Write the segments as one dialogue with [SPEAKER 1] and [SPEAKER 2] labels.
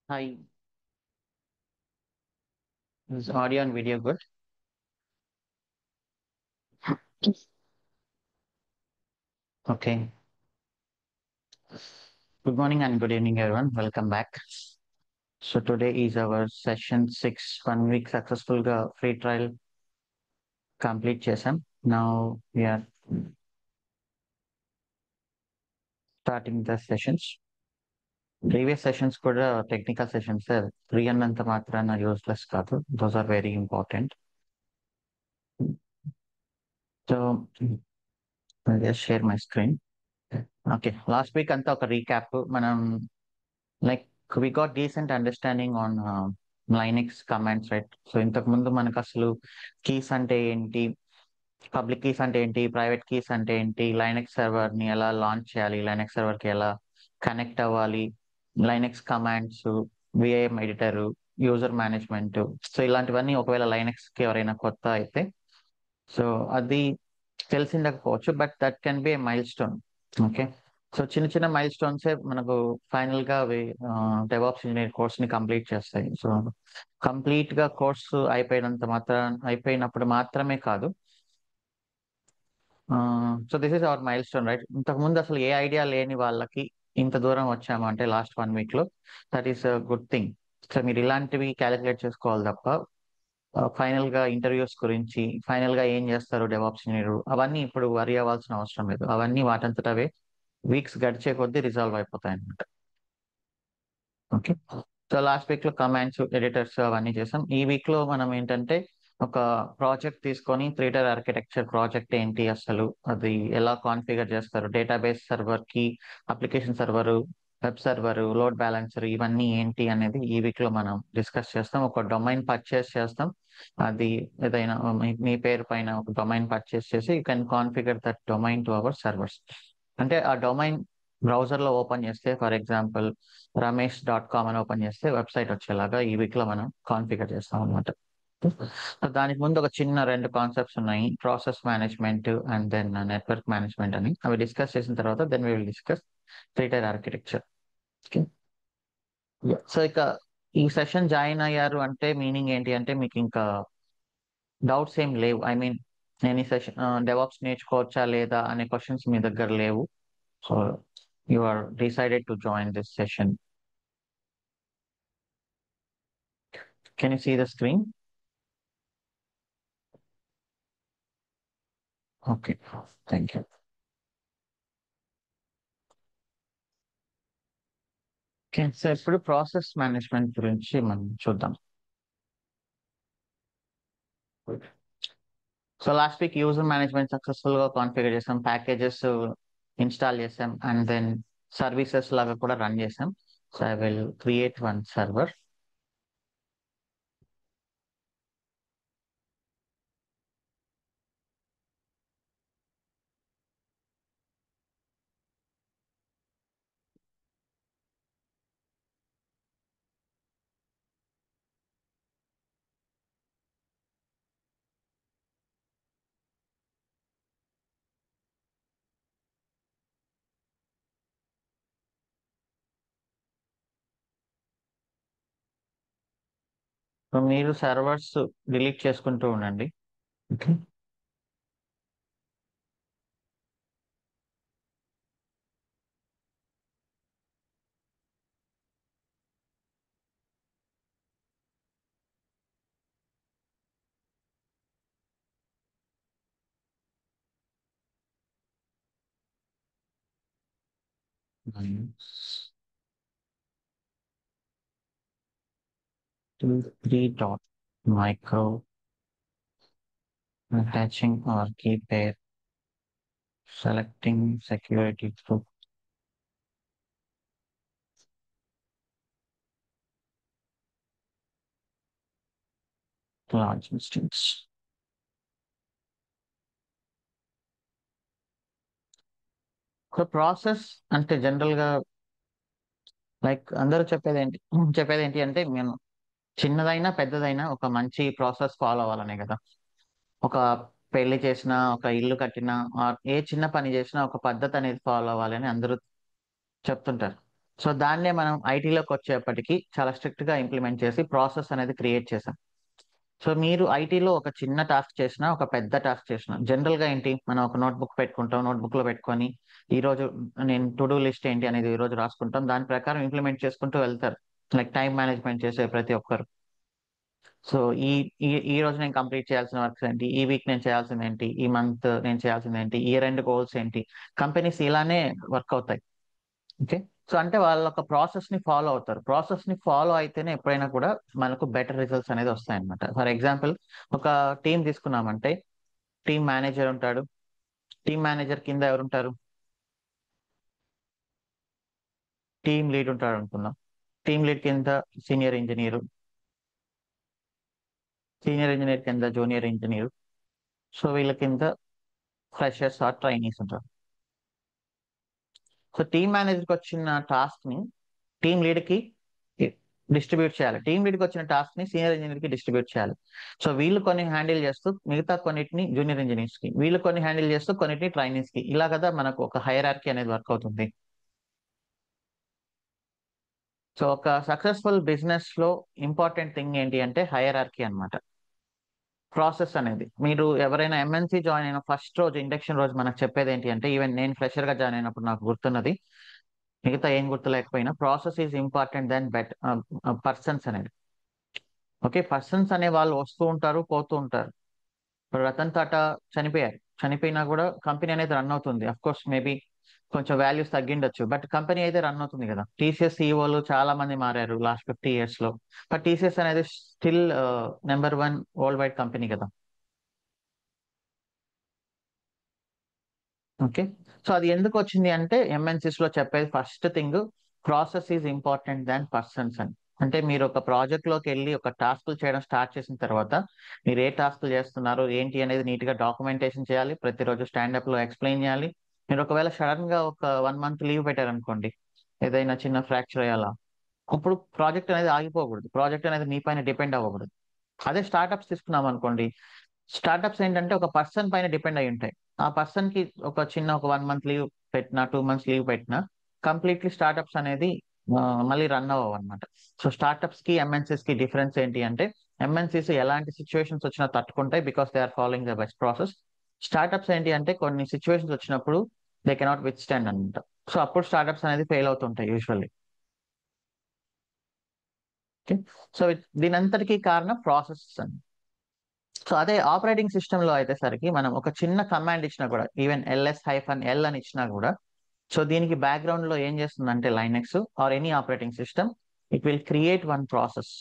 [SPEAKER 1] Hi, is audio and video good? Okay. Good morning and good evening, everyone. Welcome back. So today is our session 6, 1 week successful free trial complete చేసాం. Now we are starting the sessions. Previous sessions కూడా technical sessions free అన్నంత మాత్రాన useless కాదు. Those are very important. So I'll just share my screen. Okay, last week అంతా ఒక recap మనం like we got decent understanding on Linux commands right. So ఇంతకు ముందు మనకు అసలు కీస్ అంటే ఏంటి, పబ్లిక్ కీస్ అంటే ఏంటి, ప్రైవేట్ కీస్ అంటే ఏంటి, లైనక్స్ సర్వర్ ని ఎలా లాంచ్ చేయాలి, లైనక్స్ సర్వర్ కి ఎలా కనెక్ట్ అవ్వాలి, Linux commands, VIM editor, user management. So ఇలాంటివన్నీ ఒకవేళ లైనక్స్ కి ఎవరైనా కొత్త అయితే సో అది తెలిసిండకపోవచ్చు, but that can be a milestone. Okay, so చిన్న చిన్న మైల్ స్టోన్సే మనకు ఫైనల్ గా అవి డెవాప్స్ ఇంజనీర్ కోర్స్ ని కంప్లీట్ చేస్తాయి. సో కంప్లీట్ గా కోర్సు అయిపోయినప్పుడు మాత్రమే కాదు. So this is our milestone right. ఇంతకు ముందు అసలు ఏ ఐడియా లేని వాళ్ళకి ఇంత దూరం వచ్చాము అంటే లాస్ట్ 1 వీక్ లో, that is good thing. So మీరు ఇలాంటివి క్యాలిక్యులేట్ చేసుకోవాలి తప్ప ఫైనల్ గా ఇంటర్వ్యూస్ గురించి, ఫైనల్ గా ఏం చేస్తారు డెవాప్స్ ఇంజనీర్, అవన్నీ ఇప్పుడు వరి అవ్వాల్సిన అవసరం లేదు. అవన్నీ వాటంతట అవే వీక్స్ గడిచే కొద్దీ రిజాల్వ్ అయిపోతాయి అన్నమాట. ఓకే, సో లాస్ట్ వీక్ లో కమాండ్స్, ఎడిటర్స్ అవన్నీ చేసాం. ఈ వీక్ లో మనం ఏంటంటే ఒక ప్రాజెక్ట్ తీసుకొని థ్రీటర్ ఆర్కిటెక్చర్ ప్రాజెక్ట్ ఏంటి, అసలు అది ఎలా కాన్ఫిగర్ చేస్తారు, డేటాబేస్ సర్వర్ కి, application server, web server, load balancer, ఇవన్నీ ఏంటి అనేది ఈ వీక్ లో మనం డిస్కస్ చేస్తాం. ఒక డొమైన్ పర్చేస్ చేస్తాం. అది ఏదైనా మీ పేరు పైన ఒక డొమైన్ పర్చేస్ చేసి you can configure that domain to our servers. అంటే ఆ డొమైన్ బ్రౌజర్ లో ఓపెన్ చేస్తే, ఫర్ ఎగ్జాంపుల్ రమేష్.com అని ఓపెన్ చేస్తే వెబ్సైట్ వచ్చేలాగా ఈ వీక్ లో మనం కాన్ఫిగర్ చేస్తాం అనమాట. సో దానికి ముందు ఒక చిన్న రెండు కాన్సెప్ట్స్ ఉన్నాయి, process management and then network management అని. అవి డిస్కస్ చేసిన తర్వాత then we will discuss three tier architecture. Okay, so ఇక ఈ సెషన్ జాయిన్ అయ్యారు అంటే మీనింగ్ ఏంటి అంటే మీకు ఇంకా డౌట్స్ ఏం లేవు. ఐ మీన్ నేను ఈ సెషన్ డెవాప్స్ నేర్చుకోవచ్చా లేదా అనే క్వశ్చన్స్ మీ దగ్గర లేవు. So you are decided to join this session. Can you see the screen? Okay, thank you. Okay, so ఇప్పుడు ప్రాసెస్ మేనేజ్మెంట్ గురించి మనం చూద్దాం. So last week user management successful గా కాన్ఫిగర్ చేసాం, ప్యాకేజెస్ ఇన్స్టాల్ చేసాం అండ్ దెన్ సర్వీసెస్ లాగా కూడా run చేసాం. So I will create one server. So మీరు సర్వర్స్ డిలీట్ చేసుకుంటూ ఉండండి. Okay, two three dot micro attaching or key pair, selecting security through large instance. So process అంటే general గా like అందరూ చెప్పేది ఏంటి అంటే మేము చిన్నదైనా పెద్దదైనా ఒక మంచి ప్రాసెస్ ఫాలో అవ్వాలనే కదా. ఒక పెళ్లి చేసినా, ఒక ఇల్లు కట్టినా, ఏ చిన్న పని చేసినా ఒక పద్ధతి అనేది ఫాలో అవ్వాలని అందరూ చెప్తుంటారు. సో దాన్నే మనం ఐటీలోకి వచ్చేప్పటికి చాలా స్ట్రిక్ట్ గా ఇంప్లిమెంట్ చేసి ప్రాసెస్ అనేది క్రియేట్ చేసాం. సో మీరు ఐటీలో ఒక చిన్న టాస్క్ చేసినా ఒక పెద్ద టాస్క్ చేసినా జనరల్ గా ఏంటి, మనం ఒక నోట్బుక్ పెట్టుకుంటాం, నోట్బుక్ లో పెట్టుకొని ఈ రోజు నేను టు డూ లిస్ట్ ఏంటి అనేది ఈ రోజు రాసుకుంటాం, దాని ప్రకారం ఇంప్లిమెంట్ చేసుకుంటూ వెళ్తారు. లైక్ టైం మేనేజ్మెంట్ చేసే ప్రతి ఒక్కరు. సో ఈ ఈ ఈ రోజు నేను కంప్లీట్ చేయాల్సిన వర్క్స్ ఏంటి, ఈ వీక్ నేను చేయాల్సింది ఏంటి, ఈ మంత్ నేను చేయాల్సింది ఏంటి, ఈ రెండు గోల్స్ ఏంటి, కంపెనీస్ ఇలానే వర్క్ అవుతాయి. ఓకే. సో అంటే వాళ్ళ ఒక ప్రాసెస్ ని ఫాలో అవుతారు. ప్రాసెస్ ని ఫాలో అయితేనే ఎప్పుడైనా కూడా మనకు బెటర్ రిజల్ట్స్ అనేది వస్తాయన్నమాట. ఫర్ ఎగ్జాంపుల్, ఒక టీం తీసుకున్నామంటే టీం మేనేజర్ ఉంటాడు. టీం మేనేజర్ కింద ఎవరుంటారు? టీం లీడ్ ఉంటాడు అనుకుందాం. టీం లీడ్ కింద సీనియర్ ఇంజనీర్, సీనియర్ ఇంజనీర్ కింద జూనియర్ ఇంజనీర్. సో వీళ్ళ కింద ఫ్రెషర్స్ ఆర్ ట్రైనీస్ ఉంటారు. సో టీం మేనేజర్కి వచ్చిన టాస్క్ ని టీం లీడ్ కి డిస్ట్రిబ్యూట్ చేయాలి. టీం లీడ్ కి వచ్చిన టాస్క్ ని సీనియర్ ఇంజనీర్ కి డిస్ట్రిబ్యూట్ చేయాలి. సో వీళ్ళు కొన్ని హ్యాండిల్ చేస్తూ మిగతా కొన్నిటిని జూనియర్ ఇంజనీర్స్ కి, వీళ్ళు కొన్ని హ్యాండిల్ చేస్తూ కొన్నిటిని ట్రైనీస్ కి, ఇలా కదా మనకు ఒక హైరార్కీ అనేది వర్క్ అవుతుంది. సో ఒక సక్సెస్ఫుల్ బిజినెస్ లో ఇంపార్టెంట్ థింగ్ ఏంటి అంటే హైరార్కీ అన్నమాట. ప్రాసెస్ అనేది, మీరు ఎవరైనా ఎంఎన్సీ జాయిన్ అయిన ఫస్ట్ రోజు, ఇండక్షన్ రోజు మనకు చెప్పేది ఏంటి అంటే, ఈవెన్ నేను ఫ్రెషర్ గా జాయిన్ అయినప్పుడు నాకు గుర్తున్నది, మిగతా ఏం గుర్తు లేకపోయినా, process is important than persons అనేది. ఓకే, పర్సన్స్ అనే వాళ్ళు వస్తూ ఉంటారు, పోతూ ఉంటారు. ఇప్పుడు రతన్ టాటా చనిపోయారు. చనిపోయినా కూడా కంపెనీ అనేది రన్ అవుతుంది. అఫ్ కోర్స్ మేబీ కొంచెం వాల్యూస్ తగ్గిండొచ్చు, బట్ కంపెనీ అయితే రన్ అవుతుంది కదా. టీసీఎస్ సీఈఓలు చాలా మంది మారారు లాస్ట్ 50 years లో, బట్ టీసీఎస్ అనేది still number 1 world wide company కదా. ఓకే. సో అది ఎందుకు వచ్చింది అంటే, ఎంఎన్సిస్ లో చెప్పేది first thing, process is important than persons అని. అంటే మీరు ఒక ప్రాజెక్ట్ లోకి వెళ్ళి ఒక టాస్క్లు చేయడం స్టార్ట్ చేసిన తర్వాత, మీరు ఏ టాస్క్లు చేస్తున్నారు ఏంటి అనేది నీట్ గా డాక్యుమెంటేషన్ చేయాలి, ప్రతిరోజు స్టాండప్ లో ఎక్స్ప్లెయిన్ చేయాలి. మీరు ఒకవేళ సడన్ గా ఒక 1 month లీవ్ పెట్టారనుకోండి, ఏదైనా చిన్న ఫ్రాక్చర్ అయ్యాలా, అప్పుడు ప్రాజెక్ట్ అనేది ఆగిపోకూడదు, ప్రాజెక్ట్ అనేది మీ పైన డిపెండ్ అవ్వకూడదు. అదే స్టార్ట్అప్స్ తీసుకున్నాం అనుకోండి, స్టార్ట్అప్స్ ఏంటంటే ఒక పర్సన్ పైన డిపెండ్ అయి ఉంటాయి. ఆ పర్సన్ కి ఒక చిన్న ఒక 1 month లీవ్ పెట్టినా, 2 months లీవ్ పెట్టినా, కంప్లీట్లీ స్టార్ట్అప్స్ అనేది మళ్ళీ రన్ అవ్వవు అనమాట. సో స్టార్ట్అప్స్ కి ఎంఎన్సీస్ కి డిఫరెన్స్ ఏంటి అంటే, ఎంఎన్సీస్ ఎలాంటి సిచ్యువేషన్స్ వచ్చినా తట్టుకుంటాయి, because they are following the best process. Startups ఏంటి అంటే కొన్ని సిచ్యువేషన్స్ వచ్చినప్పుడు దే కెనాట్ విత్ స్టాండ్ అనమాట. సో అప్పుడు స్టార్ట్అప్స్ అనేది ఫెయిల్ అవుతుంటాయి యూజువల్లీ. ఓకే. సో దీని అంతటికీ కారణం ప్రాసెస్ అని. సో అదే ఆపరేటింగ్ సిస్టమ్ లో అయితే సరికి మనం ఒక చిన్న కమాండ్ ఇచ్చినా కూడా, ఈవెన్ ls-l అని ఇచ్చినా కూడా, సో దీనికి బ్యాక్గ్రౌండ్ లో ఏం చేస్తుందంటే, Linux or any operating system, it will create one process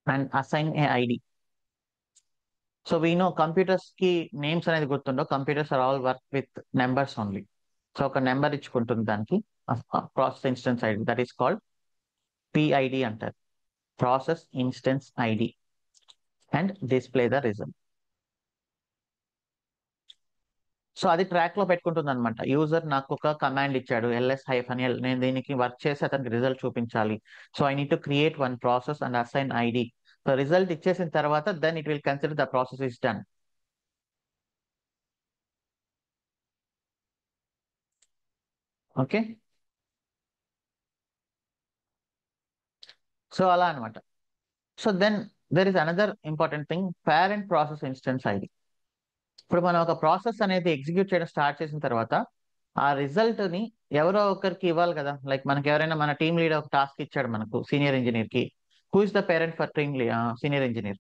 [SPEAKER 1] and assign a ID. So we know computers కి నేమ్స్ అనేది గుర్తుండవు, computers are all work with numbers only. So ఒక నెంబర్ ఇచ్చుకుంటుంది దానికి, process instance ID, that is called PID అంటారు, process instance ID, and display the result. So అది track లో పెట్టుకుంటుంది అనమాట. యూజర్ నాకు ఒక కమాండ్ ఇచ్చాడు, ls-l, నేను దీనికి వర్క్ చేసి అతనికి రిజల్ట్ చూపించాలి. So I need to create one process and assign ID. So result ఇచ్చేసిన తర్వాత then it will consider the process is done. Okay. So అలా అనమాట. So then there is another important thing, parent process instance ID. ఇప్పుడు మనం ఒక process అనేది execute చేయడం start చేసిన తర్వాత, ఆ రిజల్ట్ ని ఎవరో ఒకరికి ఇవ్వాలి కదా. లైక్ మనకి ఎవరైనా, మన టీమ్ లీడ్ ఒక టాస్క్ ఇచ్చాడు మనకు సీనియర్ ఇంజనీర్ కి. Who is the parent for senior engineer?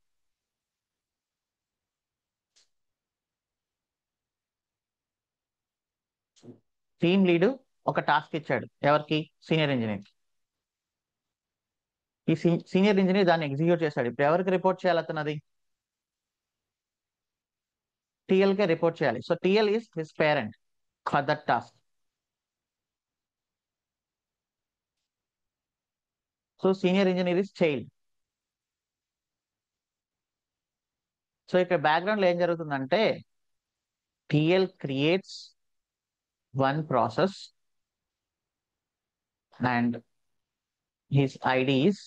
[SPEAKER 1] Team lead ఒక టాస్క్ ఇచ్చాడు ఎవరికి? Senior engineer. ఈ సీనియర్ ఇంజనీర్ దాన్ని ఎగ్జిక్యూట్ చేశాడు. ఇప్పుడు ఎవరికి రిపోర్ట్ చేయాలి అతను? అది టిఎల్ కే రిపోర్ట్ చేయాలి. So TL is his parent for that task. So senior engineer is child. So ఇక్కడ బ్యాక్గ్రౌండ్ లో ఏం జరుగుతుందంటే, TL creates one process and his ID is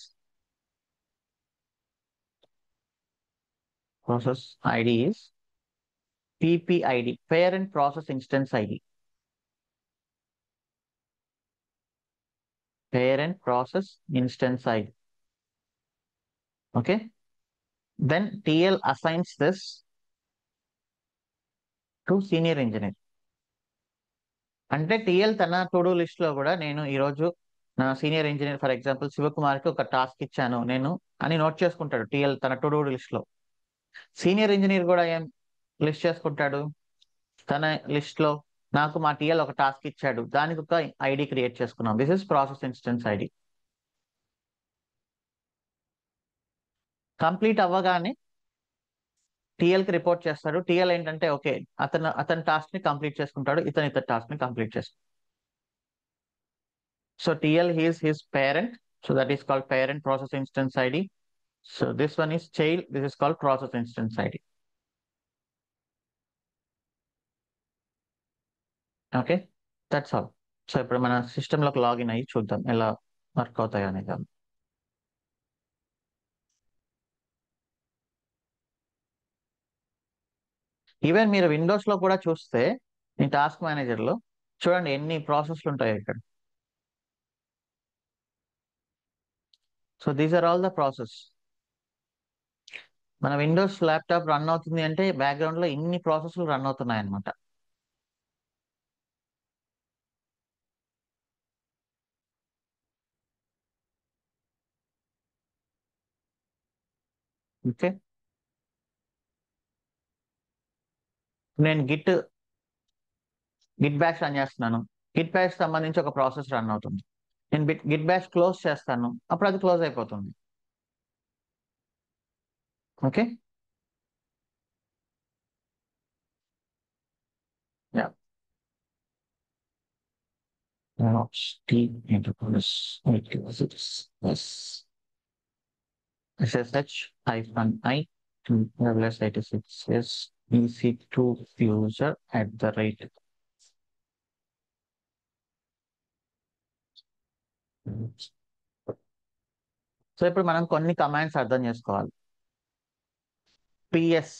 [SPEAKER 1] process ID is PPID, parent process instance ID. parent process instance ID. Okay. Then TL assigns this to senior engineer. అంటే TL తన to do list లో కూడా నేను ఈరోజు నా senior engineer for example Shivakumar కి ఒక task ఇచ్చాను నేను అని నోట్ చేసుకుంటాడు టిఎల్ తన టు డూ లిస్ట్ లో. సీనియర్ ఇంజనీర్ కూడా ఏం లిస్ట్ చేసుకుంటాడు తన లిస్ట్ లో, నాకు మా టిఎల్ ఒక టాస్క్ ఇచ్చాడు, దానికి ఒక ఐడి క్రియేట్ చేసుకున్నాం. This is process instance ID. Complete అవ్వగానే టిఎల్ కి రిపోర్ట్ చేస్తాడు. టిఎల్ ఏంటంటే ఓకే, అతని టాస్క్ ని కంప్లీట్ చేసుకుంటాడు, ఇతని టాస్క్ ని కంప్లీట్ చేసుకుంటాడు. So TL he's his parent, so that is called parent process instance ID. So this one is child, this is called process instance ID. Okay, that's all. So ఇప్పుడు మన సిస్టంలోకి login అయ్యి చూద్దాం ఎలా work అవుతాయి అనేది. Even మీరు Windows లో కూడా చూస్తే ఈ టాస్క్ మేనేజర్ లో చూడండి ఎన్ని ప్రాసెస్లు ఉంటాయి ఇక్కడ. So these are all the process. మన విండోస్ ల్యాప్టాప్ రన్ అవుతుంది అంటే బ్యాక్గ్రౌండ్ లో ఇన్ని ప్రాసెస్లు రన్ అవుతున్నాయి అనమాట. ఓకే, నేను గిట్ బ్యాష్ రన్ చేస్తున్నాను. గిట్ బ్యాష్ సంబంధించి ఒక ప్రాసెస్ రన్ అవుతుంది. నేను గిట్ బ్యాష్ క్లోజ్ చేస్తాను, అప్పుడు అది క్లోజ్ అయిపోతుంది. Okay, yeah. T enterprise yes SSH hyphen I to wireless 86 yes EC2 user at the rate. So ఇప్పుడు మనం కొన్ని కమాండ్స్ అర్థం చేసుకోవాలి. పిఎస్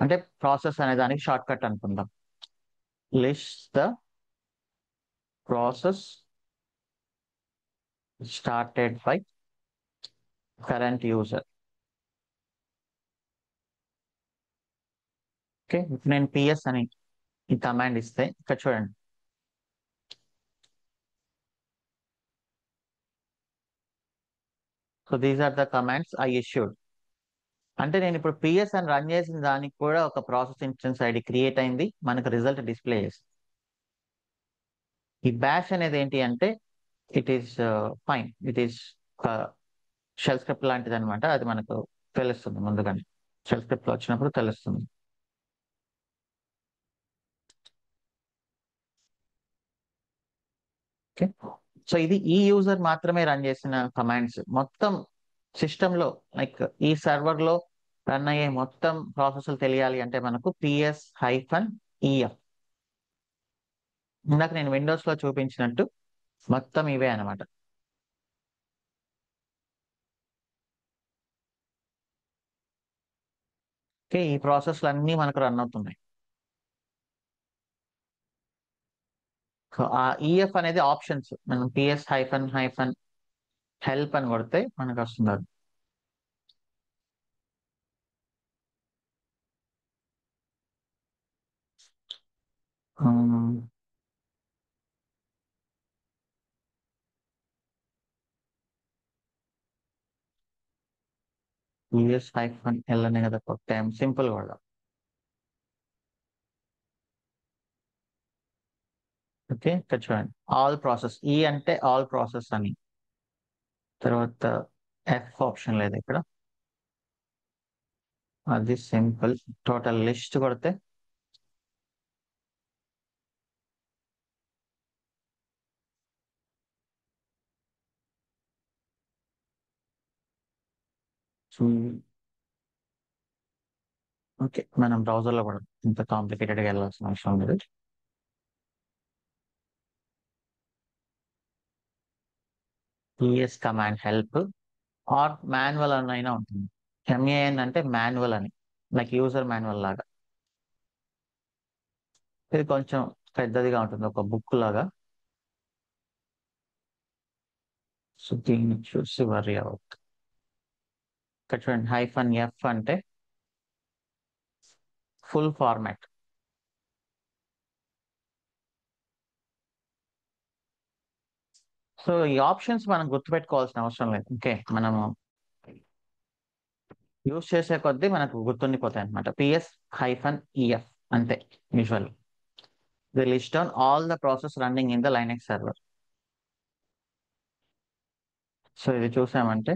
[SPEAKER 1] అంటే ప్రాసెస్ అనే దానికి షార్ట్ కట్ అనుకుందాం. List the process started by current user. Okay, నేను పిఎస్ అని ఈ కమాండ్ ఇస్తే ఇక్కడ చూడండి. So these are the commands I issued. అంటే నేను ఇప్పుడు పిఎస్ అని రన్ చేసిన దానికి కూడా ఒక ప్రాసెస్ ఇన్స్టెన్స్ ఐడి క్రియేట్ అయింది, మనకు రిజల్ట్ డిస్ప్లే చేస్తుంది. ఈ బ్యాష్ అనేది ఏంటి అంటే it is fine, it is shell script లాంటిది అనమాట. అది మనకు తెలుస్తుంది ముందుగానే, షెల్ స్క్రిప్ట్ వచ్చినప్పుడు తెలుస్తుంది. ఓకే, సో ఇది ఈ యూజర్ మాత్రమే రన్ చేసిన కమాండ్స్. మొత్తం సిస్టంలో లైక్ ఈ సర్వర్ లో రన్ అయ్యే మొత్తం ప్రాసెస్లు తెలియాలి అంటే మనకు పిఎస్ హైఫన్ ఈఎఫ్. ఇందాక నేను విండోస్ లో చూపించినట్టు మొత్తం ఇవే అనమాట. ఓకే, ఈ ప్రాసెస్లు అన్నీ మనకు రన్ అవుతున్నాయి. సో ఆ ఈఎఫ్ అనేది ఆప్షన్స్, మనం పిఎస్ హైఫన్ హైఫన్ హెల్ప్ అని కొడితే మనకు వస్తుంది అది. పిఎస్ హైఫన్ ఎల్ అనే కదా కొట్టాం, సింపుల్ కూడా. ఓకే, ఇక్కడ చూడండి ఆల్ ప్రాసెస్, ఈ అంటే ఆల్ ప్రాసెస్ అని. తర్వాత ఎఫ్ ఆప్షన్ లేదు ఇక్కడ, అది సింపుల్. టోటల్ లిస్ట్ కొడితే ఓకే, మనం బ్రౌజర్ లో కూడా ఇంత కాంప్లికేటెడ్ గా వెళ్ళాల్సిన అవసరం లేదు. PS command help or manual అని అయినా ఉంటుంది. ఎంఏఎన్ అంటే మాన్యువల్ అని, లైక్ యూజర్ మాన్యువల్ లాగా. ఇది కొంచెం పెద్దదిగా ఉంటుంది, ఒక బుక్ లాగా. సో దీన్ని చూసి వరి అవ్వదు. ఇక్కడ చూడండి, -F అంటే ఫుల్ ఫార్మాట్. సో ఈ ఆప్షన్స్ మనం గుర్తుపెట్టుకోవాల్సిన అవసరం లేదు. ఓకే, మనము యూస్ చేసే కొద్దీ మనకు గుర్తుండిపోతాయి అనమాట. PS-EF అంతే. Usual the list on all the process running in the Linux server. So ఇది చూసామంటే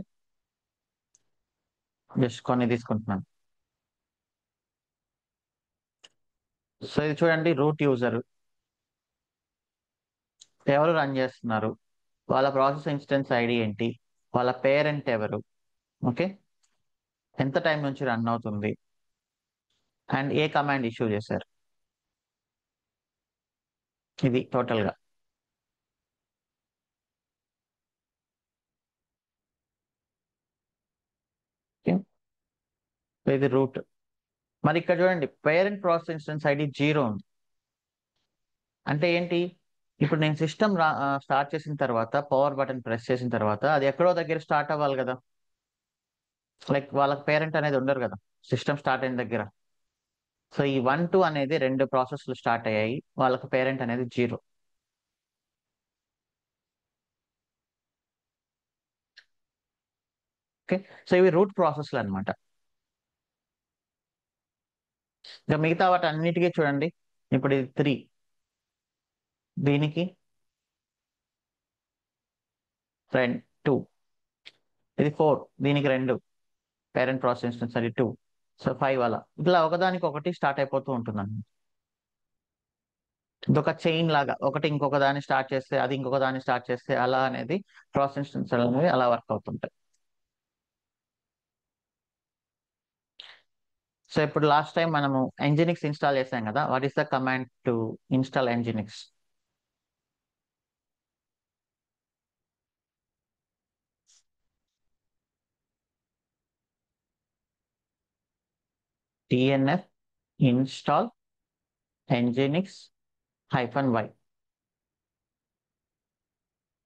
[SPEAKER 1] జస్ట్ కొన్ని తీసుకుంటున్నాను. సో ఇది చూడండి, రూట్ యూజర్ ఎవరు రన్ చేస్తున్నారు, వాళ్ళ ప్రాసెస్ ఇన్స్టెన్స్ ఐడి ఏంటి, వాళ్ళ పేరెంట్ ఎవరు, ఓకే, ఎంత టైం నుంచి రన్ అవుతుంది, అండ్ ఏ కమాండ్ ఇష్యూ చేశారు. ఇది టోటల్ గా. ఓకే, సో ఇది రూట్. మరి ఇక్కడ చూడండి, పేరెంట్ ప్రాసెస్ ఇన్స్టెన్స్ ఐడి 0 ఉంది. అంటే ఏంటి? ఇప్పుడు నేను సిస్టమ్ స్టార్ట్ చేసిన తర్వాత, పవర్ బటన్ ప్రెస్ చేసిన తర్వాత అది ఎక్కడో దగ్గర స్టార్ట్ అవ్వాలి కదా. లైక్ వాళ్ళకి పేరెంట్ అనేది ఉండరు కదా సిస్టమ్ స్టార్ట్ అయిన దగ్గర. సో ఈ 1 2 అనేది రెండు ప్రాసెస్లు స్టార్ట్ అయ్యాయి, వాళ్ళకి పేరెంట్ అనేది 0. ఓకే, సో ఇవి రూట్ ప్రాసెస్లు అనమాట. ఇక మిగతా వాటి అన్నిటికీ చూడండి, ఇప్పుడు ఇది 3, దీనికి ఫ్రెండ్ 2, ఇది 4, దీనికి 2 పేరెంట్ ప్రాసెస్ ఇన్స్టెన్స్ అది 2, సో 5 అలా ఇట్లా ఒకదానికి ఒకటి స్టార్ట్ అయిపోతూ ఉంటుందండి. ఇదొక చైన్ లాగా, ఒకటి ఇంకొక దాన్ని స్టార్ట్ చేస్తే అది ఇంకొక దాన్ని స్టార్ట్ చేస్తే అలా అనేది ప్రాసెస్ ఇన్స్టెన్స్ అనేవి అలా వర్క్ అవుతుంటాయి. సో ఇప్పుడు లాస్ట్ టైం మనము Nginx ఇన్స్టాల్ చేసాం కదా, what is the command to install Nginx? TNF install Nginx-y.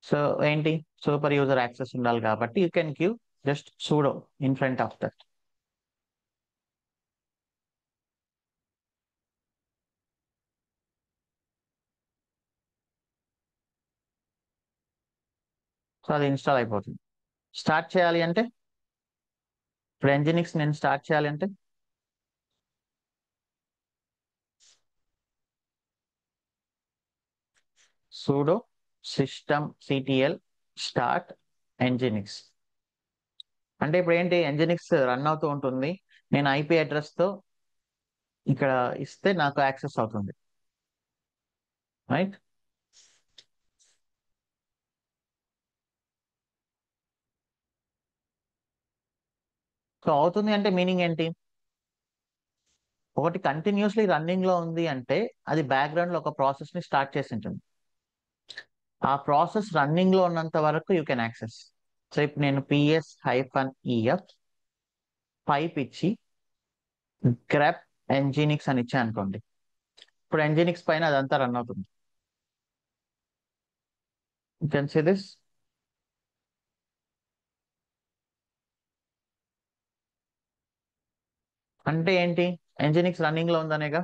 [SPEAKER 1] So ఏంటి, సూపర్ యూజర్ యాక్సెస్ ఉండాలి కాబట్టి you can give just sudo in front of that. So అది ఇన్స్టాల్ అయిపోతుంది. స్టార్ట్ చేయాలి అంటే, ఇప్పుడు Nginx నేను స్టార్ట్ చేయాలి అంటే sudo systemctl start Nginx. అంటే ఇప్పుడు ఏంటి, Nginx రన్ అవుతూ ఉంటుంది, నేను IP అడ్రస్ తో ఇక్కడ ఇస్తే నాకు యాక్సెస్ అవుతుంది, రైట్. సో అవుతుంది అంటే మీనింగ్ ఏంటి? ఒకటి కంటిన్యూస్లీ రన్నింగ్ లో ఉంది అంటే అది బ్యాక్గ్రౌండ్ లో ఒక ప్రాసెస్ ని స్టార్ట్ చేసి ఉంటుంది. ఆ ప్రాసెస్ రన్నింగ్ లో ఉన్నంత వరకు యూ కెన్ యాక్సెస్. సో ఇప్పుడు నేను PS-EF పైప్ ఇచ్చి గ్రాప్ Nginx అని ఇచ్చా అనుకోండి, ఇప్పుడు Nginx పైన అదంతా రన్ అవుతుంది. You can see this. అంటే ఏంటి, Nginx రన్నింగ్ లో ఉందనేగా.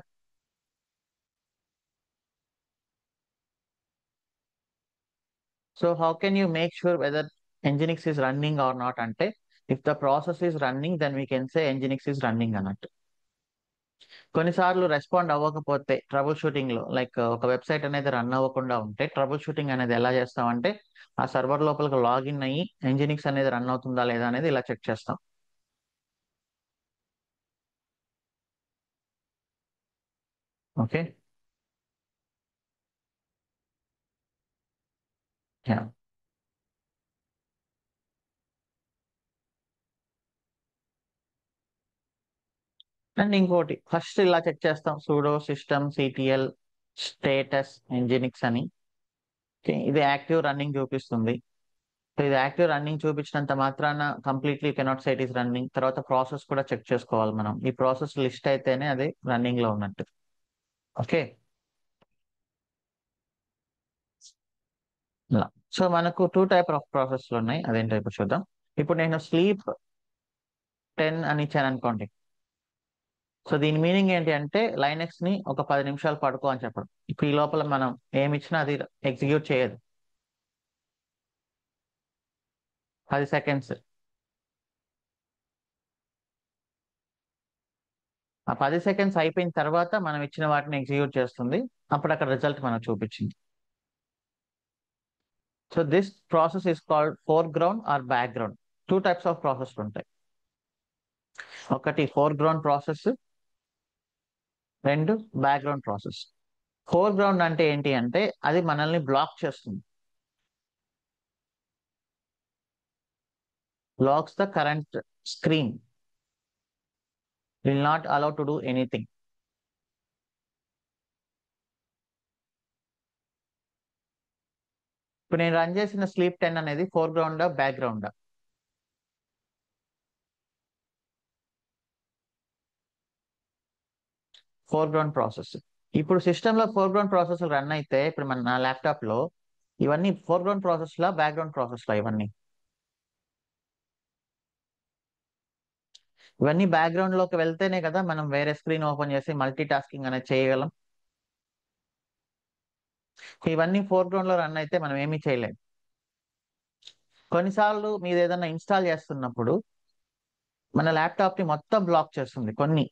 [SPEAKER 1] So how can you make sure whether Nginx is running or not అంటే, if the process is running then we can say Nginx is running అన్నట్టు. కొన్నిసార్లు respond అవ్వకపోతే troubleshooting లో, like ఒక వెబ్సైట్ అనేది run అవ్వకుండా ఉంటే ట్రబుల్ షూటింగ్ అనేది ఎలా చేస్తామంటే, ఆ సర్వర్ లోపలికి లాగిన్ అయ్యి Nginx అనేది రన్ అవుతుందా లేదా అనేది ఇలా చెక్ చేస్తాం. ఓకే, అండ్ ఇంకోటి ఫస్ట్ ఇలా చెక్ చేస్తాం, sudo system CTL status Nginx అని. ఓకే, ఇది యాక్టివ్ రన్నింగ్ చూపిస్తుంది. సో ఇది యాక్టివ్ రన్నింగ్ చూపించినంత మాత్రాన completely cannot site is running. తర్వాత ప్రాసెస్ కూడా చెక్ చేసుకోవాలి మనం, ఈ ప్రాసెస్ లిస్ట్ అయితేనే అది రన్నింగ్ లో ఉన్నట్టు. ఓకే, ఇలా. సో మనకు టూ టైప్ ఆఫ్ ప్రాసెస్లు ఉన్నాయి, అదేంటో ఇప్పుడు చూద్దాం. ఇప్పుడు నేను స్లీప్ 10 అని ఇచ్చాను అనుకోండి. సో దీని మీనింగ్ ఏంటి అంటే లైనెక్స్ ని ఒక 10 నిమిషాలు పడుకో అని చెప్పడం. ఇప్పుడు ఈ లోపల మనం ఏమి ఇచ్చినా అది ఎగ్జిక్యూట్ చేయదు. 10 సెకండ్స్. ఆ 10 సెకండ్స్ అయిపోయిన తర్వాత మనం ఇచ్చిన వాటిని ఎగ్జిక్యూట్ చేస్తుంది. అప్పుడు అక్కడ రిజల్ట్ మనకు చూపించింది. So this process is called four ground or background. Two types of process ఉంటాయి. ఒకటి ఫోర్ గ్రౌండ్ ప్రాసెస్, రెండు బ్యాక్గ్రౌండ్ ప్రాసెస్. ఫోర్ గ్రౌండ్ అంటే ఏంటి అంటే అది మనల్ని బ్లాక్ చేస్తుంది. Blocks the current screen, will not allow to do anything. ఇప్పుడు నేను రన్ చేసిన స్లీప్ 10 అనేది four ground background. Four ground process. ఇప్పుడు సిస్టమ్ లో ఫోర్ గ్రౌండ్ ప్రాసెస్ రన్ అయితే ఇప్పుడు మన నా ల్యాప్టాప్ లో ఇవన్నీ ఫోర్ గ్రౌండ్ ప్రాసెస్ లా బ్యాక్గ్రౌండ్ ప్రాసెస్ లా ఇవన్నీ ఇవన్నీ బ్యాక్గ్రౌండ్ లోకి వెళ్తేనే కదా మనం వేరే స్క్రీన్ ఓపెన్ చేసి మల్టీ టాస్కింగ్ అనేది చేయగలం. ఇవన్నీ ఫోర్ గ్రౌండ్ లో రన్ అయితే మనం ఏమీ చేయలేం. కొన్నిసార్లు మీరు ఏదైనా ఇన్స్టాల్ చేస్తున్నప్పుడు మన ల్యాప్టాప్ ని మొత్తం బ్లాక్ చేస్తుంది కొన్ని.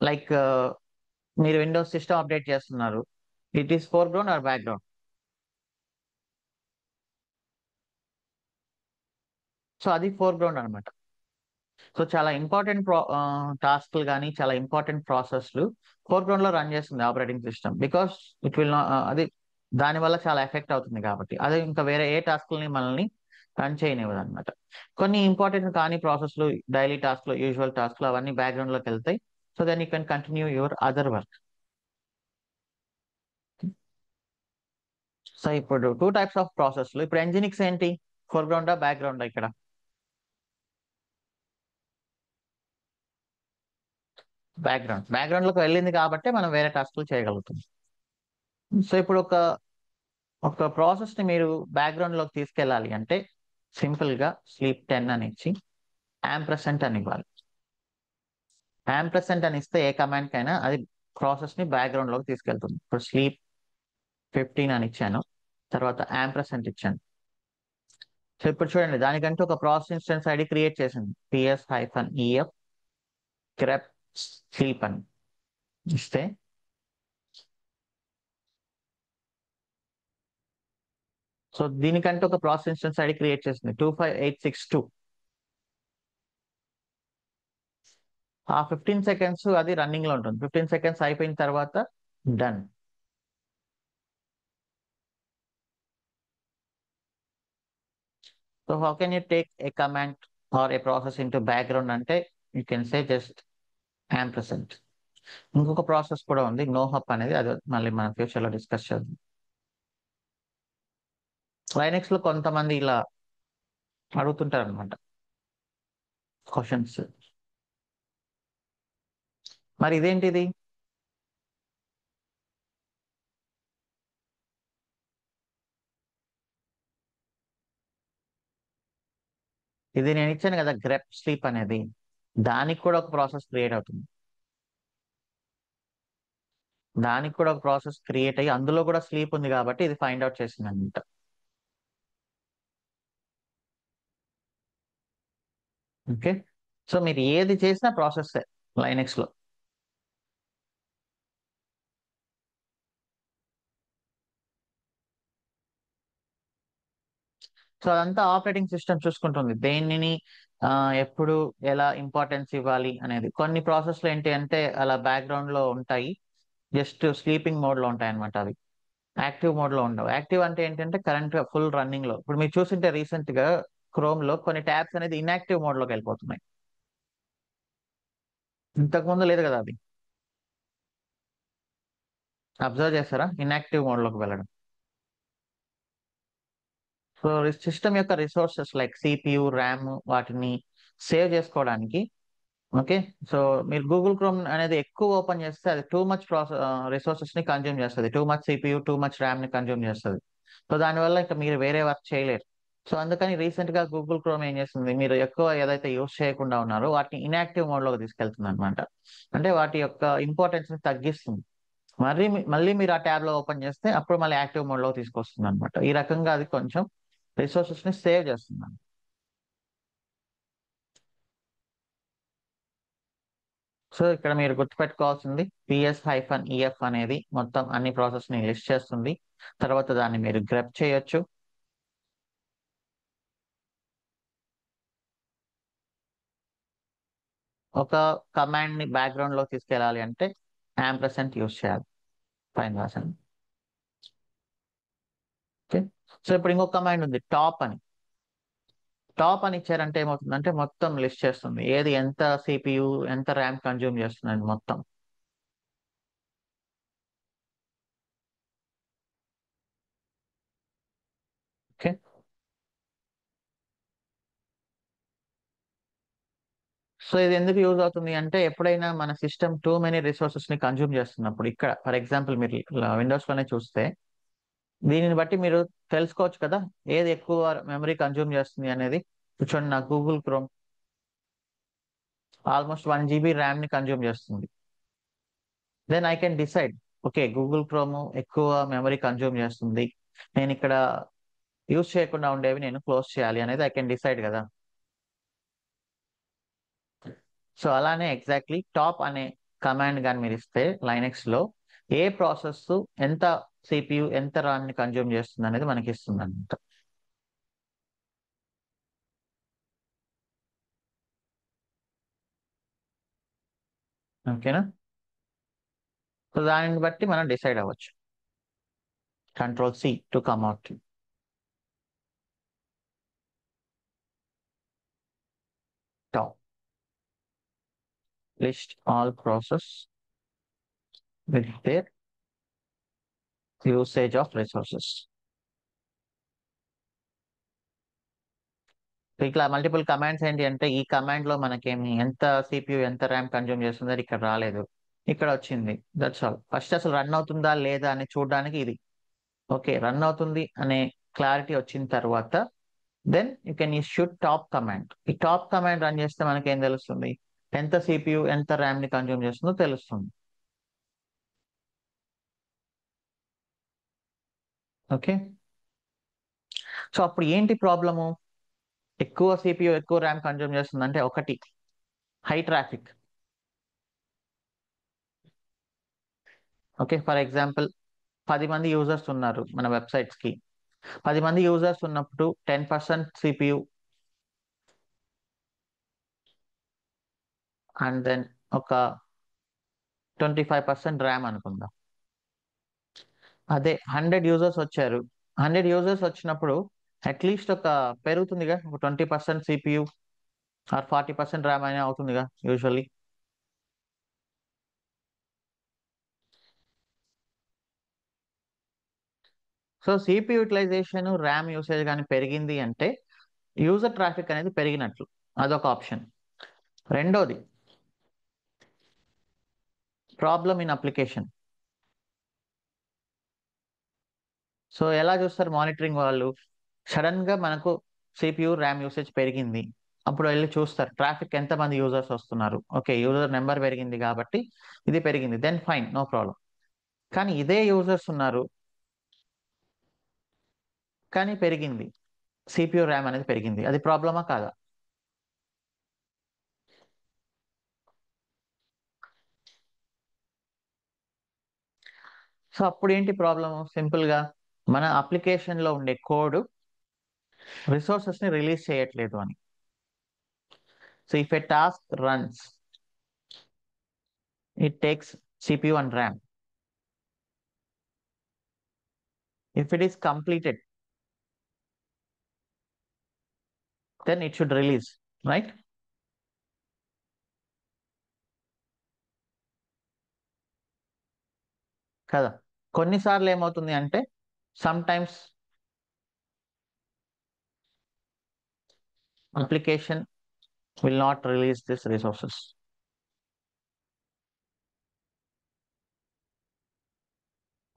[SPEAKER 1] లైక్ మీరు విండోస్ సిస్టమ్ అప్డేట్ చేస్తున్నారు, it is four ground or background. So అది ఫోర్ గ్రౌండ్ అనమాట. సో చాలా ఇంపార్టెంట్ టాస్క్లు కానీ చాలా ఇంపార్టెంట్ ప్రాసెస్లు ఫోర్ గ్రౌండ్ లో రన్ చేస్తుంది operating system. Because it will అది దాని వల్ల చాలా ఎఫెక్ట్ అవుతుంది కాబట్టి అదే ఇంకా వేరే ఏ టాస్క్ని మనల్ని రన్ చేయనివ్వదు అనమాట. కొన్ని ఇంపార్టెంట్ కానీ ప్రాసెస్లు, డైలీ టాస్క్లు, యూజువల్ టాస్క్లు అవన్నీ బ్యాక్గ్రౌండ్ లోకి వెళ్తాయి. So then you can continue your other work. So ఇప్పుడు టూ టైప్స్ ఆఫ్ ప్రాసెస్లు. ఇప్పుడు ఎంజినిక్స్ ఏంటి, ఫోర్ గ్రౌండా బ్యాక్గ్రౌండా? ఇక్కడ బ్యాక్గ్రౌండ్ లోకి వెళ్ళింది కాబట్టి మనం వేరే టాస్క్లు చేయగలుగుతాం. సో ఇప్పుడు ఒక ఒక ప్రాసెస్ ని మీరు బ్యాక్గ్రౌండ్ లోకి తీసుకెళ్ళాలి అంటే సింపుల్ గా స్లీప్ 10 అని ఇచ్చి యాంప్రసెంట్ అని ఇవ్వాలి. యాంప్రసెంట్ అని ఇస్తే ఏ కమాండ్ కైనా అది ప్రాసెస్ ని బ్యాక్గ్రౌండ్ లోకి తీసుకెళ్తుంది. ఇప్పుడు స్లీప్ 15 అని ఇచ్చాను, తర్వాత యాంప్రసెంట్ ఇచ్చాను. సో ఇప్పుడు చూడండి దానికంటే ఒక ప్రాసెస్ ఇన్స్టెన్స్ ఐడి క్రియేట్ చేసింది, PS-EF grep స్లీప్ అని ఇస్తే సో దీనికంటే ఒక ప్రాసెస్ ఇన్స్టెన్స్ ఐడి క్రియేట్ చేసింది 25862. ఆ 15 సెకండ్స్ అది రన్నింగ్ లో ఉంటుంది. 15 సెకండ్స్ అయిపోయిన తర్వాత done. So how can you take a command or a process into background అంటే you can say just ampersand. ఇంకొక ప్రాసెస్ కూడా ఉంది నోహప్ అనేది, అది మళ్ళీ మనం ఫ్యూచర్ లో డిస్కస్ చేద్దాం. లైనెక్స్ లో కొంతమంది ఇలా అడుగుతుంటారు అనమాట క్వశ్చన్స్. మరి ఇదేంటిది? ఇది నేను ఇచ్చాను కదా గ్రెప్ స్లీప్ అనేది, దానికి కూడా ఒక ప్రాసెస్ క్రియేట్ అవుతుంది. దానికి కూడా ఒక ప్రాసెస్ క్రియేట్ అయ్యి అందులో కూడా స్లీప్ ఉంది కాబట్టి ఇది ఫైండ్ అవుట్ చేసింది అనమాట. ఓకే. సో మీరు ఏది చేసినా ప్రాసెస్ లైనెక్స్ లో. సో అదంతా ఆపరేటింగ్ సిస్టమ్ చూసుకుంటుంది దేనిని ఆ, ఎప్పుడు ఎలా ఇంపార్టెన్స్ ఇవ్వాలి అనేది. కొన్ని ప్రాసెస్లు ఏంటి అంటే అలా బ్యాక్గ్రౌండ్ లో ఉంటాయి, జస్ట్ స్లీపింగ్ మోడ్ లో ఉంటాయి అనమాట. అవి యాక్టివ్ మోడ్ లో ఉండవు. యాక్టివ్ అంటే ఏంటంటే కరెంట్ ఫుల్ రన్నింగ్ లో. ఇప్పుడు మీరు చూసింటే రీసెంట్ గా క్రోమ్ లో కొన్ని ట్యాబ్స్ అనేది ఇన్యాక్టివ్ మోడ్ లోకి వెళ్ళిపోతున్నాయి. ఇంతకు ముందు లేదు కదా అది. అబ్జర్వ్ చేస్తారా ఇన్యాక్టివ్ మోడ్ లోకి వెళ్ళడం? సో సిస్టమ్ యొక్క రిసోర్సెస్ లైక్ సిపియు, ర్యామ్ వాటిని సేవ్ చేసుకోవడానికి. ఓకే. సో మీరు గూగుల్ క్రోమ్ అనేది ఎక్కువ ఓపెన్ చేస్తే అది టూ మచ్ రిసోర్సెస్ ని కన్జ్యూమ్ చేస్తుంది, too much CPU, too much RAM ని కన్జ్యూమ్ చేస్తుంది. సో దానివల్ల ఇంకా మీరు వేరే వర్క్ చేయలేరు. సో అందుకని రీసెంట్ గా గూగుల్ క్రోమ్ ఏం చేస్తుంది, మీరు ఎక్కువ ఏదైతే యూస్ చేయకుండా ఉన్నారో వాటిని ఇన్యాక్టివ్ మోడ్ లోకి తీసుకెళ్తుంది అనమాట. అంటే వాటి యొక్క ఇంపార్టెన్స్ ని తగ్గిస్తుంది. మళ్ళీ మీరు ఆ ట్యాబ్ లో ఓపెన్ చేస్తే అప్పుడు మళ్ళీ యాక్టివ్ మోడ్ లో తీసుకొస్తుంది అనమాట. ఈ రకంగా అది కొంచెం రిసోర్సెస్ ని సేవ్ చేస్తుంది. సో ఇక్కడ మీరు గుర్తుపెట్టుకోవాల్సింది PS-EF అనేది మొత్తం అన్ని ప్రాసెస్ ని లిస్ట్ చేస్తుంది. తర్వాత దాన్ని మీరు గ్రెప్ చేయొచ్చు. ఒక కమాండ్ ని బ్యాక్గ్రౌండ్ లో తీసుకెళ్ళాలి అంటే యాంపర్సెంట్ యూస్ చేయాలి. పైన రాశాను. ఓకే. సో ఇప్పుడు ఇంకొక కమాండ్ ఉంది, టాప్ అని. టాప్ అని ఇచ్చారంటే ఏమవుతుందంటే మొత్తం లిస్ట్ చేస్తుంది, ఏది ఎంత CPU ఎంత ర్యామ్ కన్జ్యూమ్ చేస్తుంది మొత్తం. ఓకే. సో ఇది ఎందుకు యూజ్ అవుతుంది అంటే ఎప్పుడైనా మన సిస్టమ్ టూ మెనీ రిసోర్సెస్ ని కన్జ్యూమ్ చేస్తున్నప్పుడు, ఇక్కడ ఫర్ ఎగ్జాంపుల్ మీరు విండోస్ లోనే చూస్తే దీనిని బట్టి మీరు తెలుసుకోవచ్చు కదా ఏది ఎక్కువ మెమరీ కన్జ్యూమ్ చేస్తుంది అనేది. చూడండి, నా Google Chrome almost 1 GB RAM ని కన్జ్యూమ్ చేస్తుంది. Then I can decide, okay Google Chrome ఎక్కువ మెమరీ కన్జ్యూమ్ చేస్తుంది, నేను ఇక్కడ యూజ్ చేయకుండా ఉండేవి నేను క్లోజ్ చేయాలి అనేది ఐ కెన్ డిసైడ్ కదా. సో అలానే ఎగ్జాక్ట్లీ టాప్ అనే కమాండ్ కానీ మీరు ఇస్తే లైనెక్స్ లో ఏ ప్రాసెస్ ఎంత CPU ఎంత ర్యామ్ ని కన్జ్యూమ్ చేస్తుంది అనేది మనకి ఇస్తుంది అనమాట. ఓకేనా. సో దానిని బట్టి మనం డిసైడ్ అవ్వచ్చు. Control C to come out. Top. List all process with their usage of resources. So ఇట్లా మల్టిపుల్ కమాండ్స్ ఏంటి అంటే ఈ కమాండ్ లో మనకేమి ఎంత CPU ఎంత ర్యామ్ కన్జ్యూమ్ చేస్తుందో ఇక్కడ రాలేదు, ఇక్కడ వచ్చింది. That's all. ఫస్ట్ అసలు రన్ అవుతుందా లేదా అని చూడడానికి ఇది. ఓకే రన్ అవుతుంది అనే క్లారిటీ వచ్చిన తర్వాత then you can shoot top command. ఈ టాప్ కమాండ్ రన్ చేస్తే మనకి ఏం తెలుస్తుంది, ఎంత CPU ఎంత ర్యామ్ ని కన్జ్యూమ్ చేస్తుందో తెలుస్తుంది. ఓకే. సో అప్పుడు ఏంటి ప్రాబ్లము, ఎక్కువ CPU ఎక్కువ ర్యామ్ కన్జ్యూమ్ చేస్తుందంటే ఒకటి high traffic. Okay for example 10 మంది యూజర్స్ ఉన్నారు మన వెబ్సైట్స్ కి. 10 మంది యూజర్స్ ఉన్నప్పుడు 10% CPU అండ్ దెన్ ఒక 25% ర్యామ్ అనుకుందాం. అదే 100 యూజర్స్ వచ్చారు, 100 యూజర్స్ వచ్చినప్పుడు అట్లీస్ట్ ఒక పెరుగుతుందిగా, ఒక 20% CPU ఆర్ 40% ర్యామ్ అయినా అవుతుందిగా usually. So CPU utilization RAM usage కానీ పెరిగింది అంటే యూజర్ ట్రాఫిక్ అనేది పెరిగినట్లు, అదొక ఆప్షన్. రెండోది ప్రాబ్లమ్ ఇన్ అప్లికేషన్. సో ఎలా చూస్తారు మానిటరింగ్ వాళ్ళు, సడన్ గా మనకు CPU ర్యామ్ యూసేజ్ పెరిగింది, అప్పుడు వెళ్ళి చూస్తారు ట్రాఫిక్ ఎంత మంది యూజర్స్ వస్తున్నారు, ఓకే యూజర్ నెంబర్ పెరిగింది కాబట్టి ఇది పెరిగింది, దెన్ ఫైన్ నో ప్రాబ్లం. కానీ ఇదే యూజర్స్ ఉన్నారు కానీ పెరిగింది, CPU ర్యామ్ అనేది పెరిగింది, అది ప్రాబ్లమా కాదా. సో అప్పుడు ఏంటి ప్రాబ్లము, సింపుల్ గా మన అప్లికేషన్ లో ఉండే కోడ్ రిసోర్సెస్ ని రిలీజ్ చేయట్లేదు అని. So if a task runs it takes CPU and RAM. If it is completed then it should release, right. కదా. కొన్నిసార్లు ఏమవుతుంది అంటే sometimes application will not release this resources.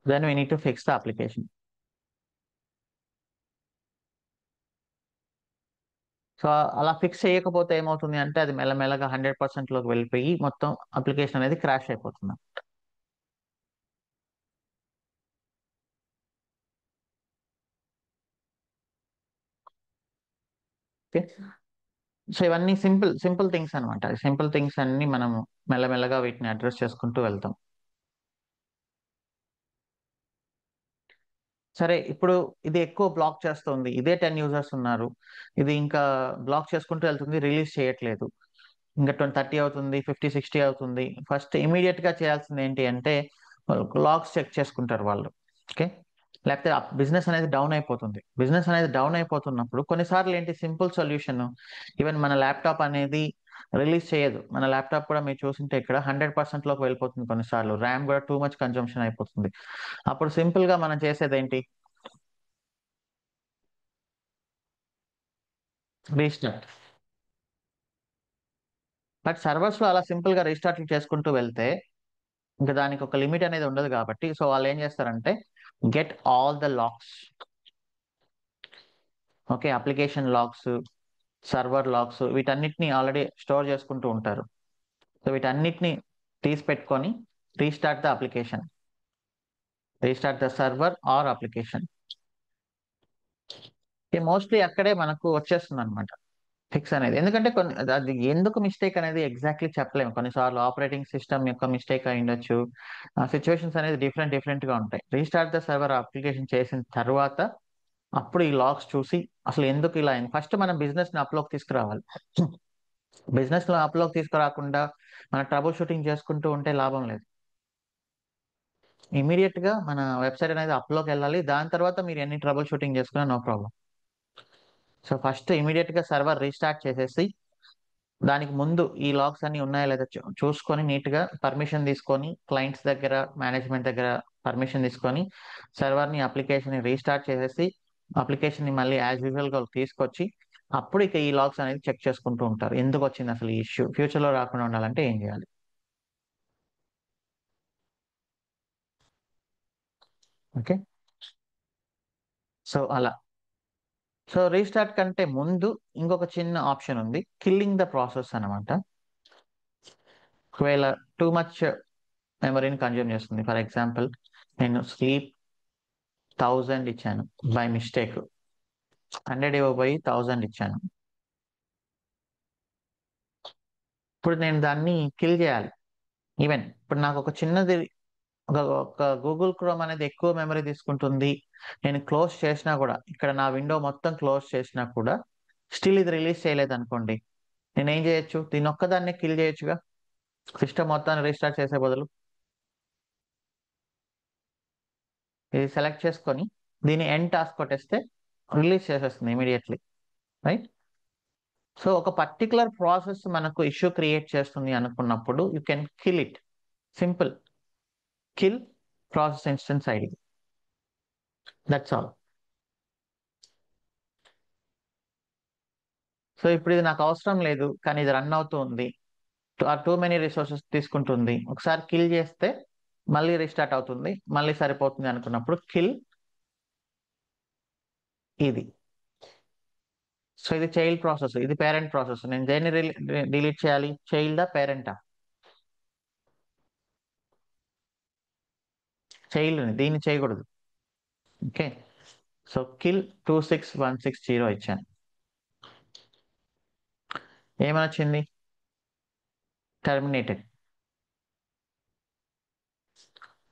[SPEAKER 1] Then we need to fix the application. So అలా fix చేయకపోతే ఏమవుతుంది అంటే అది మెల్లమెల్లగా 100% లోకి వెళ్ళిపోయి మొత్తం అప్లికేషన్ అనేది క్రాష్ అయిపోతుంది. ఓకే. సో ఇవన్నీ సింపుల్ సింపుల్ థింగ్స్ అనమాట. సింపుల్ థింగ్స్ అన్ని మనం మెల్లమెల్లగా వీటిని అడ్రస్ చేసుకుంటూ వెళ్తాం. సరే, ఇప్పుడు ఇది ఎక్కువ బ్లాక్ చేస్తుంది, ఇదే 10 యూజర్స్ ఉన్నారు, ఇది ఇంకా బ్లాక్ చేసుకుంటూ వెళ్తుంది, రిలీజ్ చేయట్లేదు, ఇంకా 30 అవుతుంది, 50 60 అవుతుంది. ఫస్ట్ ఇమీడియట్ గా చేయాల్సింది ఏంటి అంటే లాగ్స్ చెక్ చేసుకుంటారు వాళ్ళు. ఓకే. లేకపోతే బిజినెస్ అనేది డౌన్ అయిపోతుంది. బిజినెస్ అనేది డౌన్ అయిపోతున్నప్పుడు కొన్నిసార్లు ఏంటి సింపుల్ సొల్యూషన్, ఈవెన్ మన ల్యాప్టాప్ అనేది రిలీజ్ చేయదు. మన ల్యాప్టాప్ కూడా మీరు చూసింటే ఇక్కడ 100% లోకి వెళ్ళిపోతుంది. కొన్నిసార్లు ర్యామ్ కూడా టూ మచ్ కన్జంప్షన్ అయిపోతుంది. అప్పుడు సింపుల్ గా మనం చేసేది ఏంటి? రీస్టార్ట్. బట్ సర్వర్స్ లో అలా సింపుల్ గా రీస్టార్ట్ చేసుకుంటూ వెళ్తే ఇంకా దానికి ఒక లిమిట్ అనేది ఉండదు కాబట్టి, సో వాళ్ళు ఏం చేస్తారంటే get all the lakhs. Okay. Application lakhs, server lakhs, వీటన్నిటిని ఆల్రెడీ స్టోర్ చేసుకుంటూ ఉంటారు. సో వీటన్నిటిని తీసి పెట్టుకొని restart the application, restart the server or application. Mostly అక్కడే మనకు వచ్చేస్తుంది అనమాట ఫిక్స్ అనేది. ఎందుకంటే కొన్ని అది ఎందుకు మిస్టేక్ అనేది ఎగ్జాక్ట్లీ చెప్పలేము. కొన్నిసార్లు ఆపరేటింగ్ సిస్టమ్ యొక్క మిస్టేక్ అయి ఉండొచ్చు. ఆ సిచ్యువేషన్స్ అనేది డిఫరెంట్ డిఫరెంట్ గా ఉంటాయి. రీస్టార్ట్ ద సర్వర్ అప్లికేషన్ చేసిన తర్వాత అప్పుడు ఈ లాగ్స్ చూసి అసలు ఎందుకు ఇలా అయింది, ఫస్ట్ మనం బిజినెస్ ని అప్లోకి తీసుకురావాలి. బిజినెస్ లో అప్లోకి తీసుకురాకుండా మన ట్రబుల్ షూటింగ్ చేసుకుంటూ ఉంటే లాభం లేదు. ఇమీడియట్ గా మన వెబ్సైట్ అనేది అప్లోకి వెళ్ళాలి. దాని తర్వాత మీరు ఎన్ని ట్రబుల్ షూటింగ్ చేసుకున్నా no problem. So first immediate గా సర్వర్ రీస్టార్ట్ చేసేసి దానికి ముందు ఈ లాగ్స్ అన్ని ఉన్నాయా లేదా చూసుకొని నీట్ గా పర్మిషన్ తీసుకొని క్లయింట్స్ దగ్గర, మేనేజ్మెంట్ దగ్గర పర్మిషన్ తీసుకొని సర్వర్ ని అప్లికేషన్ ని రీస్టార్ట్ చేసేసి అప్లికేషన్ ని మళ్ళీ యాజ్ యూజువల్ గా తీసుకొచ్చి అప్పుడు ఇక ఈ లాగ్స్ అనేది చెక్ చేసుకుంటూ ఉంటారు. ఎందుకు వచ్చింది అసలు ఈ ఇష్యూ, ఫ్యూచర్ లో రాకుండా ఉండాలంటే ఏం చేయాలి. ఓకే. సో అలా. సో రీస్టార్ట్ కంటే ముందు ఇంకొక చిన్న ఆప్షన్ ఉంది, కిల్లింగ్ ద ప్రాసెస్ అనమాట. ఒకవేళ టూ మచ్ మెమరీని కన్జ్యూమ్ చేస్తుంది, ఫర్ ఎగ్జాంపుల్ నేను స్లీప్ 1000 ఇచ్చాను బై మిస్టేక్, 100 ఇవ్వబోయి 1000 ఇచ్చాను. ఇప్పుడు నేను దాన్ని కిల్ చేయాలి. ఈవెన్ ఇప్పుడు నాకు ఒక చిన్నది, ఒక గూగుల్ క్రోమ్ అనేది ఎక్కువ మెమరీ తీసుకుంటుంది, నేను క్లోజ్ చేసినా కూడా, ఇక్కడ నా విండో మొత్తం క్లోజ్ చేసినా కూడా స్టిల్ ఇది రిలీజ్ చేయలేదు అనుకోండి, నేను ఏం చేయొచ్చు? దీని ఒక్కదాన్ని కిల్ చేయొచ్చుగా, సిస్టమ్ మొత్తాన్ని రీస్టార్ట్ చేసే బదులు. ఇది సెలెక్ట్ చేసుకొని దీన్ని ఎండ్ టాస్క్ కొట్టేస్తే రిలీజ్ చేసేస్తుంది ఇమీడియట్లీ. రైట్. సో ఒక పర్టికులర్ ప్రాసెస్ మనకు ఇష్యూ క్రియేట్ చేస్తుంది అనుకున్నప్పుడు you can kill it. Simple. Kill process instance ID. That's all. So ఇప్పుడు ఇది నాకు అవసరం లేదు కానీ ఇది రన్ అవుతూ ఉంది, టూ మెనీ రిసోర్సెస్ తీసుకుంటుంది, ఒకసారి కిల్ చేస్తే మళ్ళీ రీస్టార్ట్ అవుతుంది, మళ్ళీ సరిపోతుంది అనుకున్నప్పుడు కిల్ ఇది. సో ఇది చైల్డ్ ప్రాసెస్, ఇది పేరెంట్ ప్రాసెస్. నేను దేన్ని డిలీట్ చేయాలి? చైల్డా పేరెంటా? చైల్డ్ని, దీన్ని చేయకూడదు. ఓకే. సో కిల్ 26160 ఇచ్చాను. ఏమని వచ్చింది? టర్మినేటెడ్.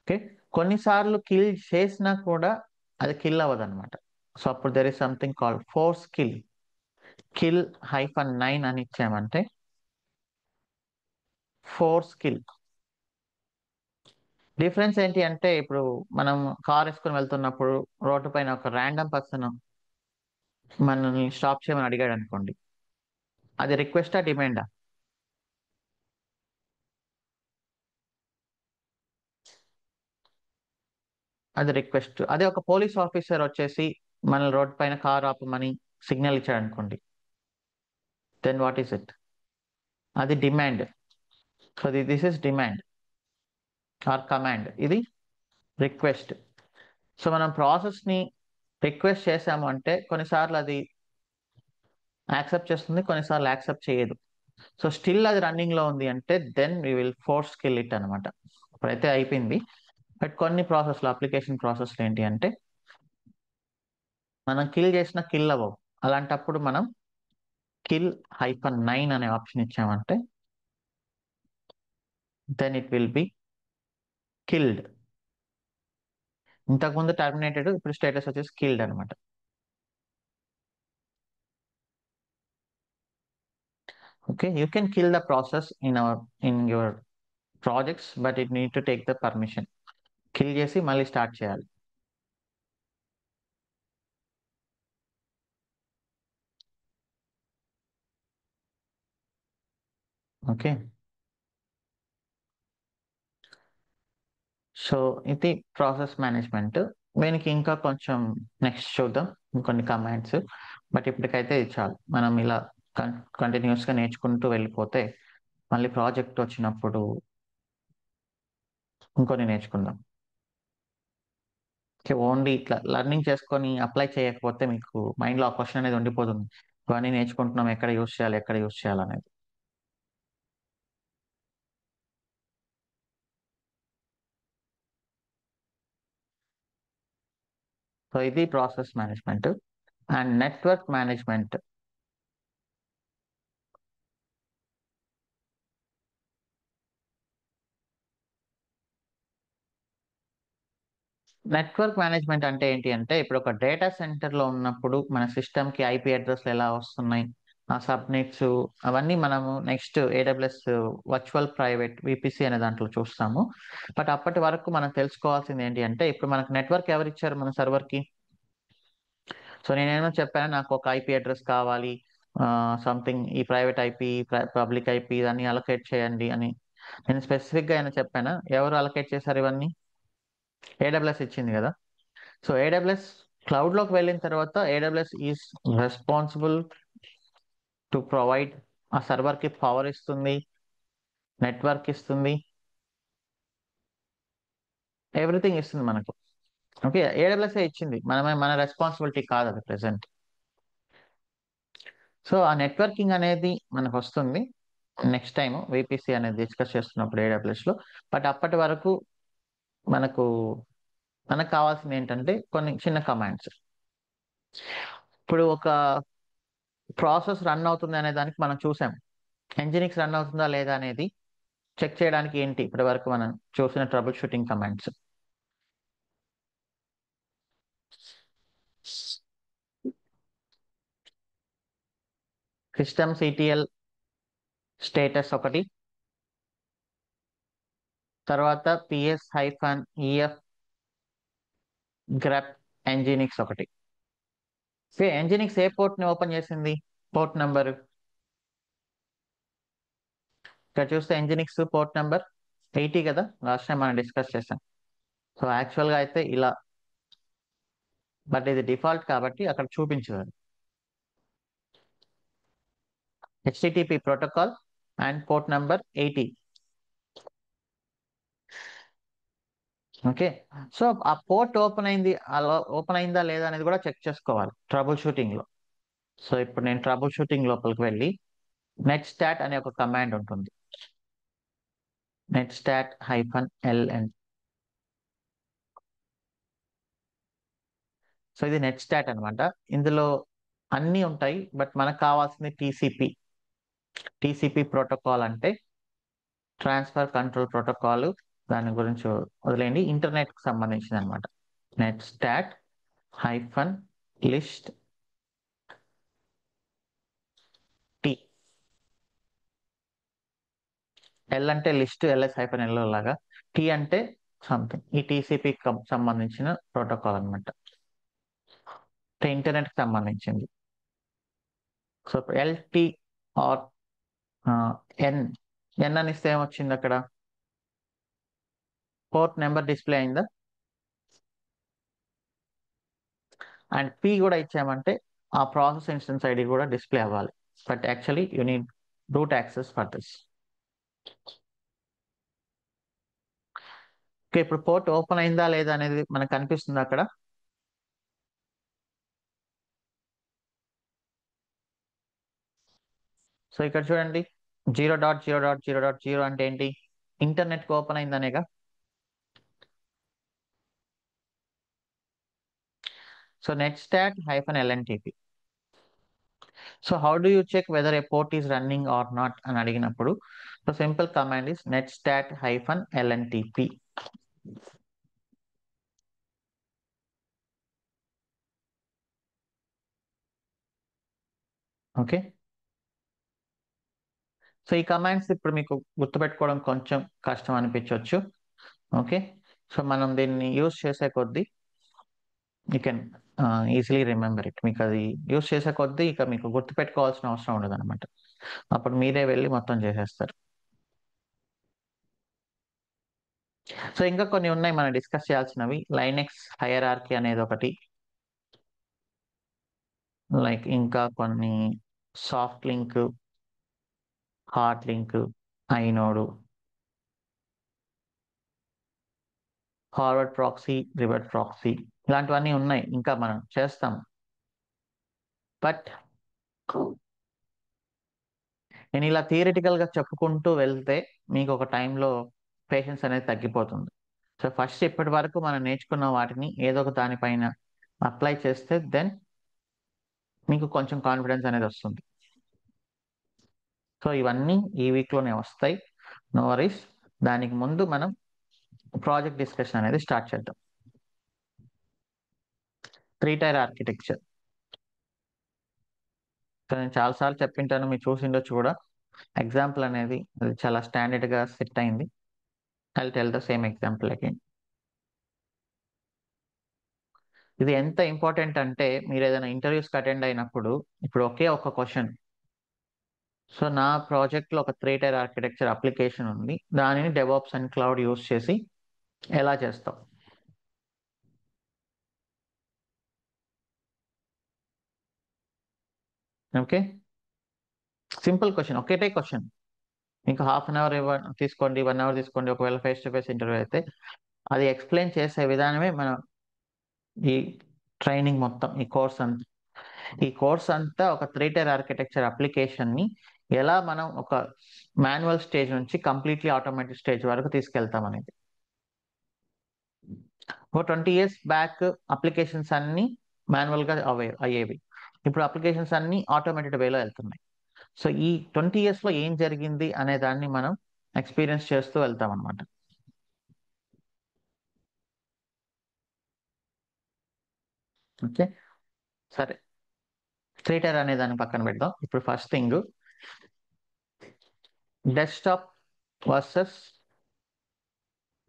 [SPEAKER 1] ఓకే. కొన్నిసార్లు కిల్ చేసినా కూడా అది కిల్ అవ్వదు అనమాట. సో అప్పుడు there is something called force kill. Kill -9 అని ఇచ్చామంటే ఫోర్స్ కిల్. డిఫరెన్స్ ఏంటి అంటే ఇప్పుడు మనం కార్ వేసుకొని వెళ్తున్నప్పుడు రోడ్డు పైన ఒక ర్యాండమ్ పర్సన్ మనల్ని స్టాప్ చేయమని అడిగాడు అనుకోండి, అది రిక్వెస్టా డిమాండా? అది రిక్వెస్ట్. అదే ఒక పోలీస్ ఆఫీసర్ వచ్చేసి మన రోడ్ పైన కార్ ఆపమని సిగ్నల్ ఇచ్చాడు అనుకోండి, దెన్ వాట్ ఈస్ ఇట్? అది demand. So this is demand or command. ఇది రిక్వెస్ట్. సో మనం ప్రాసెస్ ని రిక్వెస్ట్ చేసాము అంటే కొన్నిసార్లు అది యాక్సెప్ట్ చేస్తుంది, కొన్నిసార్లు యాక్సెప్ట్ చేయదు. సో స్టిల్ అది రన్నింగ్ లో ఉంది అంటే then we will force kill it అనమాట. ఇప్పుడైతే అయిపోయింది. బట్ కొన్ని ప్రాసెస్లు, అప్లికేషన్ ప్రాసెస్లు ఏంటి అంటే మనం కిల్ చేసిన కిల్ అవ్వవు. అలాంటప్పుడు మనం కిల్ -9 అనే ఆప్షన్ ఇచ్చామంటే then it will be killed. ఇంతకుముందు టర్మినేటెడ్, ఇప్పుడు స్టేటస్ వచ్చేసి కిల్డ్ అనమాట. Okay, you can kill the process in your projects, but it need to take the permission. Kill చేసి మళ్ళీ స్టార్ట్ చేయాలి. ఓకే, సో ఇది ప్రాసెస్ మేనేజ్మెంట్. దీనికి ఇంకా కొంచెం నెక్స్ట్ చూద్దాం, ఇంకొన్ని కమాండ్స్. బట్ ఇప్పటికైతే ఇది చాలు. మనం ఇలా కంటిన్యూస్గా నేర్చుకుంటూ వెళ్ళిపోతే మళ్ళీ ప్రాజెక్ట్ వచ్చినప్పుడు ఇంకొన్ని నేర్చుకుందాం. ఓన్లీ ఇట్లా లర్నింగ్ చేసుకొని అప్లై చేయకపోతే మీకు మైండ్లో ఆ క్వశ్చన్ అనేది ఉండిపోతుంది. ఇవన్నీ నేర్చుకుంటున్నాం, ఎక్కడ యూస్ చేయాలి, ఎక్కడ యూస్ చేయాలనేది. సో ఇది process management. And network management. Network management అంటే ఏంటి అంటే, ఇప్పుడు ఒక డేటా సెంటర్ లో ఉన్నప్పుడు మన సిస్టమ్ కి ఐపీ అడ్రస్లు ఎలా వస్తున్నాయి, ఆ సబ్నెట్స్, అవన్నీ మనము next AWS virtual private VPC అనే దాంట్లో చూస్తాము. బట్ అప్పటి వరకు మనం తెలుసుకోవాల్సింది ఏంటి అంటే, ఇప్పుడు మనకు నెట్వర్క్ ఎవరు ఇచ్చారు మన సర్వర్ కి? సో నేనేమో చెప్పాను, నాకు ఒక ఐపీ అడ్రస్ కావాలి, సంథింగ్ ఈ ప్రైవేట్ ఐపీ, పబ్లిక్ ఐపీ ఇవన్నీ అలొకేట్ చేయండి అని నేను స్పెసిఫిక్ గా ఏమైనా చెప్పానా? ఎవరు అలొకేట్ చేశారు ఇవన్నీ? ఏడబ్ల్యూఎస్ ఇచ్చింది కదా. సో ఏడబ్ల్యూఎస్ క్లౌడ్ లోకి వెళ్ళిన తర్వాత AWS is responsible to provide, ఆ సర్వర్ కి పవర్ ఇస్తుంది, నెట్వర్క్ ఇస్తుంది, ఎవ్రీథింగ్ ఇస్తుంది మనకు. ఓకే, ఏడబ్ల్యూఎస్ ఇచ్చింది, మన రెస్పాన్సిబిలిటీ కాదు అది ప్రెసెంట్. సో ఆ నెట్వర్కింగ్ అనేది మనకు వస్తుంది నెక్స్ట్ టైం విపిసి అనేది డిస్కస్ చేస్తున్నప్పుడు ఏడబ్ల్యూఎస్ లో. బట్ అప్పటి వరకు మనకు మనకు కావాల్సింది ఏంటంటే కొన్ని చిన్న కమాండ్స్. ఇప్పుడు ఒక ప్రాసెస్ రన్ అవుతుంది అనే దానికి మనం చూసాం, ఎంజినిక్స్ రన్ అవుతుందా లేదా అనేది చెక్ చేయడానికి ఏంటి ఇప్పటి వరకు మనం చూసిన trouble shooting commands? System CTL status ఒకటి, తర్వాత PS-EF గ్రెప్ ఎంజినిక్స్ ఒకటి. ఎంజినిక్స్ ఏ పోర్ట్ ని ఓపెన్ చేసింది? పోర్ట్ నెంబర్ ఇక్కడ చూస్తే ఎంజినిక్స్ పోర్ట్ నెంబర్ 80 కదా, లాస్ట్ టైం మనం డిస్కస్ చేసాం. సో యాక్చువల్ గా అయితే ఇలా, బట్ ఇది డిఫాల్ట్ కాబట్టి అక్కడ చూపించదు. HTTP protocol and port number 80. Okay, so ఆ పోర్ట్ ఓపెన్ అయింది, అలా ఓపెన్ అయిందా లేదా అనేది కూడా చెక్ చేసుకోవాలి ట్రబుల్ షూటింగ్ లో. సో ఇప్పుడు నేను ట్రబుల్ షూటింగ్ లోపలికి వెళ్ళి నెట్ స్టాట్ అనే ఒక కమాండ్ ఉంటుంది, నెట్ స్టాట్ -ln. సో ఇది నెట్ స్టాట్ అనమాట. ఇందులో అన్నీ ఉంటాయి, బట్ మనకు కావాల్సింది టీసీపీ. టీసీపీ ప్రోటోకాల్ అంటే ట్రాన్స్ఫర్ కంట్రోల్ ప్రోటోకాల్. దాని గురించి వదిలేండి, ఇంటర్నెట్ కి సంబంధించింది అనమాట. Netstat -list T. L అంటే లిస్ట్, LS-L లాగా. టీ అంటే సంథింగ్, ఈ టీసీపీ సంబంధించిన ప్రోటోకాల్ అనమాట, ఇంటర్నెట్ కి సంబంధించింది. So LT R N, N అని ఇస్తే ఏమొచ్చింది అక్కడ? పోర్ట్ నెంబర్ డిస్ప్లే అయిందా? అండ్ పి కూడా ఇచ్చామంటే ఆ ప్రాసెస్ ఇన్స్టెన్స్ ఐడి కూడా డిస్ప్లే అవ్వాలి. But actually you need root access for this. Okay, ఇప్పుడు పోర్ట్ ఓపెన్ అయిందా లేదా అనేది మనకు కనిపిస్తుంది అక్కడ. సో ఇక్కడ చూడండి, 0.0.0.0 అంటే ఏంటి? ఇంటర్నెట్ ఓపెన్ అయిందనేగా. So netstat hyphen LNTP. So how do you check whether a port is running or not అని అడిగినప్పుడు, so simple command is netstat hyphen LNTP. Okay. So ఈ కమాండ్స్ ఇప్పుడు మీకు గుర్తుపెట్టుకోవడం కొంచెం కష్టం అనిపించవచ్చు. ఓకే. సో మనం దీన్ని యూస్ చేసే కొద్దీ you can easily remember it. మీకు అది యూస్ చేసే కొద్దీ ఇక మీకు గుర్తుపెట్టుకోవాల్సిన అవసరం ఉండదు అనమాట. అప్పుడు మీరే వెళ్ళి మొత్తం చేసేస్తారు. సో ఇంకా కొన్ని ఉన్నాయి మనం డిస్కస్ చేయాల్సినవి. లైనెక్స్ హైయరార్కీ అనేది ఒకటి, లైక్ ఇంకా కొన్ని soft link, hard link, inode, forward proxy, reverse proxy, ఇలాంటివన్నీ ఉన్నాయి, ఇంకా మనం చేస్తాం. బట్ నేను ఇలా థియరిటికల్ గా చెప్పుకుంటూ వెళ్తే మీకు ఒక టైంలో పేషెన్స్ అనేది తగ్గిపోతుంది. సో ఫస్ట్ ఇప్పటి వరకు మనం నేర్చుకున్న వాటిని ఏదో ఒక దానిపైన అప్లై చేస్తే దెన్ మీకు కొంచెం కాన్ఫిడెన్స్ అనేది వస్తుంది. సో ఇవన్నీ ఈ వీక్లోనే వస్తాయి, నో వరీస్. దానికి ముందు మనం ప్రాజెక్ట్ డిస్కషన్ అనేది స్టార్ట్ చేద్దాం. 3 టైర్ ఆర్కిటెక్చర్. సో నేను చాలాసార్లు చెప్పింటాను, మీరు చూసిండొచ్చు కూడా. ఎగ్జాంపుల్ అనేది అది చాలా స్టాండర్డ్ గా సెట్ అయింది. I tell the same example again. ఇది ఎంత ఇంపార్టెంట్ అంటే మీరు ఏదైనా ఇంటర్వ్యూస్కి అటెండ్ అయినప్పుడు ఇప్పుడు ఒకే ఒక క్వశ్చన్. సో నా ప్రాజెక్ట్లో ఒక 3 టైర్ ఆర్కిటెక్చర్ అప్లికేషన్ ఉంది, దానిని డెవాప్స్ అండ్ క్లౌడ్ యూస్ చేసి ఎలా చేస్తాం? ఓకే. సింపుల్ క్వశ్చన్, ఒకటే క్వశ్చన్. మీకు హాఫ్ అన్ అవర్ తీసుకోండి, 1 అవర్ తీసుకోండి, ఒకవేళ ఫేస్ టు ఫేస్ ఇంటర్వ్యూ అయితే అది ఎక్స్ప్లెయిన్ చేసే విధానమే మనం ఈ ట్రైనింగ్ మొత్తం, ఈ కోర్స్ అంతా ఒక 3 టైర్ ఆర్కిటెక్చర్ అప్లికేషన్ ని ఎలా మనం ఒక మాన్యువల్ స్టేజ్ నుంచి కంప్లీట్లీ ఆటోమేటిక్ స్టేజ్ వరకు తీసుకెళ్తాం అనేది. ఒక 20 years బ్యాక్ అప్లికేషన్స్ అన్ని మాన్యువల్ గా అయ్యేవి. ఇప్పుడు అప్లికేషన్స్ అన్ని ఆటోమేటెడ్ వేలో వెళ్తున్నాయి. సో ఈ 20 years లో ఏం జరిగింది అనే దాన్ని మనం ఎక్స్పీరియన్స్ చేస్తూ వెళ్తాం అనమాట. ఓకే. సరే, 3 టైర్ అనే దాన్ని పక్కన పెడదాం. ఇప్పుడు first thing, desktop versus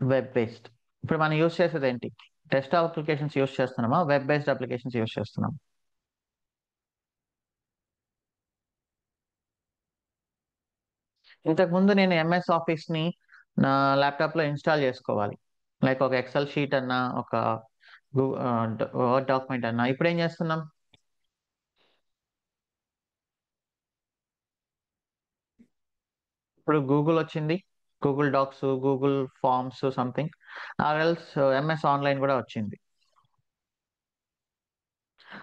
[SPEAKER 1] web based. ఇప్పుడు మనం యూస్ చేసేది ఏంటి? డెస్క్టాప్ అప్లికేషన్స్ యూస్ చేస్తున్నామా, వెబ్ బేస్డ్ అప్లికేషన్స్ యూస్ చేస్తున్నాం? ఇంతకు ముందు నేను ఎంఎస్ ఆఫీస్ ని నా ల్యాప్టాప్ లో ఇన్స్టాల్ చేసుకోవాలి, లైక్ ఒక ఎక్సెల్ షీట్ అన్నా, ఒక వర్డ్ డాక్యుమెంట్ అన్నా. ఇప్పుడు ఏం చేస్తున్నాం? ఇప్పుడు గూగుల్ వచ్చింది, Google Docs, Google Forms something, or else MS online కూడా వచ్చింది.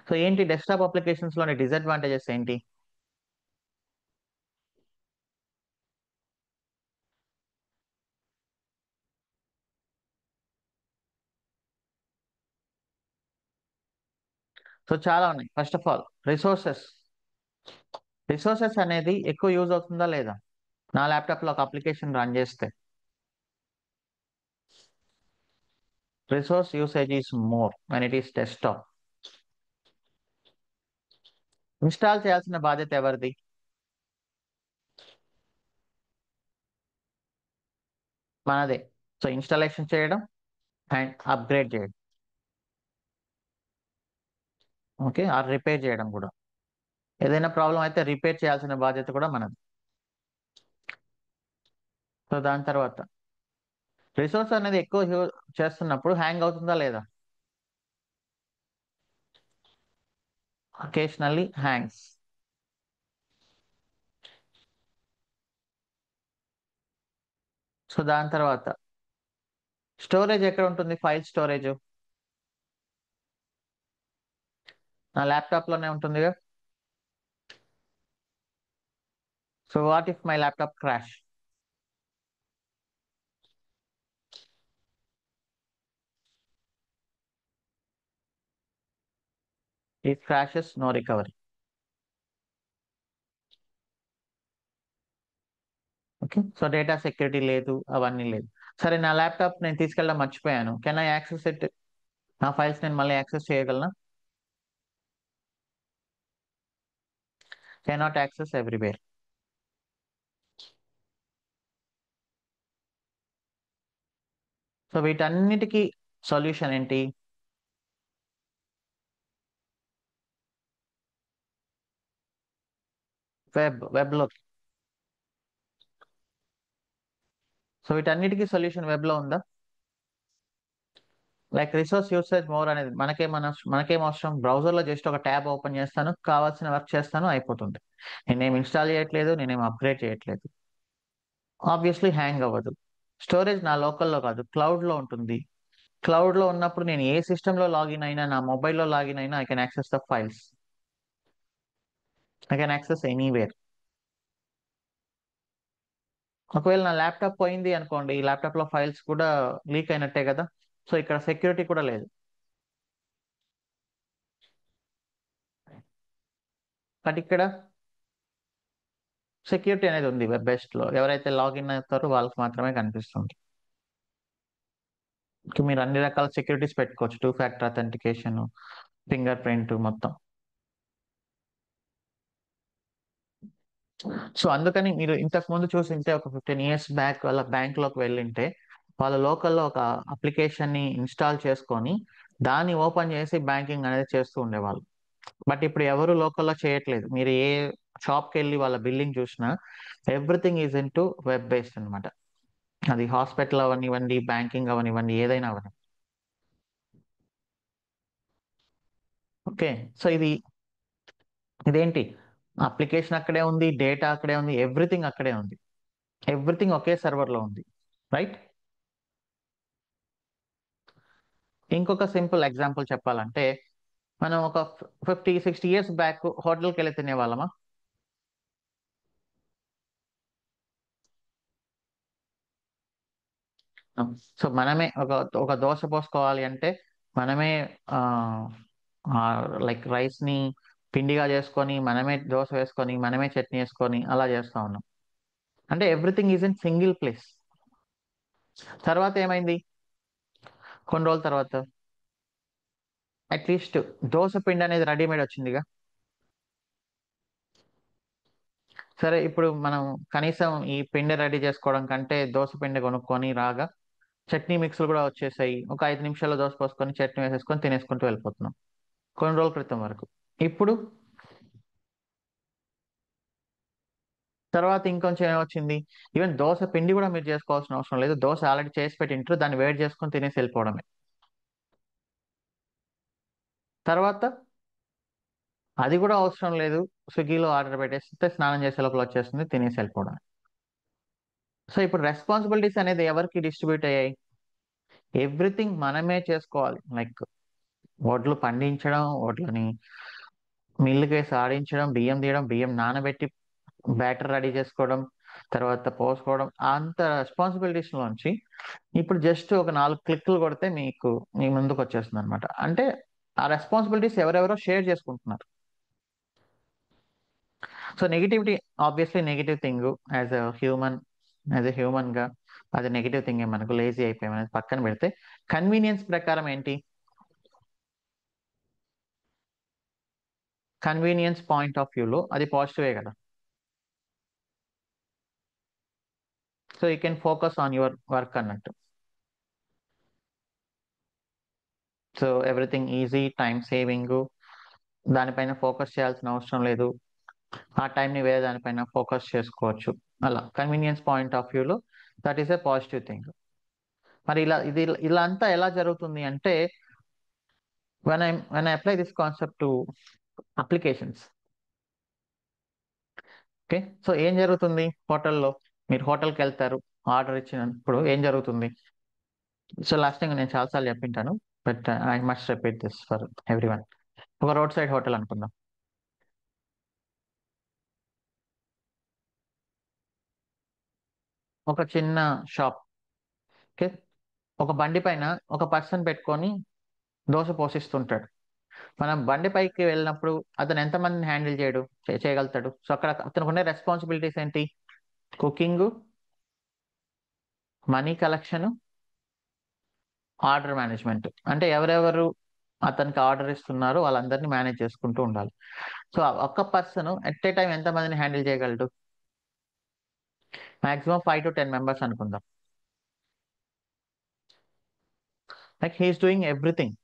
[SPEAKER 1] సో ఏంటి డెస్క్టాప్ అప్లికేషన్స్ లోని డిసడ్వాంటేజెస్ ఏంటి? సో చాలా ఉన్నాయి. First of all, resources. Resources అనేది ఎక్కువ యూజ్ అవుతుందా లేదా? నా ల్యాప్టాప్ లో ఒక అప్లికేషన్ రన్ చేస్తే resource usage is more when it is desktop. Install చేయాల్సిన బాధ్యత ఎవరిది? మనదే. సో ఇన్స్టాలేషన్ చేయడం అండ్ అప్గ్రేడ్ చేయడం. ఓకే, ఆ రిపేర్ చేయడం కూడా. ఏదైనా ప్రాబ్లం అయితే రిపేర్ చేయాల్సిన బాధ్యత కూడా మనది. సో దాని తర్వాత, రిసోర్స్ అనేది ఎక్కువ చేస్తున్నప్పుడు హ్యాంగ్ అవుతుందా లేదా? Occasionally hangs. సో దాని తర్వాత, స్టోరేజ్ ఎక్కడ ఉంటుంది? ఫైల్ స్టోరేజ్ నా ల్యాప్టాప్ లోనే ఉంటుందిగా. So what if my laptop crash? If crashes no recovery. Okay, so data security లేదు, అవన్నీ లేదు. సరే, నా ల్యాప్టాప్ నేను తీసుకెళ్ళడం మర్చిపోయాను, కెన్ ఐ యాక్సెస్ ఇట్? నా ఫైల్స్ నేను మళ్ళీ యాక్సెస్ చేయగలనా? Cannot access everywhere. సో వీటన్నిటికీ సొల్యూషన్ ఏంటి? వెబ్ లో. సో వీటన్నిటికీ సొల్యూషన్ వెబ్ లో ఉందా? లైక్ రిసోర్స్ యూసేజ్ మోర్ అనేది మనకేం అవసరం, బ్రౌజర్ లో జస్ట్ ఒక ట్యాబ్ ఓపెన్ చేస్తాను, కావాల్సిన వర్క్ చేస్తాను, అయిపోతుంది. నేనేం ఇన్స్టాల్ చేయట్లేదు, నేనేం అప్గ్రేడ్ చేయట్లేదు. ఆబ్వియస్లీ హ్యాంగ్ అవ్వదు. స్టోరేజ్ నా లోకల్లో కాదు, క్లౌడ్ లో ఉంటుంది. క్లౌడ్ లో ఉన్నప్పుడు నేను ఏ సిస్టమ్ లో లాగిన్ అయినా, నా మొబైల్లో లాగిన్ అయినా, I can access the files. I can access anywhere. ఒకవేళ నా ల్యాప్టాప్ పోయింది అనుకోండి, ఈ ల్యాప్టాప్ లో ఫైల్స్ కూడా లీక్ అయినట్టే కదా. సో ఇక్కడ సెక్యూరిటీ కూడా లేదు. బట్ ఇక్కడ సెక్యూరిటీ అనేది ఉంది. వెబ్ బేస్డ్ లో ఎవరైతే లాగిన్ అవుతారో వాళ్ళకి మాత్రమే కనిపిస్తుంది. ఇంకా మీరు అన్ని రకాల సెక్యూరిటీస్ పెట్టుకోవచ్చు, 2 ఫ్యాక్టర్ అథెంటికేషన్, ఫింగర్ ప్రింట్ మొత్తం. సో అందుకని మీరు ఇంతకు ముందు చూసింటే, ఒక 15 years బ్యాక్ వాళ్ళ బ్యాంక్ లోకి వెళ్ళింటే, వాళ్ళ లోకల్లో ఒక అప్లికేషన్ ని ఇన్స్టాల్ చేసుకొని దాన్ని ఓపెన్ చేసి బ్యాంకింగ్ అనేది చేస్తూ ఉండేవాళ్ళు. బట్ ఇప్పుడు ఎవరు లోకల్లో చేయట్లేదు. మీరు ఏ షాప్కి వెళ్ళి వాళ్ళ బిల్లింగ్ చూసినా, everything is in to web based అనమాట. అది హాస్పిటల్ అవనివ్వండి, బ్యాంకింగ్ అవనివ్వండి, ఏదైనా అవని. ఓకే, సో ఇదేంటి, అప్లికేషన్ అక్కడే ఉంది, డేటా అక్కడే ఉంది, ఎవ్రీథింగ్ అక్కడే ఉంది. ఎవ్రీథింగ్ ఒకే సర్వర్ లో ఉంది, రైట్? ఇంకొక సింపుల్ ఎగ్జాంపుల్ చెప్పాలంటే, మనం ఒక 50-60 years బ్యాక్ హోటల్కి వెళ్ళి తినే వాళ్ళమా? సో మనమే ఒక ఒక దోశ పోసుకోవాలి అంటే, మనమే లైక్ రైస్ ని పిండిగా చేసుకొని, మనమే దోశ వేసుకొని, మనమే చట్నీ వేసుకొని అలా చేస్తా ఉన్నాం. అంటే everything is in single place. తర్వాత ఏమైంది? కొన్ని రోజుల తర్వాత అట్లీస్ట్ దోశ పిండి అనేది రెడీమేడ్ వచ్చిందిగా. సరే, ఇప్పుడు మనం కనీసం ఈ పిండి రెడీ చేసుకోవడం కంటే దోశ పిండి కొనుక్కొని రాగా చట్నీ మిక్స్లు కూడా వచ్చేసాయి. ఒక 5 నిమిషాల్లో దోశ పోసుకొని చట్నీ వేసేసుకొని తినేసుకుంటూ వెళ్ళిపోతున్నాం, కొన్ని రోజుల క్రితం వరకు. ఇప్పుడు తర్వాత ఇంకొంచెం ఏమొచ్చింది, ఈవెన్ దోశ పిండి కూడా మీరు చేసుకోవాల్సిన అవసరం లేదు, దోశ ఆల్రెడీ చేసి పెట్టింటారు, దాన్ని వేడి చేసుకొని తినేసి వెళ్ళిపోవడమే. తర్వాత అది కూడా అవసరం లేదు, స్విగ్గీలో ఆర్డర్ పెట్టేస్తే స్నానం చేసే లోపల వచ్చేస్తుంది, తినేసి వెళ్ళిపోవడం. సో ఇప్పుడు రెస్పాన్సిబిలిటీస్ అనేది ఎవరికి డిస్ట్రిబ్యూట్ అయ్యాయి? ఎవ్రీథింగ్ మనమే చేసుకోవాలి. లైక్ వడ్లు పండించడం, వడ్లని మిల్లుకి వేసి ఆడించడం, బియ్యం తీయడం, బియ్యం నానబెట్టి బ్యాటర్ రెడీ చేసుకోవడం, తర్వాత పోసుకోవడం, అంత రెస్పాన్సిబిలిటీస్ లోంచి ఇప్పుడు జస్ట్ ఒక 4 క్లిక్లు కొడితే మీకు మీ ముందుకు వచ్చేస్తుంది అనమాట. అంటే ఆ రెస్పాన్సిబిలిటీస్ ఎవరెవరో షేర్ చేసుకుంటున్నారు. So negativity, obviously negative thing. As a human as a human గా అది నెగిటివ్ థింగ్. మనకు లేజీ అయిపోయాం అనేది పక్కన పెడితే, కన్వీనియన్స్ ప్రకారం ఏంటి? కన్వీనియన్స్ పాయింట్ ఆఫ్ వ్యూలో అది పాజిటివే కదా. So you can focus on your work అన్నట్టు. So everything easy, time saving, దానిపైన ఫోకస్ చేయాల్సిన అవసరం లేదు. ఆ టైంని వేరే దానిపైన ఫోకస్ చేసుకోవచ్చు. అలా కన్వీనియన్స్ పాయింట్ ఆఫ్ వ్యూలో that is a positive thing. మరి ఇలా అంతా ఎలా జరుగుతుంది అంటే, when I apply this concept to applications. Okay, so ఏం జరుగుతుంది హోటల్లో? మీరు హోటల్కి వెళ్తారు, ఆర్డర్ ఇచ్చినప్పుడు ఏం జరుగుతుంది? సో లాస్ట్ టైం నేను చాలాసార్లు చెప్పింటాను, but I must repeat this for every one. ఒక రోడ్ సైడ్ హోటల్ అనుకుందాం. ఒక చిన్న షాప్. ఓకే. ఒక బండి పైన ఒక పర్సన్ పెట్టుకొని దోశ పోషిస్తుంటాడు. మనం బండి పైకి వెళ్ళినప్పుడు అతను ఎంతమందిని హ్యాండిల్ చేయగలుగుతాడు? సో అక్కడ అతనికి ఉండే రెస్పాన్సిబిలిటీస్ ఏంటి? Cooking, money collection, order management. అంటే ఎవరెవరు అతనికి ఆర్డర్ ఇస్తున్నారో వాళ్ళందరినీ మేనేజ్ చేసుకుంటూ ఉండాలి. సో ఒక్క పర్సన్ ఎట్ ఏ టైం ఎంతమందిని హ్యాండిల్ చేయగలడు? మాక్సిమం 5 to 10 మెంబర్స్ అనుకుందాం. Like he is doing everything.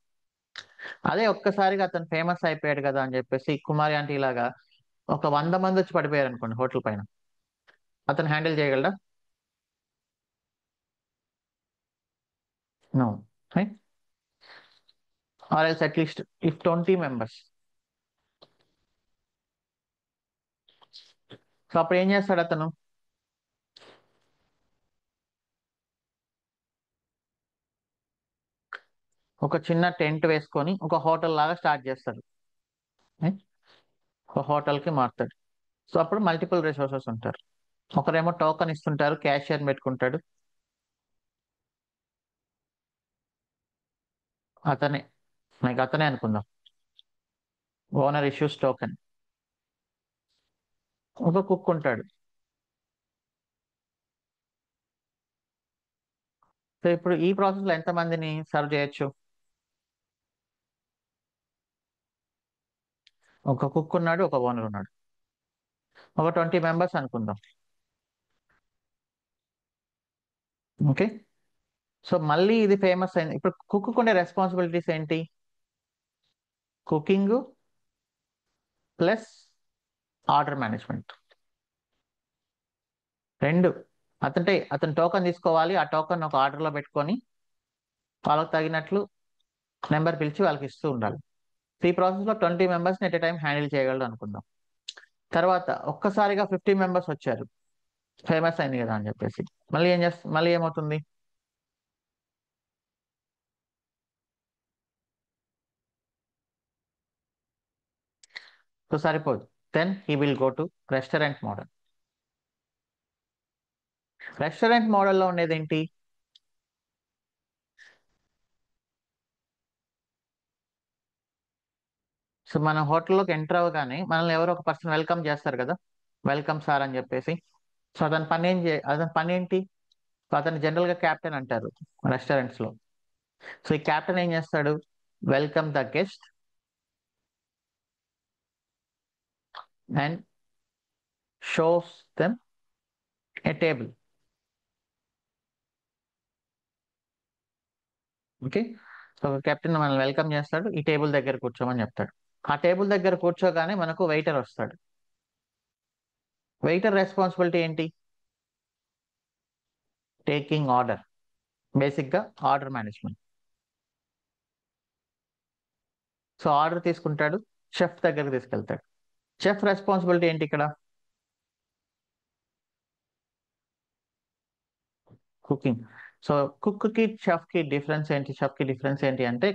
[SPEAKER 1] అదే ఒక్కసారిగా అతను ఫేమస్ అయిపోయాడు కదా అని చెప్పేసి కుమారి ఆంటీ లాగా ఒక 100 మంది వచ్చి పడిపోయారు అనుకోండి హోటల్ పైన, అతను హ్యాండిల్ చేయగలడా? No. Right. Or else at least if 20 members. So అప్పుడు ఏం చేస్తాడు అతను? ఒక చిన్న టెంట్ వేసుకొని ఒక హోటల్ లాగా స్టార్ట్ చేస్తాడు. Right? ఒక హోటల్ కి మారుతాడు. సో అప్పుడు మల్టిపుల్ రిసోర్సెస్ ఉంటారు. ఒకరేమో టోకన్ ఇస్తుంటారు, క్యాషియర్ పెట్టుకుంటాడు. అతనే, లైక్ అతనే అనుకుందాం. Owner issues token. ఒక కుక్ ఉంటాడు. సో ఇప్పుడు ఈ ప్రాసెస్ లో ఎంత మందిని సర్వ్ చేయొచ్చు? ఒక కుక్ ఉన్నాడు, ఒక ఓనర్ ఉన్నాడు, ఒక 20 మెంబర్స్ అనుకుందాం. ఓకే. సో మళ్ళీ ఇది ఫేమస్ అయింది. ఇప్పుడు కుక్ ఉండే రెస్పాన్సిబిలిటీస్ ఏంటి? Cooking plus order management. రెండు. అతను టోకన్ తీసుకోవాలి, ఆ టోకన్ ఒక ఆర్డర్ లో పెట్టుకొని వాళ్ళకి తగినట్లు నెంబర్ పిలిచి వాళ్ళకి ఇస్తూ ఉండాలి. ఈ ప్రాసెస్ లో 20 members at a time handle చేయగలడు అనుకుందాం. తర్వాత ఒక్కసారిగా 50 మెంబర్స్ వచ్చారు, ఫేమస్ అయింది కదా అని చెప్పేసి. మళ్ళీ ఏమవుతుంది? సో సరిపోదు. Then he will go to restaurant model. Restaurant మోడల్లో ఉండేది ఏంటి? సో మన హోటల్లోకి ఎంటర్ అవ్వగానే మనల్ని ఎవరో ఒక పర్సన్ వెల్కమ్ చేస్తారు కదా, వెల్కమ్ సార్ అని చెప్పేసి. సో అతని పని ఏంటి? సో అతను జనరల్ గా క్యాప్టెన్ అంటారు రెస్టారెంట్స్ లో. సో ఈ క్యాప్టెన్ ఏం చేస్తాడు? Welcome the guest and shows them A table. Okay. So captain మనల్ని వెల్కమ్ చేస్తాడు, ఈ టేబుల్ దగ్గర కూర్చోమని చెప్తాడు. ఆ టేబుల్ దగ్గర కూర్చోగానే మనకు వెయిటర్ వస్తాడు. వెయిటర్ రెస్పాన్సిబిలిటీ ఏంటి? Taking order. బేసిక్ గా ఆర్డర్ మేనేజ్మెంట్. సో ఆర్డర్ తీసుకుంటాడు, షెఫ్ దగ్గరికి తీసుకెళ్తాడు. షెఫ్ రెస్పాన్సిబిలిటీ ఏంటి ఇక్కడ? కుకింగ్. సో కుక్ కి షెఫ్ కి డిఫరెన్స్ ఏంటి? షెఫ్ కి డిఫరెన్స్ ఏంటి అంటే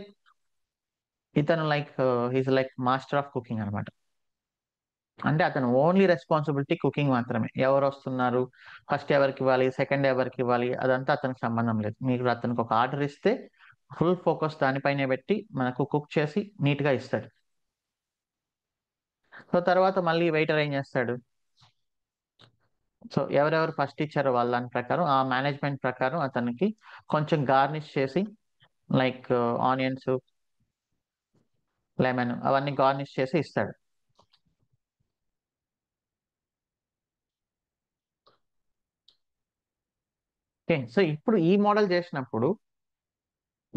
[SPEAKER 1] ఇతను like he's like master of cooking అనమాట. అంటే అతను ఓన్లీ రెస్పాన్సిబిలిటీ కుకింగ్ మాత్రమే. ఎవరు వస్తున్నారు, ఫస్ట్ ఎవరికి ఇవ్వాలి, సెకండ్ ఎవరికి ఇవ్వాలి, అదంతా అతనికి సంబంధం లేదు. మీరు అతనికి ఒక ఆర్డర్ ఇస్తే ఫుల్ ఫోకస్ దానిపైనే పెట్టి మనకు కుక్ చేసి నీట్ గా ఇస్తాడు. సో తర్వాత మళ్ళీ వెయిటర్ ఏం చేస్తాడు? సో ఎవరెవరు ఫస్ట్ ఇచ్చారో వాళ్ళ దాని ప్రకారం ఆ మేనేజ్మెంట్ ప్రకారం అతనికి కొంచెం గార్నిష్ చేసి లైక్ ఆనియన్స్, లెమన్ అవన్నీ గార్నిష్ చేసి ఇస్తాడు. ఓకే. సో ఇప్పుడు ఈ మోడల్ చేసినప్పుడు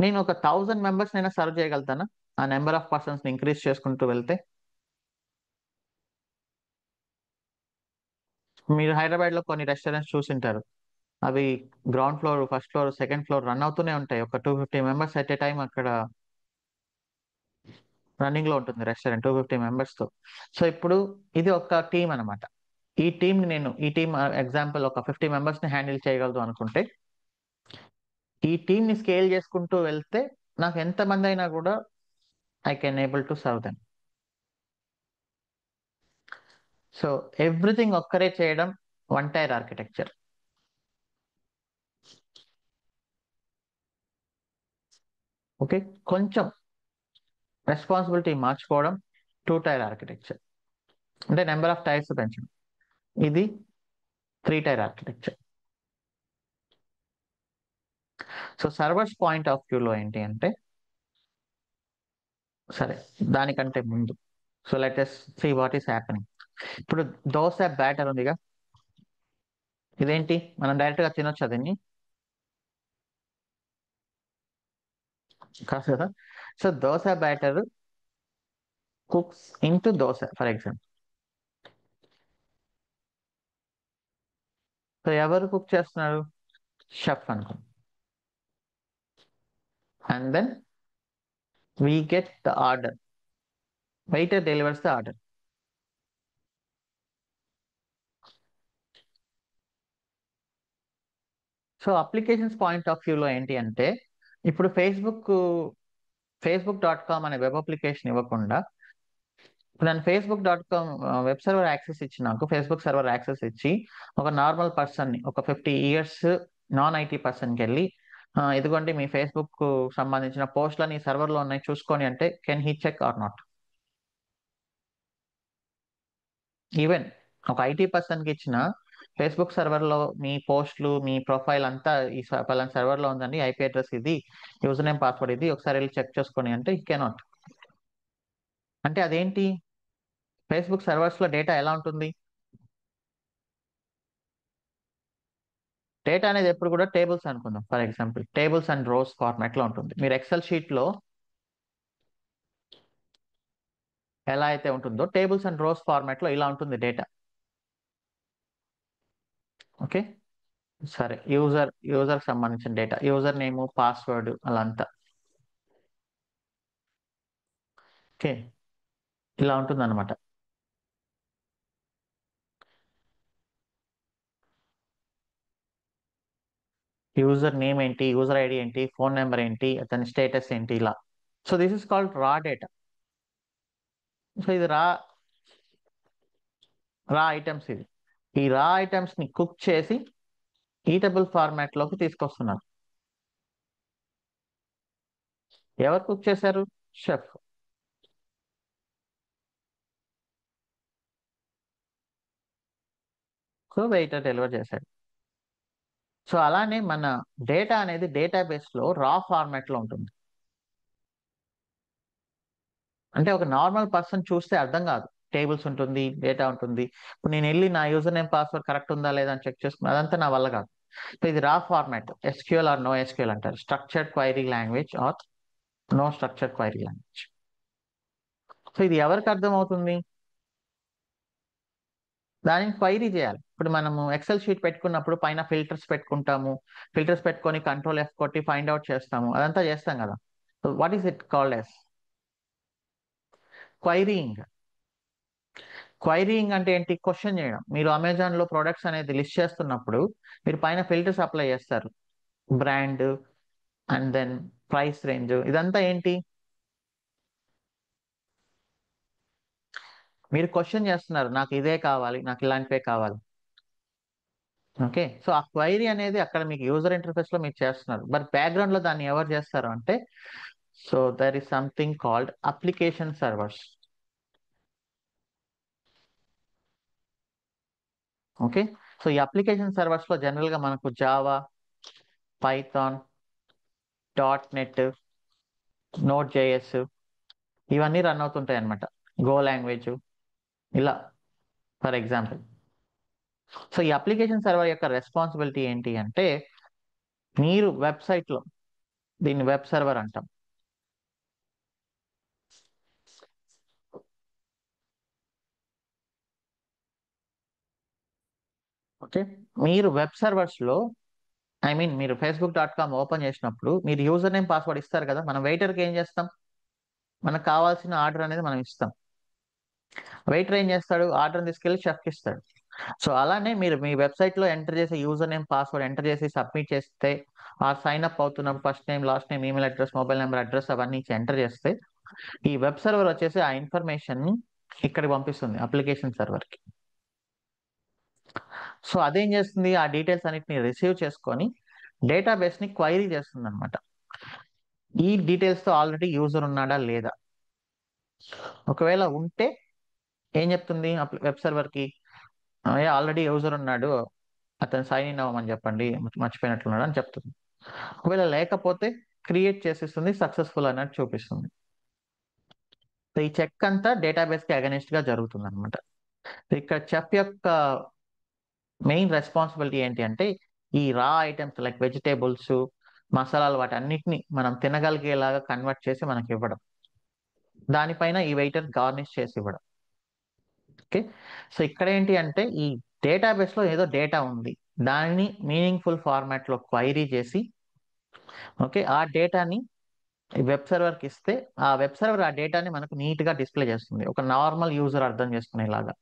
[SPEAKER 1] నేను ఒక 1000 మెంబర్స్ నైనా సర్వ్ చేయగలుగుతానా? ఆ నెంబర్ ఆఫ్ పర్సన్స్ ఇంక్రీజ్ చేసుకుంటూ వెళ్తే. మీరు హైదరాబాద్ లో కొన్ని రెస్టారెంట్స్ చూసింటారు. అవి ground floor, first floor, second floor run అవుతూనే ఉంటాయి. ఒక 250 మెంబర్స్ ఎట్ ఏ టైం అక్కడ రన్నింగ్ లో ఉంటుంది రెస్టారెంట్ 250 మెంబర్స్ తో. సో ఇప్పుడు ఇది ఒక టీం అనమాట. ఈ టీం ఎగ్జాంపుల్ ఒక 50 మెంబర్స్ ని హ్యాండిల్ చేయగలదు అనుకుంటే ఈ టీం ని స్కేల్ చేసుకుంటూ వెళ్తే నాకు ఎంత మంది అయినా కూడా I can able to serve them. So everything ఒక్కరే చేయడం వన్ టైర్ ఆర్కిటెక్చర్. ఓకే, కొంచెం రెస్పాన్సిబిలిటీ మార్చుకోవడం, 2 టైర్ ఆర్కిటెక్చర్ అంటే నెంబర్ ఆఫ్ టైర్స్ పెంచడం. ఇది 3 tyre architecture. So servers point of వ్యూలో ఏంటి అంటే, సరే దానికంటే ముందు, so let us see what is happening. ఇప్పుడు దోశ బ్యాటర్ ఉందిగా, ఇదేంటి మనం డైరెక్ట్ గా తినొచ్చు దీన్ని? కాదు కదా. So dosa batter cooks into dosa for example. So ఎవరు కుక్ చేస్తున్నారు? షెఫ్ అనుకో. And then we get the order, waiter delivers the order. So applications point of వ్యూలో ఏంటి అంటే, ఇప్పుడు ఫేస్బుక్.com అనే వెబ్ అప్లికేషన్ ఇవ్వకుండా, ఇప్పుడు నేను ఫేస్బుక్.com వెబ్ సర్వర్ యాక్సెస్ ఇచ్చి, నాకు ఫేస్బుక్ సర్వర్ యాక్సెస్ ఇచ్చి ఒక నార్మల్ పర్సన్ని, ఒక 50 years నాన్ ఐటీ పర్సన్కి వెళ్ళి, ఇదిగోండి మీ ఫేస్బుక్ సంబంధించిన పోస్టులని ఈ సర్వర్లో ఉన్నాయి చూసుకొని అంటే, can he check or not? Even ఒక ఐటీ పర్సన్కి ఇచ్చిన ఫేస్బుక్ సర్వర్లో మీ పోస్టులు, మీ ప్రొఫైల్ అంతా ఈ పలానా సర్వర్లో ఉందండి, ఐపీ అడ్రస్ ఇది, యూజర్ నేమ్ పాస్వర్డ్ ఇది, ఒకసారి వెళ్ళి చెక్ చేసుకొని అంటే ఈ కెనాట్. అంటే అదేంటి? ఫేస్బుక్ సర్వర్స్లో డేటా ఎలా ఉంటుంది? డేటా అనేది ఎప్పుడు కూడా టేబుల్స్ అనుకుందాం, for example tables and rows ఫార్మాట్లో ఉంటుంది. మీరు ఎక్సెల్ షీట్లో ఎలా అయితే ఉంటుందో, టేబుల్స్ అండ్ రోస్ ఫార్మాట్లో ఇలా ఉంటుంది డేటా. ఓకే, సరే యూజర్ సంబంధించిన డేటా, యూజర్ నేమ్, పాస్వర్డ్ అలా అంతా. ఓకే, ఇలా ఉంటుంది అనమాట. యూజర్ నేమ్ ఏంటి, యూజర్ ఐడి ఏంటి, ఫోన్ నెంబర్ ఏంటి, అతని స్టేటస్ ఏంటి, ఇలా. సో దిస్ ఇస్ కాల్డ్ రా డేటా. సో ఇది రా ఐటమ్స్. ఇది ఈ రా ఐటమ్స్ ని కుక్ చేసి ఈటబుల్ ఫార్మాట్ లోకి తీసుకొస్తున్నారు. ఎవరు కుక్ చేశారు? షెఫ్. సో వెయిటర్ డెలివర్ చేశాడు. సో అలానే మన డేటా అనేది డేటాబేస్ లో రా ఫార్మాట్ లో ఉంటుంది. అంటే ఒక నార్మల్ పర్సన్ చూస్తే అర్థం కాదు. టేబుల్స్ ఉంటుంది, డేటా ఉంటుంది. ఇప్పుడు నేను వెళ్ళి నా యూజర్ నేమ్ పాస్వర్డ్ కరెక్ట్ ఉందా లేదా అని చెక్ చేసుకున్నా, అదంతా నా వల్ల కాదు. సో ఇది raw format, SQL or no SQL అంటారు, structured query language or no structured query language. So ఇది ఎవరికి అర్థం అవుతుంది? దానిని క్వైరీ చేయాలి. ఇప్పుడు మనము ఎక్సెల్ షీట్ పెట్టుకున్నప్పుడు పైన ఫిల్టర్స్ పెట్టుకుంటాము, ఫిల్టర్స్ పెట్టుకొని కంట్రోల్ F కొట్టి ఫైండ్ అవుట్ చేస్తాము, అదంతా చేస్తాం కదా. So what is it called as? Querying. Querying అంటే ఏంటి? క్వశ్చన్ చేయడం. మీరు అమెజాన్ లో ప్రొడక్ట్స్ అనేది లిస్ట్ చేస్తున్నప్పుడు మీరు పైన ఫిల్టర్స్ అప్లై చేస్తారు, brand and then price range, ఇదంతా ఏంటి? మీరు క్వశ్చన్ చేస్తున్నారు, నాకు ఇదే కావాలి, నాకు ఇలాంటివే కావాలి. ఓకే, సో ఆ క్వైరీ అనేది అక్కడ మీకు యూజర్ ఇంటర్ఫేస్ లో మీరు చేస్తున్నారు, బట్ బ్యాక్గ్రౌండ్ లో దాన్ని ఎవరు చేస్తారు అంటే, so there is something called application servers. Okay, so ఈ అప్లికేషన్ సర్వర్స్ లో జనరల్ గా మనకు జావా, పైథాన్, .NET, Node.js ఇవన్నీ రన్ అవుతుంటాయి అనమాట, గో లాంగ్వేజ్ ఇలా, ఫర్ ఎగ్జాంపుల్. సో ఈ అప్లికేషన్ సర్వర్ యొక్క రెస్పాన్సిబిలిటీ ఏంటి అంటే, మీరు వెబ్సైట్ లో, దీన్ని వెబ్ సర్వర్ అంటాం. ఓకే, మీరు వెబ్ సర్వర్స్ లో, ఐ మీన్ మీరు Facebook.com ఓపెన్ చేసినప్పుడు మీరు యూజర్ నేమ్ పాస్వర్డ్ ఇస్తారు కదా, మనం వెయిటర్కి ఏం చేస్తాం? మనకు కావాల్సిన ఆర్డర్ అనేది మనం ఇస్తాం. వెయిటర్ ఏం చేస్తాడు? ఆర్డర్ తీసుకెళ్లి షెఫ్కి ఇస్తాడు. సో అలానే మీరు మీ వెబ్సైట్ లో ఎంటర్ చేసే యూజర్ నేమ్ పాస్వర్డ్ ఎంటర్ చేసి సబ్మిట్ చేస్తే, ఆ సైన్ అప్ అవుతున్నప్పుడు first name, last name, email address, mobile number, address అవన్నీ ఎంటర్ చేస్తే, ఈ వెబ్ సర్వర్ వచ్చేసి ఆ ఇన్ఫర్మేషన్ ని ఇక్కడికి పంపిస్తుంది, అప్లికేషన్ సర్వర్ కి. సో అదేం చేస్తుంది? ఆ డీటెయిల్స్ అన్నిటిని రిసీవ్ చేసుకొని డేటాబేస్ ని క్వైరీ చేస్తుంది అనమాట. ఈ డీటెయిల్స్ తో ఆల్రెడీ యూజర్ ఉన్నాడా లేదా. ఒకవేళ ఉంటే ఏం చెప్తుంది వెబ్ సర్వర్ కి, ఆల్రెడీ యూజర్ ఉన్నాడు, అతను సైన్ ఇన్ అవ్వమని చెప్పండి, మర్చిపోయినట్లున్నాడు అని చెప్తుంది. ఒకవేళ లేకపోతే క్రియేట్ చేసేస్తుంది, సక్సెస్ఫుల్ అన్నట్టు చూపిస్తుంది. సో ఈ చెక్ అంతా డేటాబేస్ కి అగెనిస్ట్ గా జరుగుతుంది అనమాట. ఇక్కడ చెఫ్ యొక్క మెయిన్ రెస్పాన్సిబిలిటీ ఏంటి అంటే ఈ రా ఐటమ్స్ లైక్ వెజిటేబుల్స్, మసాలాలు వాటి అన్నిటిని మనం తినగలిగేలాగా కన్వర్ట్ చేసి మనకి ఇవ్వడం, దానిపైన ఈ వెయిటర్ గార్నిష్ చేసి ఇవ్వడం. ఓకే. సో ఇక్కడ ఏంటి అంటే ఈ డేటాబేస్ లో ఏదో డేటా ఉంది, దానిని మీనింగ్ఫుల్ ఫార్మాట్ లో క్వైరీ చేసి, ఓకే, ఆ డేటాని వెబ్ సర్వర్ కి ఇస్తే ఆ వెబ్ సర్వర్ ఆ డేటాని మనకు నీట్ గా డిస్ప్లే చేస్తుంది, ఒక నార్మల్ యూజర్ అర్థం చేసుకునేలాగా.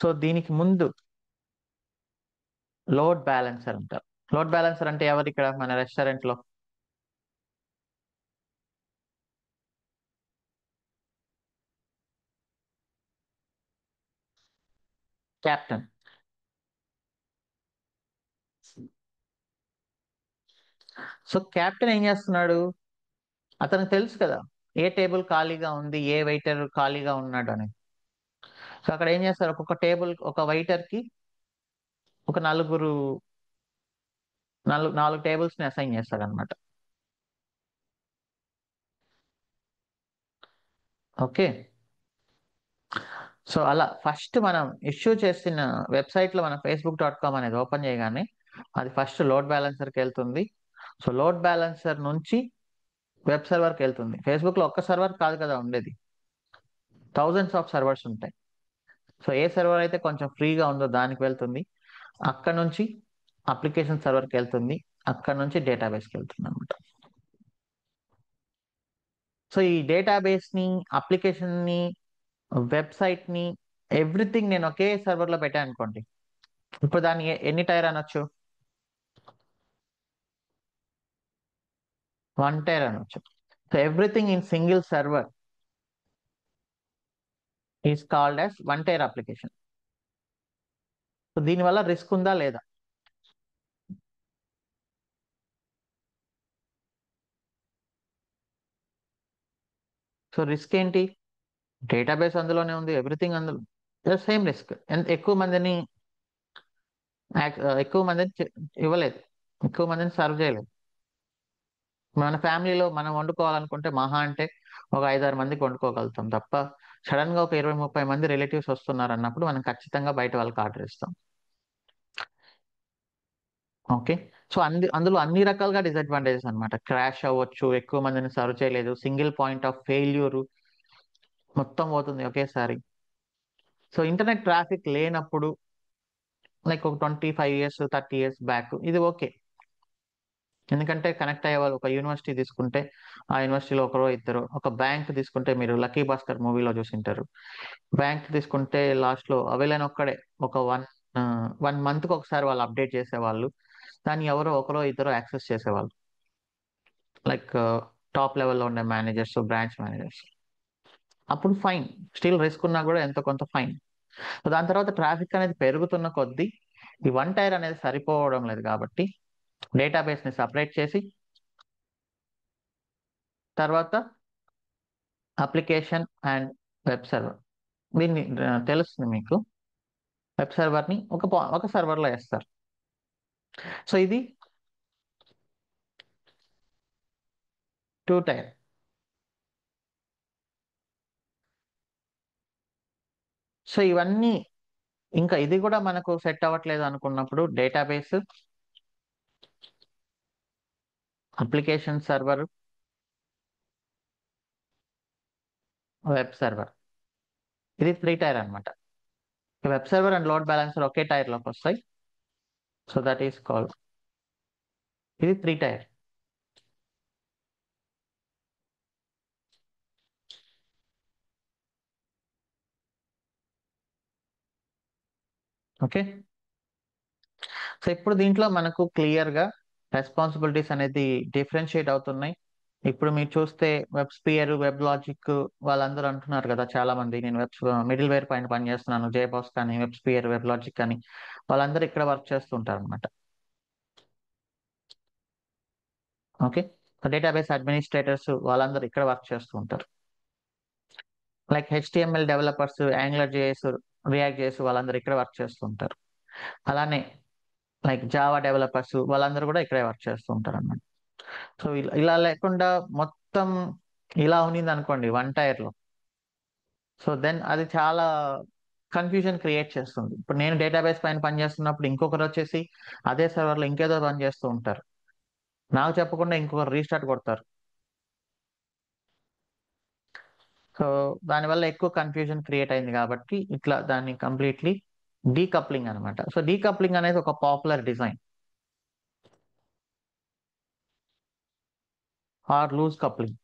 [SPEAKER 1] సో దీనికి ముందు లోడ్ బ్యాలెన్సర్ అంటారు. లోడ్ బ్యాలెన్సర్ అంటే ఎవరు ఇక్కడ మన రెస్టారెంట్ లో? కెప్టెన్. సో కెప్టెన్ ఏం చేస్తున్నాడు, అతనికి తెలుసు కదా ఏ టేబుల్ ఖాళీగా ఉంది, ఏ వెయిటర్ ఖాళీగా ఉన్నాడు అని. సో అక్కడ ఏం చేస్తారు, ఒక్కొక్క టేబుల్ ఒక వెయిటర్ కి ఒక నాలుగు టేబుల్స్ ని అసైన్ చేస్తాడు అనమాట. ఓకే. సో అలా ఫస్ట్ మనం ఇష్యూ చేసిన వెబ్సైట్ లో మనం facebook.com అనేది ఓపెన్ చేయగానే అది ఫస్ట్ లోడ్ బ్యాలెన్సర్కి వెళ్తుంది. సో లోడ్ బ్యాలెన్సర్ నుంచి వెబ్ సర్వర్కి వెళ్తుంది. ఫేస్బుక్ లో ఒక్క సర్వర్ కాదు కదా ఉండేది, థౌజండ్స్ ఆఫ్ సర్వర్స్ ఉంటాయి. సో ఏ సర్వర్ అయితే కొంచెం ఫ్రీగా ఉందో దానికి వెళ్తుంది, అక్కడ నుంచి అప్లికేషన్ సర్వర్కి వెళ్తుంది, అక్కడ నుంచి డేటాబేస్కి వెళ్తుంది అనమాట. సో ఈ డేటాబేస్ ని, అప్లికేషన్ ని, వెబ్సైట్ ని, ఎవ్రీథింగ్ నేను ఒకే సర్వర్ లో పెట్టాను అనుకోండి, ఇప్పుడు దాన్ని ఎన్ని టైర్ అనొచ్చు? వన్ టైర్ అనొచ్చు. So everything in single server is called as one tier application. So దీనివల్ల రిస్క్ ఉందా లేదా? సో రిస్క్ ఏంటి, డేటాబేస్ అందులోనే ఉంది, ఎవ్రీథింగ్ అందులో, సేమ్ రిస్క్. ఎక్కువ మందిని ఎక్కువ మందిని ఇవ్వలేదు, ఎక్కువ మందిని సర్వ్ చేయలేదు. మన ఫ్యామిలీలో మనం వండుకోవాలనుకుంటే మహా అంటే ఒక 5-6 మందికి వండుకోగలుగుతాం తప్ప, సడన్ గా ఒక 20-30 మంది రిలేటివ్స్ వస్తున్నారు అన్నప్పుడు మనం ఖచ్చితంగా బయట వాళ్ళకి ఆర్డర్ ఇస్తాం. ఓకే. సో అందులో అన్ని రకాలుగా డిసడ్వాంటేజెస్ అన్నమాట. క్రాష్ అవ్వచ్చు, ఎక్కువ మందిని సర్వ్ చేయలేదు, సింగిల్ పాయింట్ ఆఫ్ ఫెయిల్యూర్, మొత్తం పోతుంది ఒకేసారి. సో ఇంటర్నెట్ ట్రాఫిక్ లేనప్పుడు లైక్ ఒక 25 years 30 years బ్యాక్ ఇది ఓకే. ఎందుకంటే కనెక్ట్ అయ్యే వాళ్ళు, ఒక యూనివర్సిటీ తీసుకుంటే ఆ యూనివర్సిటీలో ఒకరో ఇద్దరు, ఒక బ్యాంక్ తీసుకుంటే మీరు లక్కీ భాస్కర్ మూవీలో చూసింటారు, బ్యాంక్ తీసుకుంటే లాస్ట్ లో అవైలైన ఒక్కడే, ఒక 1 month కి ఒకసారి వాళ్ళు అప్డేట్ చేసేవాళ్ళు, దాన్ని ఎవరో ఒకరో ఇద్దరు యాక్సెస్ చేసేవాళ్ళు, లైక్ టాప్ లెవెల్లో ఉండే మేనేజర్స్, బ్రాంచ్ మేనేజర్స్. అప్పుడు ఫైన్, స్టిల్ రిస్క్ ఉన్నా కూడా ఎంతో కొంత ఫైన్. దాని తర్వాత ట్రాఫిక్ అనేది పెరుగుతున్న కొద్దీ ఈ వన్ టైర్ అనేది సరిపోవడం లేదు కాబట్టి డేటాబేస్ ని సపరేట్ చేసి, తర్వాత అప్లికేషన్ అండ్ వెబ్ సర్వర్, దీన్ని తెలుస్తుంది మీకు, వెబ్ సర్వర్ ని ఒక సర్వర్ లో వేస్తారు. సో ఇది టూ టైర్. సో ఇవన్నీ, ఇంకా ఇది కూడా మనకు సెట్ అవ్వట్లేదు అనుకున్నప్పుడు database, application server, web server, ఇది 3 టైర్ అనమాట. Web server and load balancer ఒకే టైర్ లోకి వస్తాయి. సో దట్ ఈస్ కాల్డ్, ఇది 3 టైర్. ఓకే. సో ఇప్పుడు దీంట్లో మనకు క్లియర్ గా రెస్పాన్సిబిలిటీస్ అనేది డిఫరెన్షియేట్ అవుతున్నాయి. ఇప్పుడు మీరు చూస్తే వెబ్ స్పియర్, వెబ్ లాజిక్, వాళ్ళందరూ అంటున్నారు కదా, చాలా మంది నేను మిడిల్ వేర్ పైన పని చేస్తున్నాను, జేబాస్ కానీ, వెబ్ స్పియర్, వెబ్ లాజిక్ కానీ, వాళ్ళందరూ ఇక్కడ వర్క్ చేస్తుంటారు అనమాట. ఓకే. డేటాబేస్ అడ్మినిస్ట్రేటర్స్ వాళ్ళందరూ ఇక్కడ వర్క్ చేస్తూ ఉంటారు. Like HTML developers, angular JS, react JS వాళ్ళందరూ ఇక్కడ వర్క్ చేస్తూ ఉంటారు. అలానే లైక్ జావా డెవలపర్స్ వాళ్ళందరూ కూడా ఇక్కడే వర్క్ చేస్తూ ఉంటారు అన్నమాట. సో ఇలా లేకుండా మొత్తం ఇలా ఉన్నింది అనుకోండి వన్ టైర్ లో, సో దెన్ అది చాలా కన్ఫ్యూజన్ క్రియేట్ చేస్తుంది. ఇప్పుడు నేను డేటాబేస్ పైన పని చేస్తున్నప్పుడు ఇంకొకరు వచ్చేసి అదే సర్వర్లో ఇంకేదో పని చేస్తూ ఉంటారు, నాకు చెప్పకుండా ఇంకొకరు రీస్టార్ట్ కొడతారు. సో దానివల్ల ఎక్కువ కన్ఫ్యూజన్ క్రియేట్ అయింది కాబట్టి ఇట్లా దాన్ని కంప్లీట్లీ డీకప్లింగ్ అనమాట. సో డీకప్లింగ్ అనేది ఒక popular design, or lose coupling.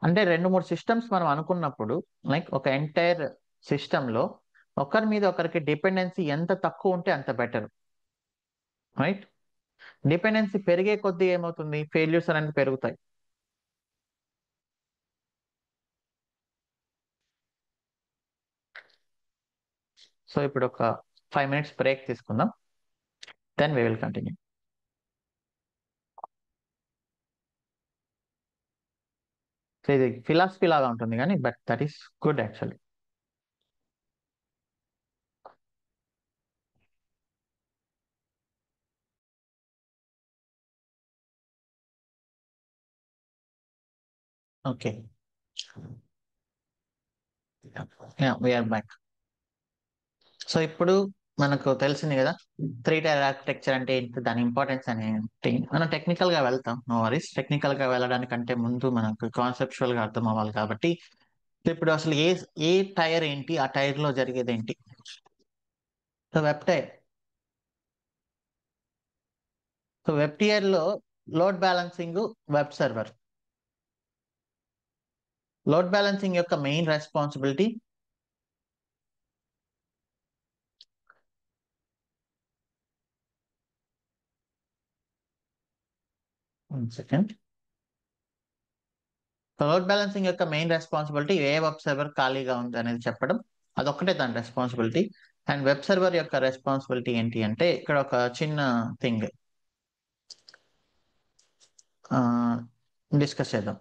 [SPEAKER 1] అంటే రెండు మూడు సిస్టమ్స్ మనం అనుకున్నప్పుడు, లైక్ ఒక ఎంటైర్ సిస్టంలో ఒకరి మీద ఒకరికి డిపెండెన్సీ ఎంత తక్కువ ఉంటే అంత బెటర్, రైట్? డిపెండెన్సీ పెరిగే కొద్దీ ఏమవుతుంది, ఫెయిల్యూర్స్ అనేది పెరుగుతాయి. సో ఇప్పుడు ఒక 5 minutes బ్రేక్ తీసుకుందాం, then we will continue. So ఇది ఫిలాసఫీ లాగా ఉంటుంది కానీ but that is good actually. Okay, we're back. So ఇప్పుడు మనకు తెలిసింది కదా, 3 టైర్ ఆర్కిటెక్చర్ అంటే ఏంటి, దాని ఇంపార్టెన్స్ అనేంటి. మనం టెక్నికల్ గా వెళ్తాం, నో వరీస్. టెక్నికల్ గా వెళ్ళడానికంటే ముందు మనకు కాన్సెప్చువల్ గా అర్థం అవ్వాలి కాబట్టి, సో ఇప్పుడు అసలు ఏ టైర్ ఏంటి, ఆ టైర్ లో జరిగేది ఏంటి. So web tier, so web tier లో load balancing, web server. Load balancing యొక్క main responsibility, one second. Load balancing యొక్క మెయిన్ రెస్పాన్సిబిలిటీ ఏ వెబ్ సర్వర్ ఖాళీగా ఉంది అనేది చెప్పడం, అదొక్కటే దాని రెస్పాన్సిబిలిటీ. అండ్ వెబ్ సర్వర్ యొక్క రెస్పాన్సిబిలిటీ ఏంటి అంటే, ఇక్కడ ఒక చిన్న థింగ్ డిస్కస్ చేద్దాం.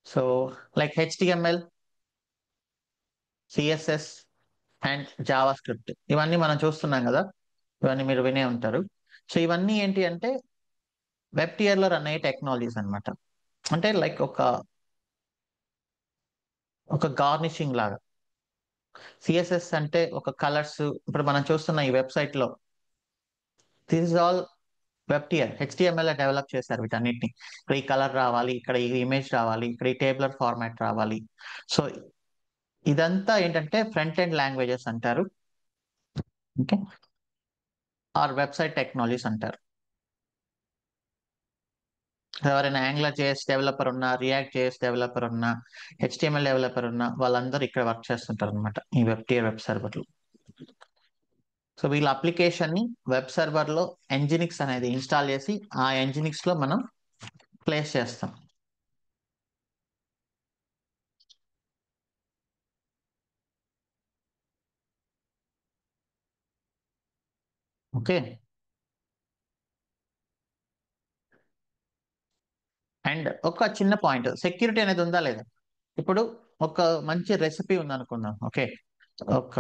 [SPEAKER 1] So like HTML, CSS and JavaScript ఇవన్నీ మనం చూస్తున్నాం కదా, ఇవన్నీ మీరు వినే ఉంటారు. సో ఇవన్నీ ఏంటి అంటే వెబ్ టియర్ లో రన్ అయ్యే టెక్నాలజీస్ అన్నమాట. అంటే లైక్ ఒక గార్నిషింగ్ లాగా. సిఎస్ఎస్ అంటే ఒక కలర్స్, ఇప్పుడు మనం చూస్తున్న ఈ వెబ్సైట్ లో this is all web tier. HTML develop చేశారు వీటన్నిటిని. ఇక్కడ ఈ కలర్ రావాలి, ఇక్కడ ఈ ఇమేజ్ రావాలి, ఇక్కడ ఈ టేబులర్ ఫార్మాట్ రావాలి. సో ఇదంతా ఏంటంటే ఫ్రంట్ ఎండ్ లాంగ్వేజెస్ అంటారు, ఓకే, ఆర్ వెబ్సైట్ టెక్నాలజీస్ అంటారు. ఎవరైనా యాంగులర్ జేఎస్ డెవలపర్ ఉన్నా, రియాక్ట్ జేఎస్ డెవలపర్ ఉన్నా, హెచ్టిఎంఎల్ డెవలపర్ ఉన్నా, వాళ్ళందరూ ఇక్కడ వర్క్ చేస్తుంటారు అనమాట ఈ వెబ్ టియర్ వెబ్ సర్వర్లు. సో వీళ్ళ అప్లికేషన్ ని వెబ్ సర్వర్ లో ఎంజినిక్స్ అనేది ఇన్స్టాల్ చేసి ఆ ఎంజినిక్స్ లో మనం ప్లేస్ చేస్తాం. ఓకే. అండ్ ఒక చిన్న పాయింట్, సెక్యూరిటీ అనేది ఉందా లేదా. ఇప్పుడు ఒక మంచి రెసిపీ ఉంది అనుకుందాం, ఓకే, ఒక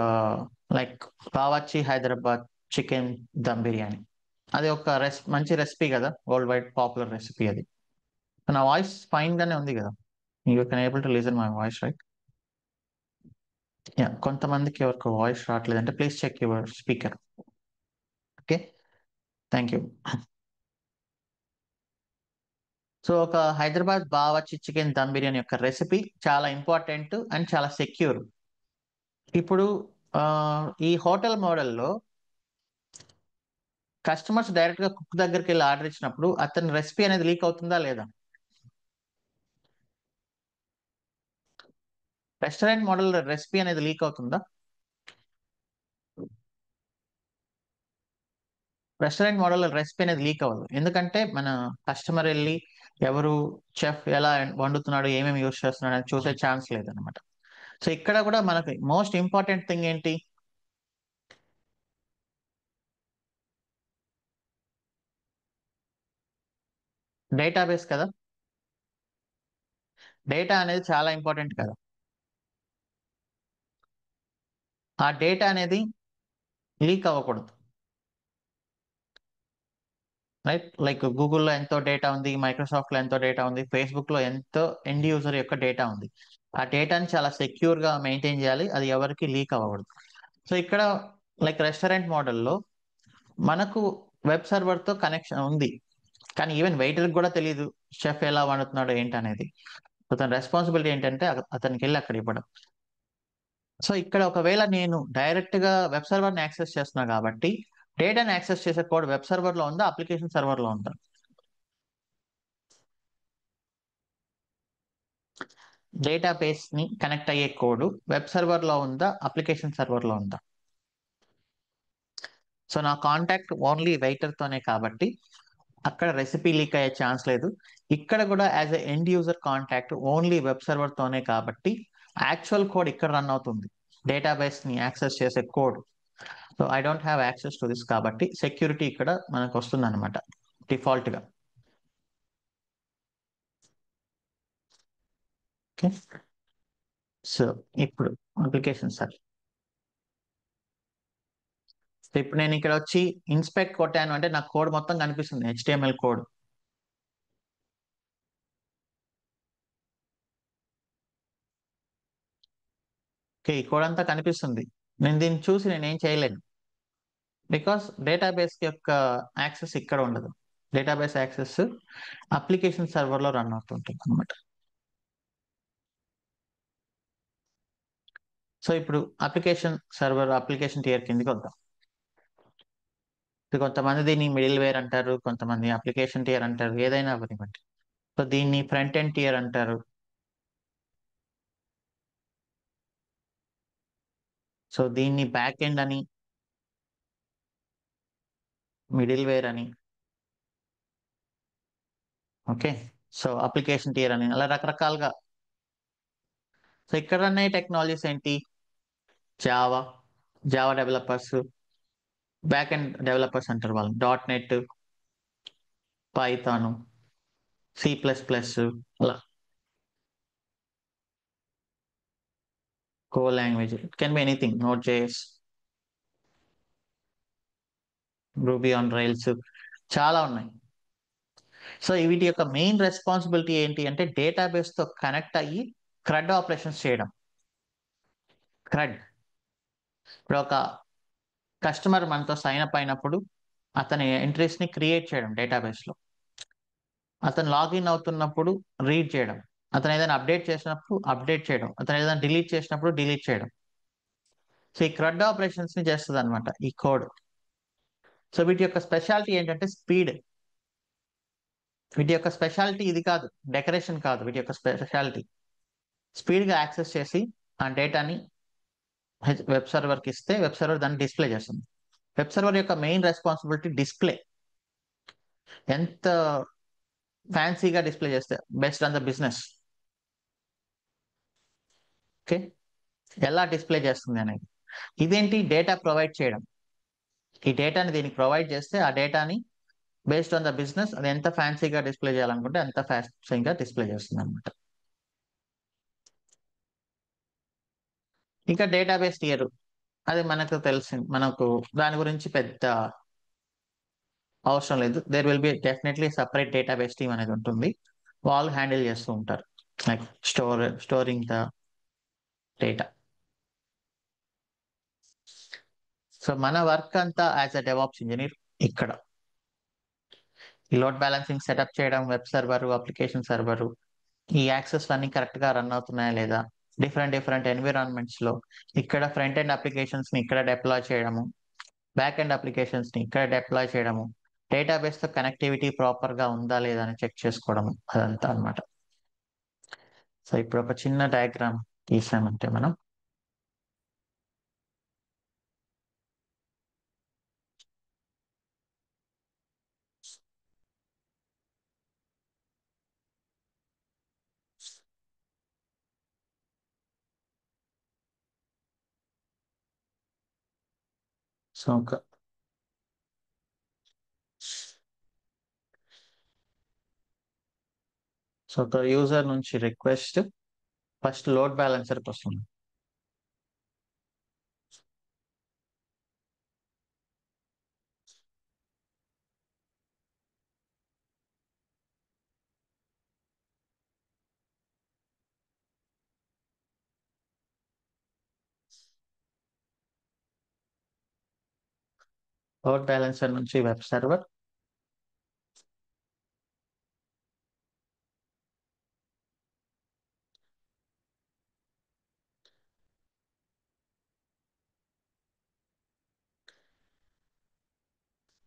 [SPEAKER 1] లైక్ బావర్చి హైదరాబాద్ చికెన్ దమ్ బిర్యానీ. అది ఒక మంచి రెసిపీ కదా, వరల్డ్ వైడ్ పాపులర్ రెసిపీ అది. నా వాయిస్ ఫైన్ గానే ఉంది కదా, you can able to listen my voice right? Yeah, కొంతమందికి ఎవరికి వాయిస్ రావట్లేదు అంటే please check your speaker. Okay, thank you. So ఒక హైదరాబాద్ బావర్చి చికెన్ దమ్ బిర్యానీ యొక్క రెసిపీ చాలా ఇంపార్టెంట్ అండ్ చాలా సెక్యూర్. ఇప్పుడు ఆ, ఈ హోటల్ మోడల్లో కస్టమర్స్ డైరెక్ట్ గా కుక్ దగ్గరికి వెళ్ళి ఆర్డర్ ఇచ్చినప్పుడు అతని రెసిపీ అనేది లీక్ అవుతుందా లేదా. రెస్టారెంట్ మోడల్ రెసిపీ అనేది లీక్ అవుతుందా. రెస్టారెంట్ మోడల్ రెసిపీ అనేది లీక్ అవ్వదు, ఎందుకంటే మన కస్టమర్ వెళ్ళి ఎవరు చెఫ్ ఎలా వండుతున్నాడు, ఏమేమి యూస్ చేస్తున్నాడు అని చూసే ఛాన్స్ లేదనమాట. సో ఇక్కడ కూడా మనకి మోస్ట్ ఇంపార్టెంట్ థింగ్ ఏంటి, డేటాబేస్ కదా. డేటా అనేది చాలా ఇంపార్టెంట్ కదా. ఆ డేటా అనేది లీక్ అవ్వకూడదు. రైట్, లైక్ గూగుల్లో ఎంతో డేటా ఉంది, మైక్రోసాఫ్ట్ లో ఎంతో డేటా ఉంది, ఫేస్బుక్ లో ఎంతో ఎండ్ యూజర్ యొక్క డేటా ఉంది. ఆ డేటాని చాలా సెక్యూర్ గా మెయింటైన్ చేయాలి, అది ఎవరికి లీక్ అవ్వకూడదు. సో ఇక్కడ లైక్ రెస్టారెంట్ మోడల్లో మనకు వెబ్ సర్వర్ తో కనెక్షన్ ఉంది, కానీ ఈవెన్ వెయిటర్ కూడా తెలియదు షెఫ్ ఎలా వండుతున్నాడు ఏంటి అనేది. అతని రెస్పాన్సిబిలిటీ ఏంటంటే అతనికి వెళ్ళి అక్కడ ఇవ్వడం. సో ఇక్కడ ఒకవేళ నేను డైరెక్ట్ గా వెబ్ సర్వర్ ని యాక్సెస్ చేస్తున్నా కాబట్టి డేటాని యాక్సెస్ చేసే కోడ్ వెబ్ సర్వర్ లో ఉందా, అప్లికేషన్ సర్వర్ లో ఉందా? డేటాబేస్ ని కనెక్ట్ అయ్యే కోడ్ వెబ్ సర్వర్ లో ఉందా, అప్లికేషన్ సర్వర్ లో ఉందా? సో నా కాంటాక్ట్ ఓన్లీ వెయిటర్ తోనే కాబట్టి అక్కడ రెసిపీ లీక్ అయ్యే ఛాన్స్ లేదు. ఇక్కడ కూడా as a end user contact only web server తోనే కాబట్టి యాక్చువల్ కోడ్ ఇక్కడ రన్ అవుతుంది, డేటాబేస్ ని యాక్సెస్ చేసే code. So I don't have access to this కాబట్టి సెక్యూరిటీ ఇక్కడ మనకు వస్తుంది అనమాట డిఫాల్ట్ గా. ఓకే. సో ఇప్పుడు అప్లికేషన్ సార్. సో ఇప్పుడు నేను ఇక్కడ వచ్చి ఇన్స్పెక్ట్ కొట్టాను అంటే నాకు కోడ్ మొత్తం కనిపిస్తుంది, హెచ్టిఎంఎల్ కోడ్. ఓకే, ఈ కోడ్ అంతా కనిపిస్తుంది. నేను దీన్ని చూసి నేను ఏం చేయలేను, బికాస్ డేటాబేస్ యొక్క యాక్సెస్ ఇక్కడ ఉండదు. డేటాబేస్ యాక్సెస్ అప్లికేషన్ సర్వర్ లో రన్ అవుతుంటుంది అనమాట. సో ఇప్పుడు అప్లికేషన్ టియర్ కిందకి వద్దాం. ఇప్పుడు కొంతమంది దీన్ని మిడిల్ వేర్ అంటారు, కొంతమంది అప్లికేషన్ టియర్ అంటారు, ఏదైనా అవనివ్వండి. సో దీన్ని ఫ్రంట్ ఎండ్ టియర్ అంటారు. సో దీన్ని బ్యాక్ ఎండ్ అని, మిడిల్ వేర్ అని, ఓకే. సో అప్లికేషన్ టియర్ అని అలా రకరకాలుగా. సో ఇక్కడ అనే టెక్నాలజీస్ ఏంటి? Java, Java developers, back end developers అంటారు వాళ్ళు, .NET, పైథాన్, C++, అలా కో language, it can be anything, Node.js, Ruby on Rails, చాలా ఉన్నాయి. సో వీటి యొక్క మెయిన్ రెస్పాన్సిబిలిటీ ఏంటి అంటే డేటాబేస్ తో కనెక్ట్ అయ్యి క్రడ్ ఆపరేషన్స్ చేయడం. క్రడ్, ఇప్పుడు ఒక కస్టమర్ మనతో సైన్ అప్ అయినప్పుడు అతని ఎంట్రీస్ ని క్రియేట్ చేయడం డేటాబేస్ లో, అతను లాగిన్ అవుతున్నప్పుడు రీడ్ చేయడం, అతను ఏదైనా అప్డేట్ చేసినప్పుడు అప్డేట్ చేయడం, అతను ఏదైనా డిలీట్ చేసినప్పుడు డిలీట్ చేయడం. సో ఈ క్రడ్ ఆపరేషన్స్ ని చేస్తుంది అనమాట ఈ కోడ్. సో వీటి యొక్క స్పెషాలిటీ ఏంటంటే స్పీడ్. వీటి యొక్క స్పెషాలిటీ ఇది కాదు, డెకరేషన్ కాదు, వీటి యొక్క స్పెషాలిటీ స్పీడ్ గా యాక్సెస్ చేసి ఆ డేటాని వెబ్ సర్వర్ కి ఇస్తే వెబ్ సర్వర్ దాన్ని డిస్ప్లే చేస్తుంది. వెబ్ సర్వర్ యొక్క మెయిన్ రెస్పాన్సిబిలిటీ డిస్ప్లే. ఎంత ఫ్యాన్సీగా డిస్ప్లే చేస్తే best on the business. Okay, ఎలా డిస్ప్లే చేస్తుంది అనేది. ఇదేంటి, డేటా ప్రొవైడ్ చేయడం. ఈ డేటాని దీనికి ప్రొవైడ్ చేస్తే ఆ డేటాని బేస్డ్ ఆన్ ద బిజినెస్ అది ఎంత ఫ్యాన్సీగా డిస్ప్లే చేయాలనుకుంటే అంత ఫ్యాన్సీగా డిస్ప్లే చేస్తుంది అనమాట. ఇంకా డేటాబేస్ టియర్, అది మనకు తెలిసింది, మనకు దాని గురించి పెద్ద అవసరం లేదు. There will be definitely separate database team అనేది ఉంటుంది, వాళ్ళు హ్యాండిల్ చేస్తూ ఉంటారు like storing the data. So మన వర్క్ అంతా యాజ్ అ డెవాప్స్ ఇంజనీర్ ఇక్కడ ఈ లోడ్ బ్యాలెన్సింగ్ సెటప్ చేయడం, వెబ్ సర్వర్, అప్లికేషన్ సర్వర్, ఈ యాక్సెస్ అన్ని కరెక్ట్ గా రన్ అవుతున్నాయా లేదా, డిఫరెంట్ డిఫరెంట్ ఎన్విరాన్మెంట్స్ లో ఇక్కడ ఫ్రంట్ ఎండ్ అప్లికేషన్స్ ని ఇక్కడ డిప్లాయ్ చేయడము, బ్యాక్ ఎండ్ అప్లికేషన్స్ ని ఇక్కడ డిప్లాయ్ చేయడము, డేటాబేస్ తో కనెక్టివిటీ ప్రాపర్ గా ఉందా లేదా అని చెక్ చేసుకోవడం, అదంతా అన్నమాట. సో ఇప్పుడు ఒక చిన్న డయాగ్రామ్ గీసామంటే మనం, సో ఒక సో ఒక యూజర్ నుంచి రిక్వెస్ట్ ఫస్ట్ లోడ్ బ్యాలెన్సర్కి వస్తుంది. లోడ్ బ్యాలెన్సర్ నుంచి వెబ్ సర్వర్,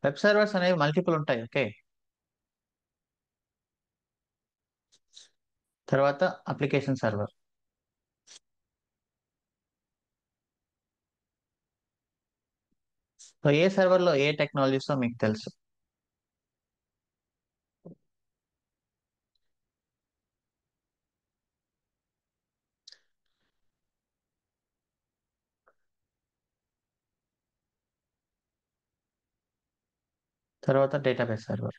[SPEAKER 1] వెబ్ సర్వర్స్ అనేవి మల్టిపుల్ ఉంటాయి. ఓకే. తర్వాత అప్లికేషన్ సర్వర్. సో ఏ సర్వర్ లో ఏ టెక్నాలజీస్ మీకు తెలుసు. తర్వాత డేటాబేస్ సర్వర్.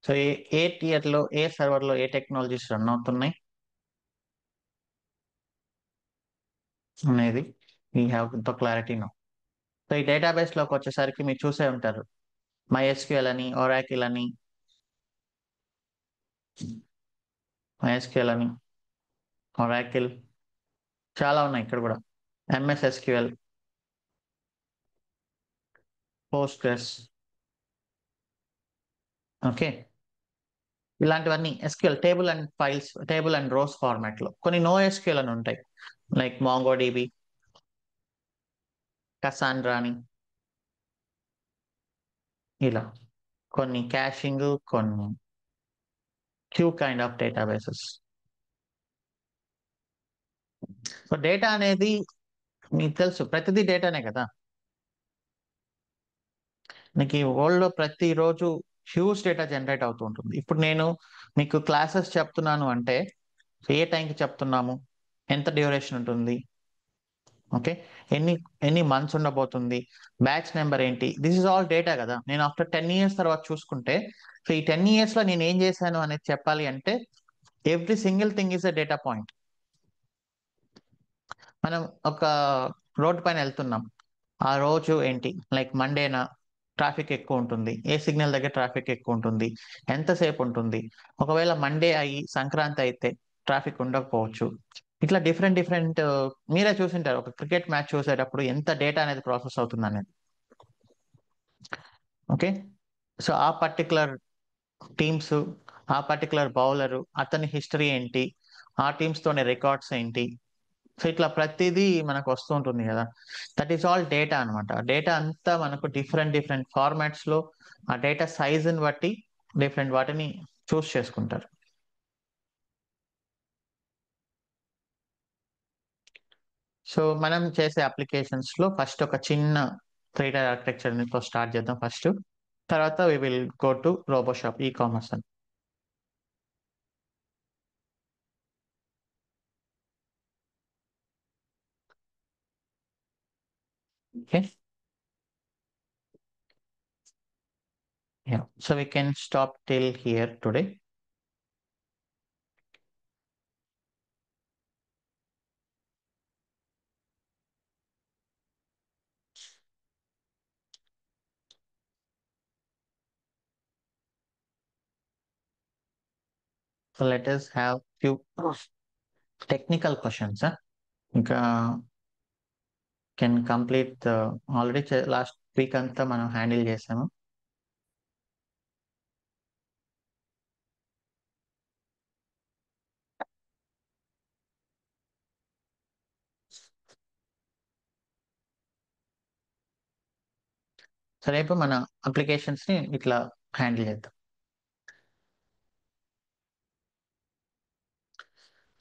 [SPEAKER 1] సో ఏ టియర్ లో ఏ సర్వర్ లో ఏ టెక్నాలజీస్ రన్ అవుతున్నాయి అనేది we have the clarity no. So ఈ డేటాబేస్ లోకి వచ్చేసరికి మీరు చూసే ఉంటారు, MySQL అని, ఒరాకిల్ అని, MySQL అని, ఒరాకిల్, చాలా ఉన్నాయి ఇక్కడ కూడా. MSSQL, Postgres. ఓకే. ఇలాంటివన్నీ SQL, table and files, table and rows format లో. కొన్ని నో ఎస్క్యూఎల్ అని ఉంటాయి, లైక్ మాంగోడిబి, కసాండ్రా అని, ఇలా కొన్ని క్యాషింగ్, కొన్ని queue kind of databases. So data అనేది మీకు తెలుసు, ప్రతిదీ డేటానే కదా. నీకు ఈ వరల్డ్ లో ప్రతిరోజు హ్యూజ్ డేటా జనరేట్ అవుతూ ఉంటుంది. ఇప్పుడు నేను మీకు క్లాసెస్ చెప్తున్నాను అంటే ఏ టైంకి చెప్తున్నాము, ఎంత డ్యూరేషన్ ఉంటుంది, ఓకే, ఎన్ని ఎన్ని మంత్స్ ఉండబోతుంది, బ్యాచ్ నెంబర్ ఏంటి, దిస్ ఇస్ ఆల్ డేటా కదా. నేను ఆఫ్టర్ 10 years తర్వాత చూసుకుంటే, సో ఈ 10 years లో నేను ఏం చేశాను అనేది చెప్పాలి అంటే every single thing is a data point. మనం ఒక రోడ్డు పైన వెళ్తున్నాం, ఆ రోజు ఏంటి, లైక్ మండేనా ట్రాఫిక్ ఎక్కువ ఉంటుంది, ఏ సిగ్నల్ దగ్గర ట్రాఫిక్ ఎక్కువ ఉంటుంది, ఎంతసేపు ఉంటుంది. ఒకవేళ మండే అయ్యి సంక్రాంతి అయితే ట్రాఫిక్ ఉండకపోవచ్చు. ఇట్లా డిఫరెంట్ డిఫరెంట్, మీరే చూసింటారు ఒక క్రికెట్ మ్యాచ్ చూసేటప్పుడు ఎంత డేటా అనేది ప్రాసెస్ అవుతుంది అనేది. ఓకే. సో ఆ పర్టికులర్ టీమ్స్, ఆ పర్టికులర్ బౌలరు, అతని హిస్టరీ ఏంటి, ఆ టీమ్స్ తోనే రికార్డ్స్ ఏంటి, సో ఇట్లా ప్రతిదీ మనకు వస్తూ ఉంటుంది కదా. దట్ ఈస్ ఆల్ డేటా అనమాట. డేటా అంతా మనకు డిఫరెంట్ డిఫరెంట్ ఫార్మాట్స్ లో ఆ డేటా సైజుని బట్టి డిఫరెంట్ వాటిని చూస్ చేసుకుంటారు. సో మనం చేసే అప్లికేషన్స్ లో ఫస్ట్ ఒక చిన్న 3 tier ఆర్కిటెక్చర్ తో స్టార్ట్ చేద్దాం ఫస్ట్. తర్వాత we will go to Roboshop ecommerce అని. Okay. Yeah. So we can stop till here today. So let us have few technical questions. Huh? ఇంకా can complete already last week అంతా మనం handle చేసాము. So రేపు మన applications ని ఇట్లా handle చేద్దాం.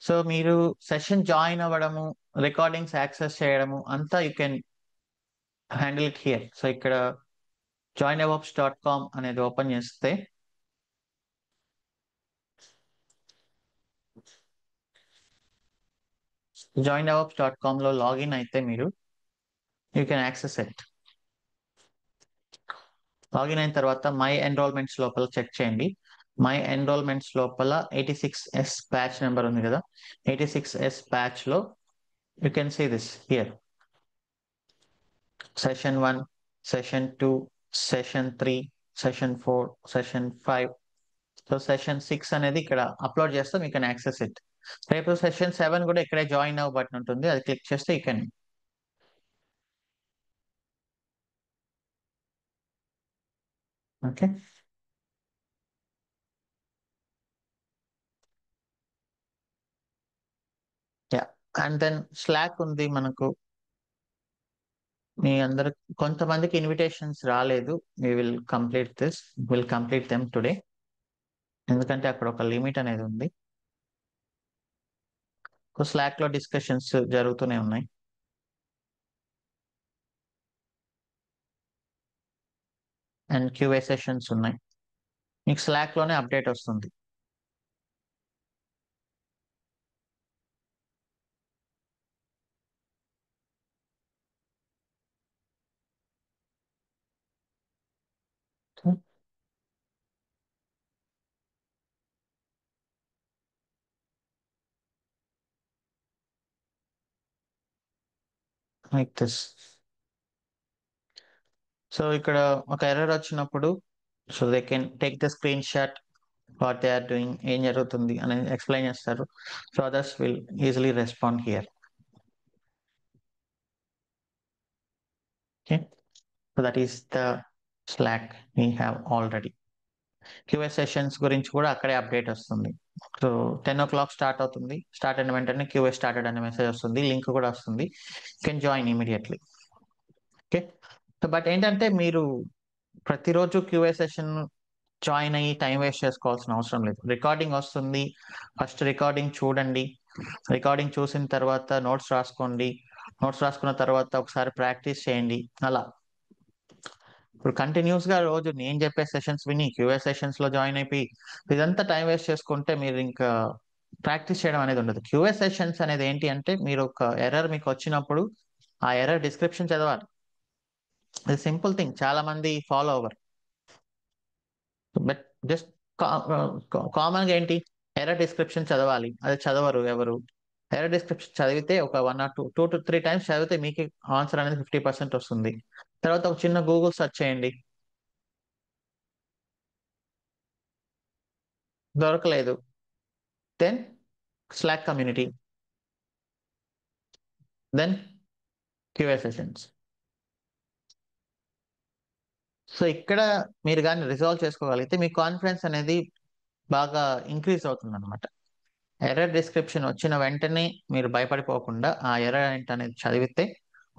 [SPEAKER 1] సో మీరు సెషన్ జాయిన్ అవ్వడము, రికార్డింగ్స్ యాక్సెస్ చేయడము అంతా you can handle it here. So ఇక్కడ joindevops.com అనేది ఓపెన్ చేస్తే joindevops.com లో లాగిన్ అయితే మీరు you can access it. Login అయిన తర్వాత మై ఎన్రోల్మెంట్స్ లోపల చెక్ చేయండి. మై ఎన్రోల్మెంట్స్ లోపల 86S బ్యాచ్ నెంబర్ ఉంది కదా, 86S బ్యాచ్ లో you can see this here session 1, session 2, session 3, session 4, session 5. So session 6 అనేది ఇక్కడ అప్లోడ్ చేస్తాం, యూ కెన్ యాక్సెస్ ఇట్. రేపు సెషన్ 7 కూడా ఇక్కడే జాయిన్ అవ్వ బటన్ ఉంటుంది, అది క్లిక్ చేస్తే you can. Okay. Yeah. And then Slack ఉంది మనకు. మీ అందరు కొంతమందికి ఇన్విటేషన్స్ రాలేదు. విల్ కంప్లీట్ దెమ్ టుడే, ఎందుకంటే అక్కడ ఒక లిమిట్ అనేది ఉంది. స్లాక్ లో డిస్కషన్స్ జరుగుతూనే ఉన్నాయి. అండ్ క్యూఏ సెషన్స్ ఉన్నాయి. మీకు స్లాక్ లోనే అప్డేట్ వస్తుంది. Like this. సో ఇక్కడ ఒక ఎర్రర్ వచ్చినప్పుడు, so they can take the screenshot what they are doing, ఏం జరుగుతుంది అనేది ఎక్స్ప్లెయిన్ చేస్తారు. So others will easily respond here. Okay. So that is the Slack we have already. QA sessions గురించి కూడా అక్కడే అప్డేట్ వస్తుంది. So 10 o'clock start అవుతుంది. Start అయిన వెంటనే క్యూఏ స్టార్టెడ్ అనే మెసేజ్ వస్తుంది, లింక్ కూడా వస్తుంది. You can join immediately. Okay. So but ఏంటంటే మీరు ప్రతిరోజు క్యూఏ సెషన్ జాయిన్ అయ్యి టైం వేస్ట్ చేసుకోవాల్సిన అవసరం లేదు. రికార్డింగ్ వస్తుంది, ఫస్ట్ రికార్డింగ్ చూడండి. రికార్డింగ్ చూసిన తర్వాత నోట్స్ రాసుకోండి. నోట్స్ రాసుకున్న తర్వాత ఒకసారి ప్రాక్టీస్ చేయండి. అలా ఇప్పుడు కంటిన్యూస్ గా రోజు నేను చెప్పే సెషన్స్ విని క్యూఏ సెషన్స్ లో జాయిన్ అయిపోయి ఇదంతా టైం వేస్ట్ చేసుకుంటే మీరు ఇంకా ప్రాక్టీస్ చేయడం అనేది ఉండదు. క్యూఏ సెషన్స్ అనేది ఏంటి అంటే, మీరు ఒక ఎర్రర్ మీకు వచ్చినప్పుడు ఆ ఎర్రర్ డిస్క్రిప్షన్ చదవాలి. ఇది సింపుల్ థింగ్, చాలా మంది ఫాలో అవ్వరు. బట్ జస్ట్ కామన్ గా ఏంటి, ఎర్రర్ డిస్క్రిప్షన్ చదవాలి, అది చదవరు ఎవరు. ఎర్రర్ డిస్క్రిప్షన్ చదివితే ఒక 1 or 2 to 3 times చదివితే మీకు ఆన్సర్ అనేది 50% వస్తుంది. తర్వాత ఒక చిన్న గూగుల్ సెర్చ్ చేయండి. దొరకలేదు, then Slack community, then QA sessions. So ఇక్కడ మీరు కానీ రిజాల్వ్ చేసుకోగలిగితే మీ కాన్ఫిడెన్స్ అనేది బాగా ఇంక్రీజ్ అవుతుంది అనమాట. ఎర్రర్ డిస్క్రిప్షన్ వచ్చిన వెంటనే మీరు భయపడిపోకుండా ఆ ఎర్రర్ అనేది చదివితే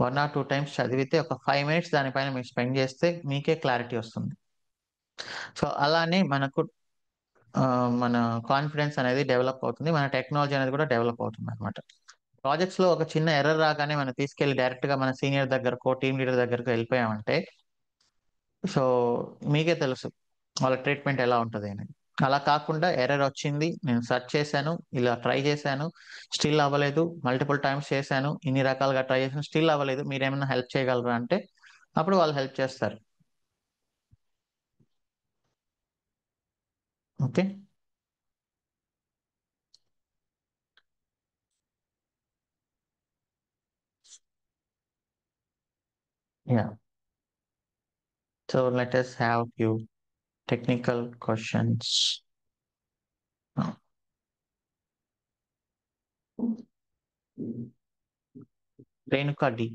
[SPEAKER 1] 1 or 2 times చదివితే ఒక 5 minutes దానిపైన మీరు స్పెండ్ చేస్తే మీకే క్లారిటీ వస్తుంది. సో అలానే మనకు మన కాన్ఫిడెన్స్ అనేది డెవలప్ అవుతుంది, మన టెక్నాలజీ అనేది కూడా డెవలప్ అవుతుంది అనమాట. ప్రాజెక్ట్స్ లో ఒక చిన్న ఎర్రర్ రాగానే మనం తీసుకెళ్లి డైరెక్ట్ గా మన సీనియర్ దగ్గరకో టీమ్ లీడర్ దగ్గరకు వెళ్ళిపోయామంటే, సో మీకే తెలుసు వాళ్ళ ట్రీట్మెంట్ ఎలా ఉంటుంది అనేది. అలా కాకుండా ఎర్రర్ వచ్చింది, నేను సెర్చ్ చేశాను, ఇలా ట్రై చేశాను, స్టిల్ అవ్వలేదు, మల్టిపుల్ టైమ్స్ చేశాను, ఇన్ని రకాలుగా ట్రై చేశాను, స్టిల్ అవ్వలేదు, మీరేమైనా హెల్ప్ చేయగలరా అంటే అప్పుడు వాళ్ళు హెల్ప్ చేస్తారు. Okay. Yeah. So let us have few technical questions. Renuka D.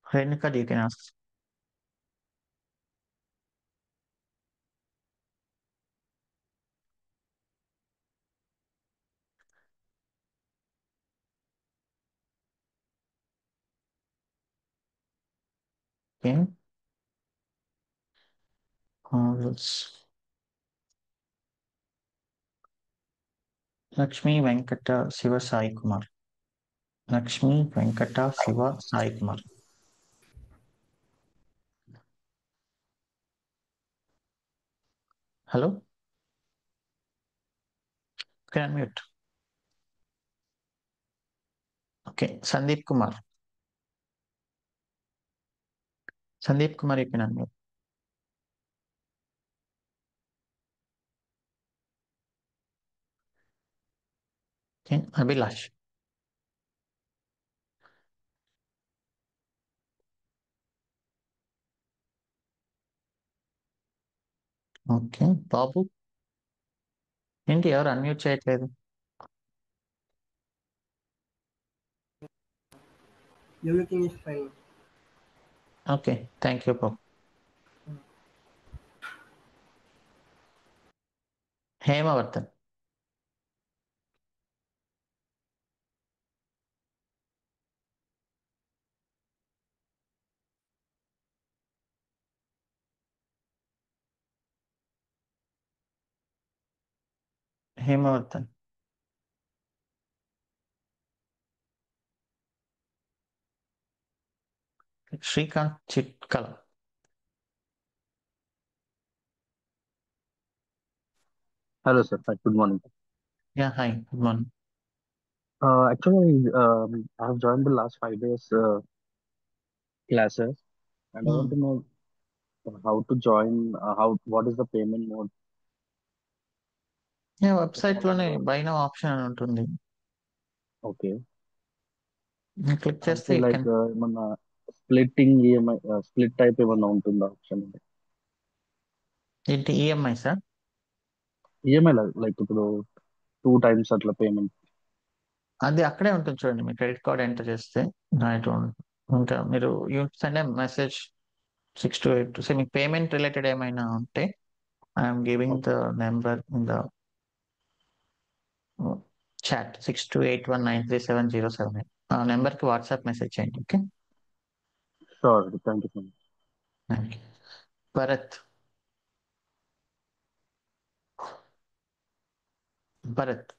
[SPEAKER 1] Renuka D, you can ask. Okay. Marvels. Lakshmi Venkata Shiva Sai Kumar. Lakshmi Venkata Shiva Sai Kumar. Hello, mute. Okay, Sandeep Kumar. Sandeep Kumar అయిపోయినాను మీరు. ఓకే, అభిలాష్. ఓకే, బాబు. ఏంటి ఎవరు అన్మ్యూట్ చేయట్లేదు?
[SPEAKER 2] Everything is fine.
[SPEAKER 1] Okay, thank you బాబు. Hemavardhan. Hemavardhan. Srikanth Chitkala.
[SPEAKER 3] Hello, sir. Hi, good morning.
[SPEAKER 1] Yeah, hi, good morning.
[SPEAKER 3] Actually, I have joined the last 5 days classes, and I want to know how to join. What is the payment mode?
[SPEAKER 1] Website లోనే by now option అని ఉంటుంది.
[SPEAKER 3] Okay.
[SPEAKER 1] Click చేస్తే
[SPEAKER 3] అంటే
[SPEAKER 1] you
[SPEAKER 3] like
[SPEAKER 1] can.
[SPEAKER 3] ఏమన్నా splitting EMI split type ఏమన్నా ఉంటుందా option?
[SPEAKER 1] ఏంటి EMI sir?
[SPEAKER 3] EMI like ఇప్పుడు 2 times అట్లా పేమెంట్.
[SPEAKER 1] అది అక్కడే ఉంటుంది చూడండి, మీ క్రెడిట్ కార్డ్ ఎంటర్ చేస్తే రైట్ ఉంటా. మీరు you send a message 6 to 8. So మీకు పేమెంట్ రిలేటెడ్ ఏమైనా ఉంటే I'm giving the number in the chat 6281937078. ఆ నెంబర్కి వాట్సాప్ మెసేజ్ చేయండి. Okay,
[SPEAKER 3] sure, thank you so much.
[SPEAKER 1] Thank you. Bharat. Bharat.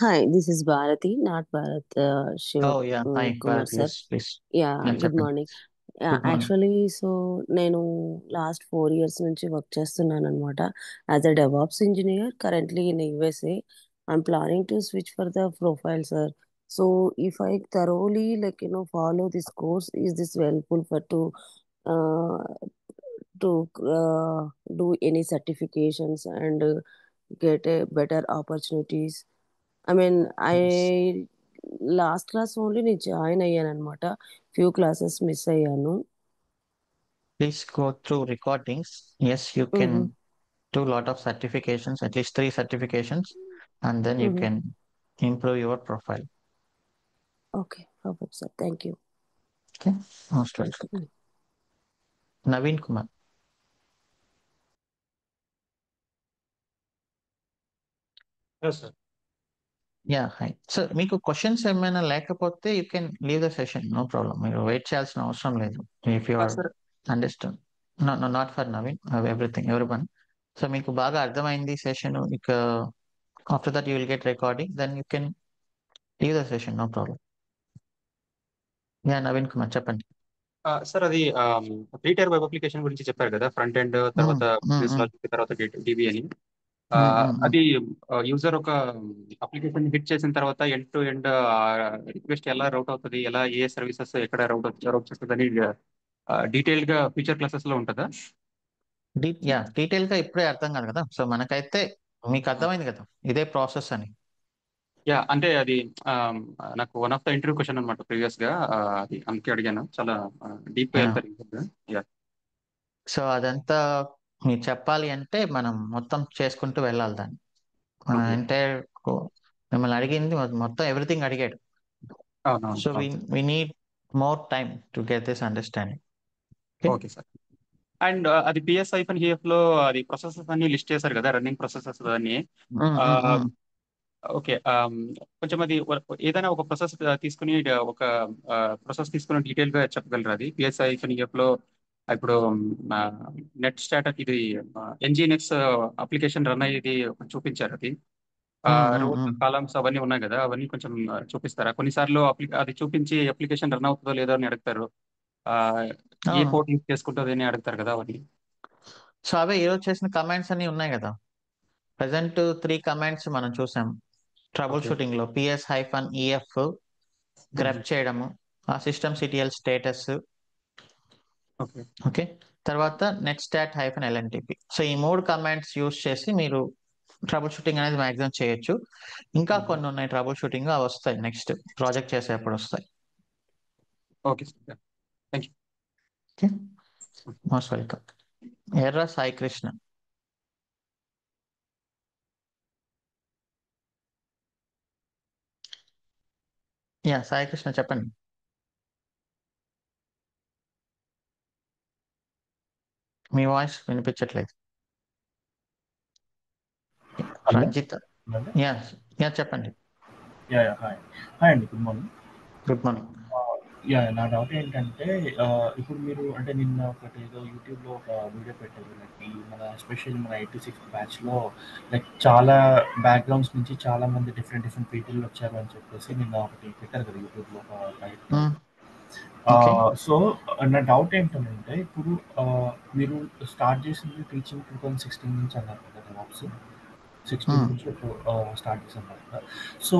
[SPEAKER 4] Hi, this is Bharati, not Bharat
[SPEAKER 1] oh
[SPEAKER 4] Shiva
[SPEAKER 1] yeah, hi
[SPEAKER 4] Kumar
[SPEAKER 1] Bharat,
[SPEAKER 4] sir.
[SPEAKER 1] Yes please.
[SPEAKER 4] Yeah,
[SPEAKER 1] yeah,
[SPEAKER 4] good
[SPEAKER 1] చెప్పండి.
[SPEAKER 4] morning. Yeah,
[SPEAKER 1] good morning.
[SPEAKER 4] actually, so నేను last 4 years నుంచి work చేస్తున్నాను అనమాట as a DevOps engineer currently in USA. I'm planning to switch for the profile sir. So if I thoroughly follow this course, is this helpful for to do any certifications and get a better opportunities? I mean, I last class only నేను join అయ్యాను అనమాట. Few classes miss అయ్యాను.
[SPEAKER 1] Please go through recordings. Yes, you can do a lot of certifications, at least 3 certifications, and then you can improve your profile.
[SPEAKER 4] Okay, perfect sir, thank you.
[SPEAKER 1] Okay, most welcome. Naveen Kumar.
[SPEAKER 5] Yes, sir.
[SPEAKER 1] Yeah, hi. So మీకు questions ఏమైనా లేకపోతే you can leave the session, no problem. మీరు wait చేయాల్సిన అవసరం లేదు. If you are
[SPEAKER 5] Sir,
[SPEAKER 1] understand. No no, not for Naveen, everything, ఎవరి. So మీకు బాగా అర్థమైంది సెషన్, ఇక after that you will get recording, then you can leave the session, no problem. Yeah, Naveen Kumar చెప్పండి.
[SPEAKER 5] సార్ అది త్రీ టైర్ వెబ్ అప్లికేషన్ గురించి చెప్పారు కదా, ఫ్రంట్ ఎండ్, తర్వాత బిజినెస్ లాజిక్, తర్వాత డిబి అని. అది యూజర్ ఒక అప్లికేషన్ హిట్ చేసిన తర్వాత ఎండ్ టు ఎండ్ రిక్వెస్ట్ ఎలా రౌట్ అవుతుంది, ఎలా ఏ సర్వీసెస్ ఎక్కడ రౌట్ చేస్తుంది అని డీటెయిల్ గా ఫ్యూచర్ క్లాసెస్ లో ఉంటుందా?
[SPEAKER 1] డీటెయిల్ గా ఇప్పుడే అర్థం కాదు కదా, సో మనకైతే మీకు అర్థమైంది కదా ఇదే ప్రాసెస్ అని.
[SPEAKER 5] యా, అంటే అది నాకు one of the interview question అనమాట ప్రీవియస్ గా, అది అందుకే అడిగాను. చాలా డీప్ గా వెళ్తారు. యా,
[SPEAKER 1] సో అదంతా మీరు చెప్పాలి అంటే మనం మొత్తం చేసుకుంటూ వెళ్ళాలి దాన్ని. మన
[SPEAKER 5] ఓకే.
[SPEAKER 1] ఎంటైర్ మిమ్మల్ని అడిగింది మొత్తం ఎవ్రీథింగ్ అడిగాడు.
[SPEAKER 5] అవునవును.
[SPEAKER 1] So we need more time to get this understanding.
[SPEAKER 5] Okay sir. And అది పిఎస్ ఐఫన్ హిఎఫ్ లో అది ప్రాసెసెస్ అన్ని లిస్ట్ చేశారు కదా, రన్నింగ్ ప్రాసెసెస్ అన్ని. ఓకే. కొంచెం అది ఏదైనా ఒక ప్రాసెస్ తీసుకుని ఒక ప్రాసెస్ తీసుకుని డీటెయిల్ గా చెప్పగలరా? అది పిఎస్ఐ ఈఎఫ్ లో ఇప్పుడు నెట్ స్టాటస్ ఇది ఎన్జిఎన్ఎక్స్ అప్లికేషన్ రన్ అయ్యేది చూపించారు. అది రోస్ కాలమ్స్ అవన్నీ ఉన్నాయి కదా, అవన్నీ కొంచెం చూపిస్తారా? కొన్నిసార్లు అది చూపించి అప్లికేషన్ రన్ అవుతుందో లేదో అని అడుగుతారు. ఆ, ఏ
[SPEAKER 1] అవును.
[SPEAKER 5] పోర్ట్ యూజ్ చేసుకుంటుంది అని అడుగుతారు కదా అవన్నీ.
[SPEAKER 1] సో అవే ఈరోజు చేసిన కమాండ్స్ అన్ని ఉన్నాయి కదా. ప్రజెంట్ 3 కమాండ్స్ మనం చూసాం ట్రబుల్
[SPEAKER 5] ఓకే.
[SPEAKER 1] షూటింగ్ లో. PS-EF గ్రెప్ చేయడము, ఆ system CTL status,
[SPEAKER 5] okay.
[SPEAKER 1] Okay, తర్వాత netstat-lntp. సో ఈ 3 కమాండ్స్ యూస్ చేసి మీరు ట్రబుల్ షూటింగ్ అనేది మాక్సిమం చేయొచ్చు. ఇంకా కొన్ని ఉన్నాయి ట్రబుల్ షూటింగ్, అవి వస్తాయి నెక్స్ట్ ప్రాజెక్ట్ చేసేటప్పుడు వస్తాయి.
[SPEAKER 5] Okay sir, thank you.
[SPEAKER 1] Okay, most welcome. ఎర్ర సాయి కృష్ణ. సాయి కృష్ణ చెప్పండి. మీ వాయిస్ వినిపించట్లేదు.
[SPEAKER 6] హలో
[SPEAKER 1] రంజిత్.
[SPEAKER 6] అండి.
[SPEAKER 1] యా యా చెప్పండి.
[SPEAKER 6] హాయ్ హాయ్ అండి, గుడ్ మార్నింగ్.
[SPEAKER 1] Good morning.
[SPEAKER 6] నా డౌట్ ఏంటంటే ఇప్పుడు మీరు అంటే నిన్న ఒకటి ఏదో యూట్యూబ్లో ఒక వీడియో పెట్టారు, లైక్ ఈ మన ఎస్పెషల్లీ మన 86 బ్యాచ్లో లైక్ చాలా బ్యాక్గ్రౌండ్స్ నుంచి చాలా మంది డిఫరెంట్ డిఫరెంట్ పీపుల్ వచ్చారు అని చెప్పేసి నిన్న ఒకటి పెట్టారు కదా యూట్యూబ్లో ఒక టైప్.
[SPEAKER 1] ఓకే.
[SPEAKER 6] సో నా డౌట్ ఏంటంటే ఇప్పుడు మీరు స్టార్ట్ చేసింది టీచింగ్ 2016 నుంచి అన్నారు కదా, DevOps 16 నుంచి స్టార్ట్ చేశాను కదా. సో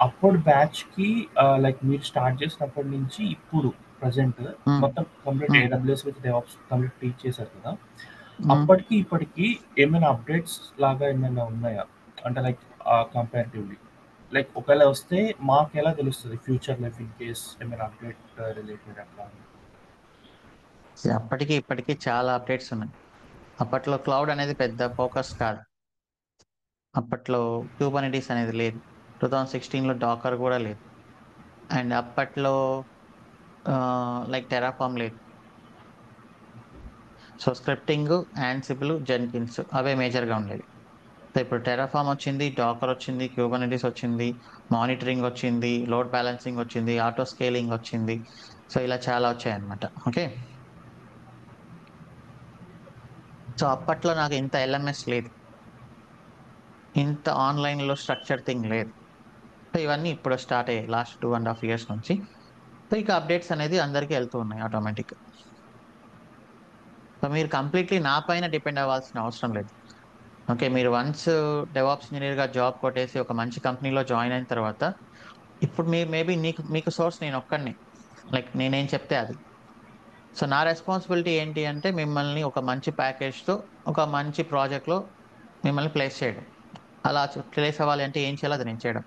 [SPEAKER 6] అప్పుడు బ్యాచ్కి లైక్ మీరు స్టార్ట్ చేసినప్పటి నుంచి ఇప్పుడు ప్రజెంట్ మొత్తం complete AWS with DevOps complete teach చేశారు కదా. అప్పటికి ఇప్పటికి ఏమైనా అప్డేట్స్ లాగా ఏమైనా ఉన్నాయా అంటే లైక్ కంపారిటివ్లీ, లైక్ ఒకవేళ వస్తే మాకు ఎలా తెలుస్తుంది ఫ్యూచర్ లైఫ్ ఇన్ కేస్ ఏమైనా అప్డేట్ రిలేటెడ్ అట్లా?
[SPEAKER 1] అప్పటికి ఇప్పటికి చాలా అప్డేట్స్ ఉన్నాయి. అప్పట్లో క్లౌడ్ అనేది పెద్ద ఫోకస్ కాదు. అప్పట్లో క్యూబర్నెటీస్ అనేది లేదు. 2016లో డాకర్ కూడా లేదు. అండ్ అప్పట్లో లైక్ టెరాఫామ్ లేదు. సో స్క్రిప్టింగ్, యాన్సిబుల్, జెన్కిన్స్ అవే మేజర్గా ఉండేవి. సో ఇప్పుడు టెరాఫామ్ వచ్చింది, డాకర్ వచ్చింది, క్యూబర్నెటీస్ వచ్చింది, మానిటరింగ్ వచ్చింది, లోడ్ బ్యాలెన్సింగ్ వచ్చింది, ఆటో స్కేలింగ్ వచ్చింది. సో ఇలా చాలా వచ్చాయి అన్నమాట. ఓకే, సో అప్పట్లో నాకు ఇంత LMS లేదు, ఇంత ఆన్లైన్లో స్ట్రక్చర్ థింగ్ లేదు. సో ఇవన్నీ ఇప్పుడు స్టార్ట్ అయ్యాయి లాస్ట్ 2.5 years నుంచి. సో ఇక అప్డేట్స్ అనేది అందరికీ వెళ్తూ ఉన్నాయి ఆటోమేటిక్. సో మీరు కంప్లీట్లీ నా పైన డిపెండ్ అవ్వాల్సిన అవసరం లేదు. ఓకే, మీరు వన్స్ డెవాప్స్ ఇంజనీర్గా జాబ్ కొట్టేసి ఒక మంచి కంపెనీలో జాయిన్ అయిన తర్వాత ఇప్పుడు మీరు మేబీ మీకు సోర్స్ నేను ఒక్కడిని, లైక్ నేనేం చెప్తే అది. సో నా రెస్పాన్సిబిలిటీ ఏంటి అంటే మిమ్మల్ని ఒక మంచి ప్యాకేజ్తో ఒక మంచి ప్రాజెక్ట్లో మిమ్మల్ని ప్లేస్ చేయడం. అలా ప్లేస్ అవ్వాలి అంటే ఏం చేయాలో అది నేను చేయడం.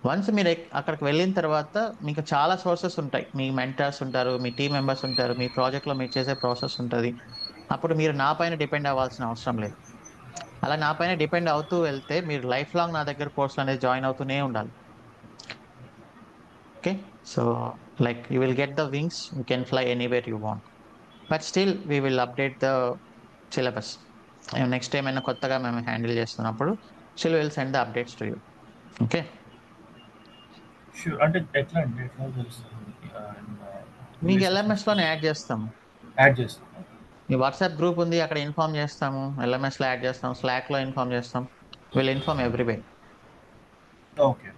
[SPEAKER 1] వన్స్ మీరు అక్కడికి వెళ్ళిన తర్వాత మీకు చాలా సోర్సెస్ ఉంటాయి. మీ మెంటర్స్ ఉంటారు, మీ టీం మెంబర్స్ ఉంటారు, మీ ప్రాజెక్ట్లో మీరు చేసే ప్రాసెస్ ఉంటుంది. అప్పుడు మీరు నా పైన డిపెండ్ అవ్వాల్సిన అవసరం లేదు. అలా నా పైన డిపెండ్ అవుతూ వెళ్తే మీరు లైఫ్ లాంగ్ నా దగ్గర కోర్సులు అనేది జాయిన్ అవుతూనే ఉండాలి. Okay, so like you will get the wings, you can fly anywhere you want, but still we will update the syllabus. Next ఏమైనా కొత్తగా మేము హ్యాండిల్ చేస్తున్నప్పుడు still will send the updates to you. Okay,
[SPEAKER 6] sure. అంటే ఎట్లా అండి, ఎట్లా తెలుస్తుంది?
[SPEAKER 1] మీకు LMS లోనే యాడ్ చేస్తాము.
[SPEAKER 6] యాడ్ చేస్తాం.
[SPEAKER 1] మీ వాట్సాప్ గ్రూప్ ఉంది, అక్కడ ఇన్ఫార్మ్ చేస్తాము. LMS లో యాడ్ చేస్తాం, Slack లో ఇన్ఫార్మ్ చేస్తాం. Will inform ఎవ్రీవే.
[SPEAKER 6] Okay,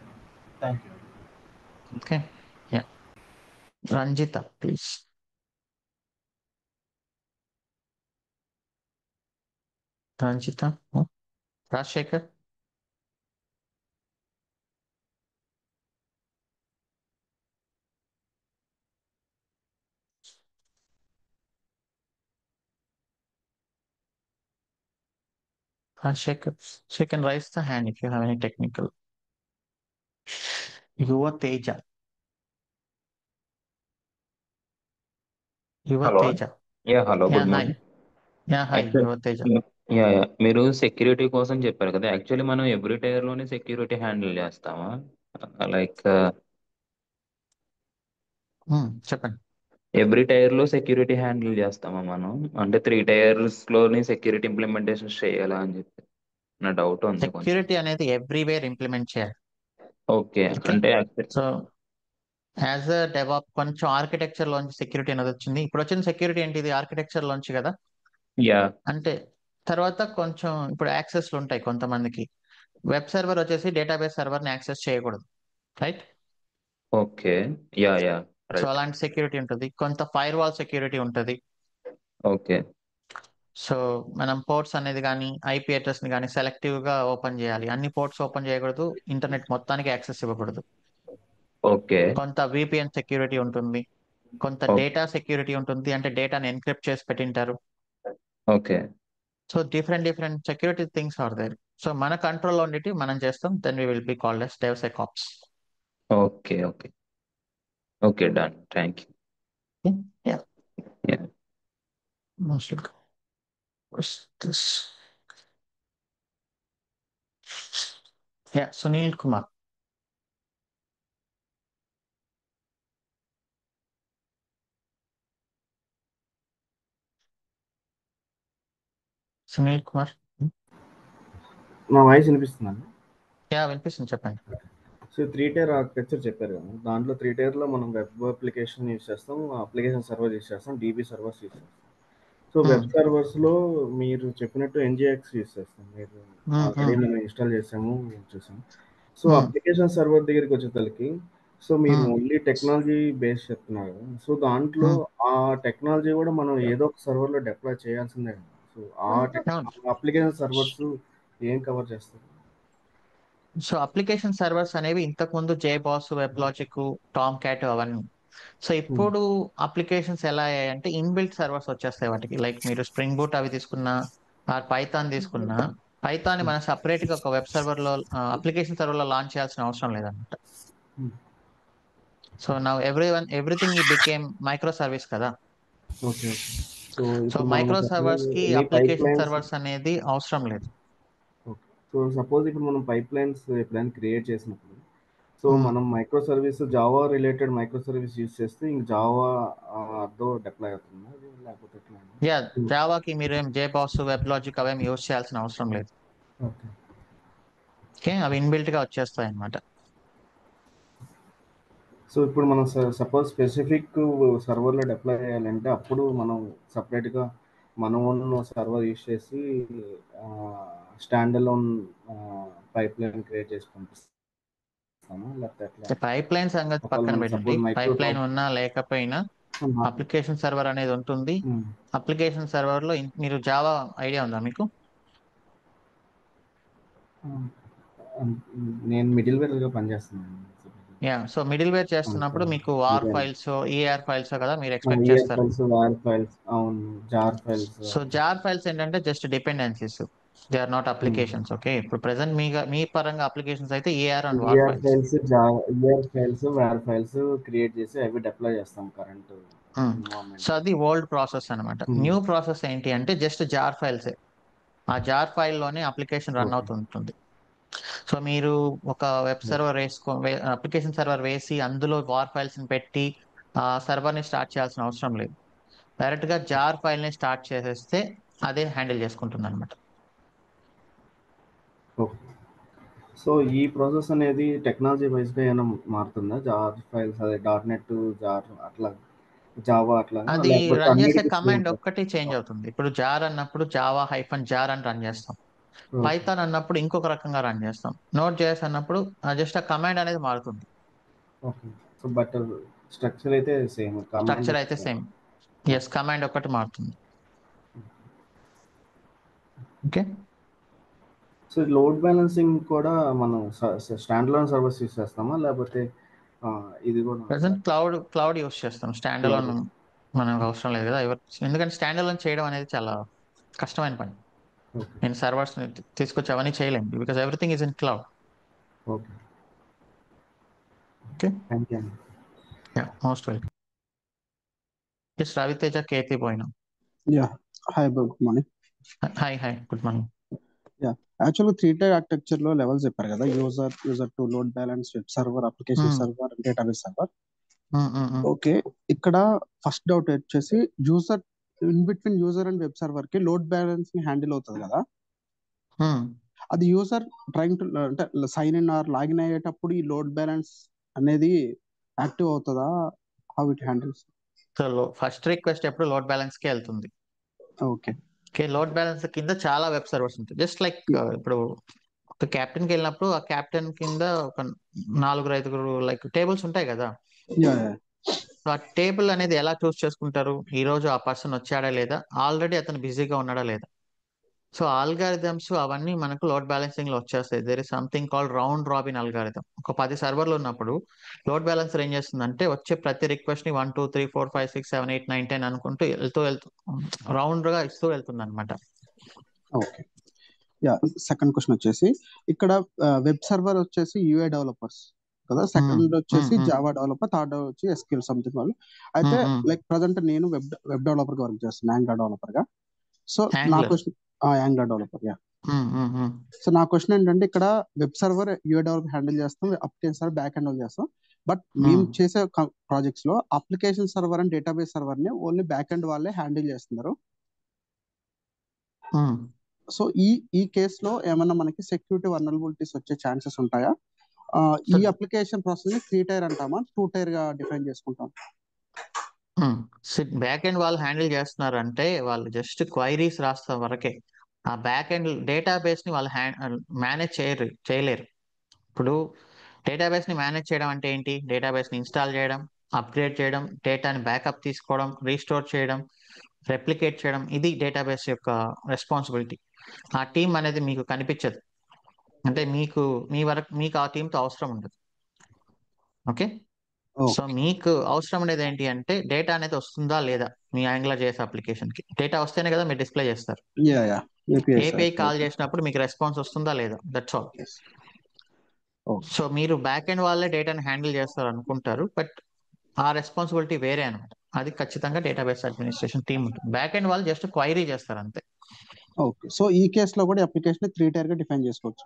[SPEAKER 6] thank you.
[SPEAKER 1] Okay, yeah. Ranjitha please. Ranjitha, Rajasekhar. Rajshekhar, so you can raise the hand if you have any technical. Yuva Teja. Yuva
[SPEAKER 7] hello.
[SPEAKER 1] Teja.
[SPEAKER 7] Hello,
[SPEAKER 1] Yeah,
[SPEAKER 7] good
[SPEAKER 1] hi.
[SPEAKER 7] Morning.
[SPEAKER 1] Yeah, hi,
[SPEAKER 7] actual
[SPEAKER 1] Yuva Teja.
[SPEAKER 7] మీరు security కోసం చెప్పారు కదా, actually మనం every tyre లోనే security handle చేస్తామా? Like
[SPEAKER 1] చెప్పండి.
[SPEAKER 7] Every tyre లో security handle చేస్తామా మనం? అంటే 3 టైర్స్ లోని సెక్యూరిటీ ఇంప్లిమెంటేషన్ చేయాలా అని చెప్పి నా డౌట్ ఉంది కొంచెం.
[SPEAKER 1] సెక్యూరిటీ అనేది ఎవ్రీవేర్ ఇంప్లిమెంట్ చేయాలి.
[SPEAKER 7] ఓకే.
[SPEAKER 1] ఓకే
[SPEAKER 7] అంటే
[SPEAKER 1] సో యాజ్ అ డెవాప్ కొంచెం ఆర్కిటెక్చర్ లోంచి సెక్యూరిటీ అనేది వచ్చింది. ఇప్పుడు వచ్చిన సెక్యూరిటీ ఏంటి, ఇది ఆర్కిటెక్చర్ లోంచి కదా.
[SPEAKER 7] యా
[SPEAKER 1] అంటే తర్వాత కొంచెం ఇప్పుడు యాక్సెస్లు ఉంటాయి కొంతమందికి. వెబ్ సర్వర్ వచ్చేసి డేటాబేస్ సర్వర్ ని యాక్సెస్ చేయకూడదు, right.
[SPEAKER 7] Okay. Yeah
[SPEAKER 1] so
[SPEAKER 7] right.
[SPEAKER 1] అలాంటి సెక్యూరిటీ ఉంటుంది. కొంత ఫైర్ వాల్ సెక్యూరిటీ ఉంటుంది.
[SPEAKER 7] ఓకే.
[SPEAKER 1] సో మనం పోర్ట్స్ అనేది కానీ ఐపీ అడ్రస్ ని కానీ సెలెక్టివ్ గా ఓపెన్ చేయాలి. అన్ని పోర్ట్స్ ఓపెన్ చేయకూడదు, ఇంటర్నెట్ మొత్తానికి యాక్సెస్ ఇవ్వకూడదు.
[SPEAKER 7] ఓకే.
[SPEAKER 1] కొంత విపిఎన్ సెక్యూరిటీ ఉంటుంది, కొంత
[SPEAKER 7] ఓకే.
[SPEAKER 1] డేటా సెక్యూరిటీ ఉంటుంది, అంటే డేటాని ఎన్క్రిప్ట్ చేసి పెట్టింటారు.
[SPEAKER 7] Okay.
[SPEAKER 1] So different security things are there. So మన కంట్రోల్లో ఉండేటి మనం చేస్తాం, then we will be called as DevSecOps.
[SPEAKER 7] Okay. Okay. Okay. Done. Thank you.
[SPEAKER 1] Yeah,
[SPEAKER 7] yeah
[SPEAKER 1] most welcome. What's this? Yeah, Sunil Kumar. Sunil Kumar.
[SPEAKER 8] నా voice వినిపిస్తుందండి.
[SPEAKER 1] Yeah వినిపిస్తుంది, చెప్పండి.
[SPEAKER 8] So 3-tier architecture చెప్పారు కదా, దాంట్లో 3-tierలో మనం వెబ్ అప్లికేషన్ యూస్ చేస్తాం, అప్లికేషన్ సర్వర్ యూస్ చేస్తాం, డీబీ సర్వర్స్ యూస్ చేస్తాం. సో వెబ్ సర్వర్స్లో మీరు చెప్పినట్టు ఎన్జిఎక్స్ యూస్ చేస్తాం. మీరు ఆల్రెడీ మనం ఇన్స్టాల్ చేసాము, చూసాము. సో అప్లికేషన్ సర్వర్ దగ్గరికి వచ్చేసరికి సో మీరు ఓన్లీ టెక్నాలజీ బేస్ చెప్తున్నారు కదా, సో దాంట్లో ఆ టెక్నాలజీ కూడా మనం ఏదో ఒక సర్వర్లో డిప్లాయ్ చేయాల్సిందే కదా. సో ఆ అప్లికేషన్ సర్వర్స్ ఏం కవర్ చేస్తారు?
[SPEAKER 1] సో అప్లికేషన్ సర్వర్స్ అనేవి ఇంతకు ముందు జేబాస్, వెబ్లాజిక్, టామ్ క్యాట్ అవన్నీ. సో ఇప్పుడు అప్లికేషన్స్ ఎలా అయ్యాయంటే ఇన్బిల్ట్ సర్వర్స్ వచ్చేస్తాయి వాటికి. లైక్ మీరు స్ప్రింగ్ బూట్ అవి తీసుకున్నా, పైథాన్ తీసుకున్నా, పైథాన్ మనం సపరేట్ గా ఒక వెబ్ సర్వర్ లో అప్లికేషన్ సర్వర్ లో లాంచ్ చేయాల్సిన అవసరం లేదన్నమాట. So now everything became micro service కదా.
[SPEAKER 8] ఓకే.
[SPEAKER 1] సో మైక్రో సర్వర్స్ కి అప్లికేషన్ సర్వర్స్ అనేది అవసరం లేదు.
[SPEAKER 8] ఓకే. సో సపోజ్ ఇప్పుడు మనం పైప్ లైన్స్ ఎప్పుడైనా క్రియేట్ చేసినప్పుడు సో మనం micro service Java related micro service use చేస్తే ఇంక జావా అదో డిప్లాయ్ అవుతుందా లేకపోతే ఎట్లా?
[SPEAKER 1] యా, జావాకి మీరేం జేబాస్, వెబ్లాజిక్ అవేం యూస్ చేయాల్సిన అవసరం లేదు.
[SPEAKER 8] ఓకే.
[SPEAKER 1] ఓకే, అవి ఇన్బిల్ట్ గా వచ్చేస్తాయి అన్నమాట.
[SPEAKER 8] సో ఇప్పుడు మనం సపోజ్ స్పెసిఫిక్ సర్వర్లో డిప్లాయ్ చేయాలంటే అప్పుడు మనం సపరేట్గా మన ఓన్ సర్వర్ యూస్ చేసి stand alone pipe line create చేసి పంపిస్తామా లేకపోతే ఎట్లా?
[SPEAKER 1] పైప్ లైన్ సంగతి పక్కన పెట్టండి. పైప్ లైన్ ఉన్నా లేకపోయినా అప్లికేషన్ సర్వర్ అనేది ఉంటుంది. అప్లికేషన్ సర్వర్ లో మీరు జావా ఐడియా ఉందా మీకు?
[SPEAKER 8] నేను మిడిల్ వేర్ గా పనిచేస్తున్నాను.
[SPEAKER 1] యా, సో మిడిల్ వేర్ చేస్తున్నప్పుడు మీకు ఆర్ ఫైల్స్, ఈఆర్ ఫైల్స్ కదా మీరు ఎక్స్పెక్ట్
[SPEAKER 8] ER
[SPEAKER 1] చేస్తారు.
[SPEAKER 8] ఫైల్స్, WAR ఫైల్స్, అవును, JAR files.
[SPEAKER 1] So JAR files ఏంటంటే just dependencies, they are not applications. Okay, ఇప్పుడు ప్రెసెంట్ మీ పరంగా అప్లికేషన్స్ అయితే ఈఆర్ అండ్ వార్
[SPEAKER 8] ER
[SPEAKER 1] files.
[SPEAKER 8] Files, WAR files create చేసి అవి డిప్లాయ్ చేస్తాం కరెంట్ ఎన్విరాన్మెంట్.
[SPEAKER 1] సో అది ఓల్డ్ ప్రాసెస్ అన్నమాట. న్యూ ప్రాసెస్ ఏంటి అంటే జస్ట్ జార్ ఫైల్స్. ఆ జార్ ఫైల్ లోనే అప్లికేషన్ రన్ అవుతుంటుంది. సో మీరు ఒక వెబ్ సర్వర్ అప్లికేషన్ సర్వర్ వేసి అందులో వార్ ఫైల్స్ ని పెట్టి ఆ సర్వర్ ని స్టార్ట్ చేయాల్సిన అవసరం లేదు. డైరెక్ట్ గా జార్ ఫైల్ ని స్టార్ట్ చేసేస్తే అదే హ్యాండిల్ చేసుకుంటుంది అనమాట.
[SPEAKER 8] సో ఈ ప్రాసెస్ అనేది టెక్నాలజీ వైజ్ గా ఏమైనా మారుతుందా? జార్ ఫైల్స్ అదే .NET జార్ అట్లా జావా అట్లా
[SPEAKER 1] అది రన్ చేసే కమాండ్ ఒక్కటి చేంజ్ అవుతుంది. ఇప్పుడు జార్ అన్నప్పుడు జావా -జార్ అని రన్ చేస్తాం. పైథాన్ అన్నప్పుడు ఇంకొక రకంగా రన్ చేస్తాం. నోట్ జేఎస్ అన్నప్పుడు జస్ట్ ఆ కమాండ్ అనేది మారుతుంది.
[SPEAKER 8] ఓకే. సో బట్ స్ట్రక్చర్ అయితే సేమ్.
[SPEAKER 1] స్ట్రక్చర్ అయితే సేమ్. ఎస్, కమాండ్ ఒక్కటి మారుతుంది. ఓకే.
[SPEAKER 8] సో లోడ్ బ్యాలెన్సింగ్ కూడా మనం స్టాండ్ అలోన్ సర్వర్స్ యూస్ చేస్తామా లేకపోతే ఇది కూడా?
[SPEAKER 1] ప్రెసెంట్ క్లౌడ్ యూస్ చేస్తాం. స్టాండ్ అలోన్ మనకు అవసరం లేదు కదా. ఎందుకంటే స్టాండ్ అలోన్ చేయడం అనేది చాలా కష్టమైన పని. నేను సర్వర్స్ తీసుకొచ్చి అవన్నీ చేయలేము because everything is in cloud.
[SPEAKER 8] Okay.
[SPEAKER 1] Okay,
[SPEAKER 8] thank you.
[SPEAKER 1] Yeah, most welcome. Yes, Raviteja Kethi పోయినా.
[SPEAKER 9] Yeah. Hi, bro. Good morning.
[SPEAKER 1] Hi good morning.
[SPEAKER 9] Yeah. Actually, 3-tier architecture లో లెవెల్స్ చెప్పారు కదా, user to load balance, web server, application server, database server. Okay, ఇక్కడ first doubt వచ్చేసి user in between user and web server కి load balance ని handle అవుతుంది కదా. అది యూజర్ ట్రైంగ్ టు అంటే సైన్ ఇన్ ఆర్ లాగిన్ అయ్యేటప్పుడు ఈ లోడ్ బ్యాలెన్స్ అనేది యాక్టివ్ అవుతుందా? How it handles?
[SPEAKER 1] So first request ఎప్పుడు లోడ్ బ్యాలెన్స్ కి వెళ్తుంది.
[SPEAKER 9] ఓకే
[SPEAKER 1] ఓకే, లోడ్ బ్యాలెన్స్ కింద చాలా వెబ్ సర్వర్స్ ఉంటాయి. జస్ట్ లైక్ ఇప్పుడు క్యాప్టెన్ కి వెళ్ళినప్పుడు ఆ క్యాప్టెన్ కింద ఒక 4-5 లైక్ టేబుల్స్ ఉంటాయి కదా.
[SPEAKER 9] యా
[SPEAKER 1] సో ఆ టేబుల్ అనేది ఎలా చూస్ చేసుకుంటారు? ఈ రోజు ఆ పర్సన్ వచ్చాడా లేదా, ఆల్రెడీ అతను బిజీగా ఉన్నాడా లేదా. సో ఆల్గారిథమ్స్ అవన్నీ మనకు లోడ్ బ్యాలెన్సింగ్ లో వచ్చేస్తాయి. There is something called round robin algorithm. ఒక 10 సర్వర్లు ఉన్నప్పుడు లోడ్ బ్యాలెన్సర్ ఏం చేస్తుందంటే వచ్చే ప్రతి రిక్వెస్ట్ ని 1 2 3 4 5 6 7 8 9 10 అనుకుంటూ వెళ్తూ రౌండ్ గా ఇస్తూ వెళ్తుంది అనమాట.
[SPEAKER 9] ఓకే యా సెకండ్ క్వశ్చన్ వచ్చేసి ఇక్కడ వెబ్ సర్వర్ వచ్చేసి యూఐ డెవలపర్స్ కదా, సెకండ్ వచ్చేసి జావా డెవలపర్, థర్డ్ వచ్చి ఎస్క్యూఎల్ సంథింగ్ వాళ్ళు. అయితే లైక్ ప్రజెంట్ నేను వెబ్ డెవలపర్ గా వర్క్ చేస్తున్నాను, యాంగులర్ డెవలపర్ గా. సో నా question angular developer yeah. So నా క్వశ్చన్ ఏంటంటే ఇక్కడ web server UI developer handle చేస్తాం, అప్లికేషన్ సర్వర్ బ్యాక్ హ్యాండిల్ చేస్తాం. బట్ మేము చేసే ప్రాజెక్ట్స్ లో application server and database server ని ఓన్లీ బ్యాక్ ఎండ్ వాళ్ళే హ్యాండిల్ చేస్తున్నారు. సో ఈ కేసులో ఏమన్నా మనకి సెక్యూరిటీ వల్నరబిలిటీస్ వచ్చే ఛాన్సెస్ ఉంటాయా? ఈ అప్లికేషన్ ప్రాసెస్ ని 3 టైర్ అంటామా, 2 టైర్ గా డిఫైన్ చేసుకుంటాం?
[SPEAKER 1] బ్యాక్ ఎండ్ వాళ్ళు హ్యాండిల్ చేస్తున్నారంటే వాళ్ళు జస్ట్ క్వైరీస్ రాస్తా వరకే. ఆ బ్యాక్ ఎండ్ డేటాబేస్ ని వాళ్ళు మేనేజ్ చేయలేరు. ఇప్పుడు డేటాబేస్ ని మేనేజ్ చేయడం అంటే ఏంటి? డేటాబేస్ ని ఇన్స్టాల్ చేయడం, అప్గ్రేడ్ చేయడం, డేటాని బ్యాకప్ తీసుకోవడం, రీస్టోర్ చేయడం, రెప్లికేట్ చేయడం, ఇది డేటాబేస్ యొక్క రెస్పాన్సిబిలిటీ. ఆ టీం అనేది మీకు కనిపించదు, అంటే మీకు ఆ టీంతో అవసరం ఉండదు. ఓకే, సో మీకు అవసరం అనేది ఏంటి అంటే డేటా అనేది వస్తుందా లేదా. మీ యాంగులర్ JS అప్లికేషన్ కి డేటా వస్తేనే కదా మీరు డిస్ప్లే చేస్తారు. ఏపీఐ కాల్ చేసినప్పుడు మీకు రెస్పాన్స్ వస్తుందా లేదా, దట్స్ ఆల్. సో మీరు బ్యాక్ ఎండ్ వాళ్ళే డేటాని హ్యాండిల్ చేస్తారు అనుకుంటారు, బట్ ఆ రెస్పాన్సిబిలిటీ వేరే అనమాట. అది ఖచ్చితంగా డేటాబేస్ అడ్మినిస్ట్రేషన్ టీం ఉంటుంది. బ్యాక్ ఎండ్ వాళ్ళు జస్ట్ క్వైరీ చేస్తారు అంతే.
[SPEAKER 9] ఓకే, సో ఈ కేసులో కూడా అప్లికేషన్ 3 టైర్ గా డిఫైన్ చేసుకోవచ్చు.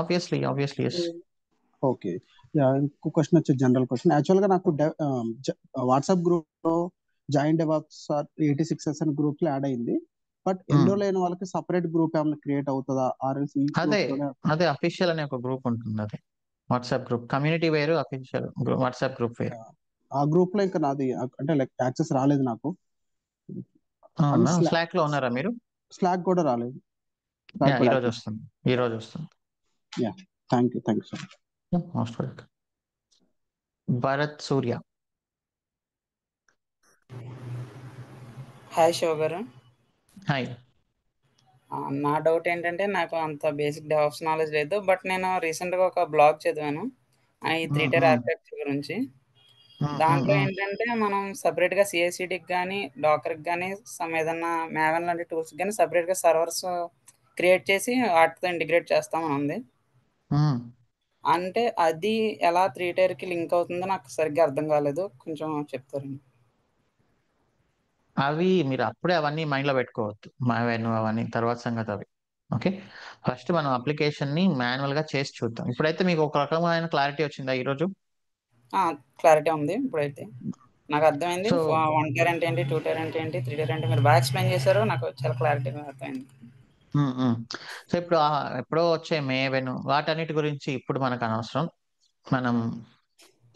[SPEAKER 1] Obviously yes.
[SPEAKER 9] ఓకే, ఇంకో క్వశ్చన్ వచ్చే జనరల్ క్వశ్చన్. యాక్చువల్ గా నాకు వాట్సాప్ గ్రూప్ లో జాయిన్ డెవాప్స్ 86 అని గ్రూప్ లో యాడ్ అయింది. బట్ ఎన్రోల్ అయిన వాళ్ళకి సపరేట్ గ్రూప్ ఏమైనా క్రియేట్ అవుతుందా?
[SPEAKER 1] అదే అఫీషియల్ అనే ఒక గ్రూప్ ఉంటుంది. అదే వాట్సాప్ గ్రూప్. కమ్యూనిటీ వేరు, అఫీషియల్ వాట్సాప్ గ్రూప్ వేరు.
[SPEAKER 9] ఆ గ్రూప్ లో ఇంకా నాది అంటే లైక్ యాక్సెస్ రాలేదు నాకు.
[SPEAKER 1] స్లాక్ లో ఉన్నారా మీరు?
[SPEAKER 9] స్లాక్ కూడా రాలేదు.
[SPEAKER 1] ఈ రోజు వస్తుంది.
[SPEAKER 9] Yeah, thank you sir.
[SPEAKER 1] Most welcome. Bharat Surya.
[SPEAKER 10] Hi Shiva గారు.
[SPEAKER 1] హాయ్.
[SPEAKER 10] నా డౌట్ ఏంటంటే నాకు అంత బేసిక్ డెవాప్స్ నాలెడ్జ్ లేదు, బట్ నేను రీసెంట్గా ఒక బ్లాగ్ చదివాను ఈ 3 టైర్ ఆర్కిటెక్చర్ గురించి. దాంట్లో ఏంటంటే మనం సపరేట్గా CI/CDకి కానీ డాకర్కి కానీ ఏదన్నా మ్యావెన్ లాంటి టూల్స్కి కానీ సపరేట్గా సర్వర్స్ క్రియేట్ చేసి వాటితో ఇంటిగ్రేట్ చేస్తామని ఉంది. అంటే అది ఎలా 3 టైర్కి లింక్ అవుతుందో నాకు సరిగ్గా అర్థం కాలేదు, కొంచెం చెప్తారండి.
[SPEAKER 1] అవి మీరు అప్పుడే అవన్నీ మైండ్ లో పెట్టుకోవద్దు, అవన్నీ తర్వాత సంగతి అవి. ఓకే, ఫస్ట్ మనం అప్లికేషన్ ని మాన్యువల్ గా చేసి చూద్దాం. ఇప్పుడైతే మీకు ఒక రకమైన క్లారిటీ వచ్చిందా ఈరోజు?
[SPEAKER 10] క్లారిటీ ఉంది ఇప్పుడైతే, నాకు అర్థమైంది. 1 టైర్ అంటే ఏంటి, 2 టైర్ అంటే ఏంటి, 3 టైర్ అంటే మీరు బాగా ఎక్స్ప్లెయిన్ చేశారు, నాకు చాలా క్లారిటీగా అర్థమైంది.
[SPEAKER 1] సో ఇప్పుడు ఎప్పుడో వచ్చే మేవెన్ వాటన్నిటి గురించి ఇప్పుడు మనకు అనవసరం. మనం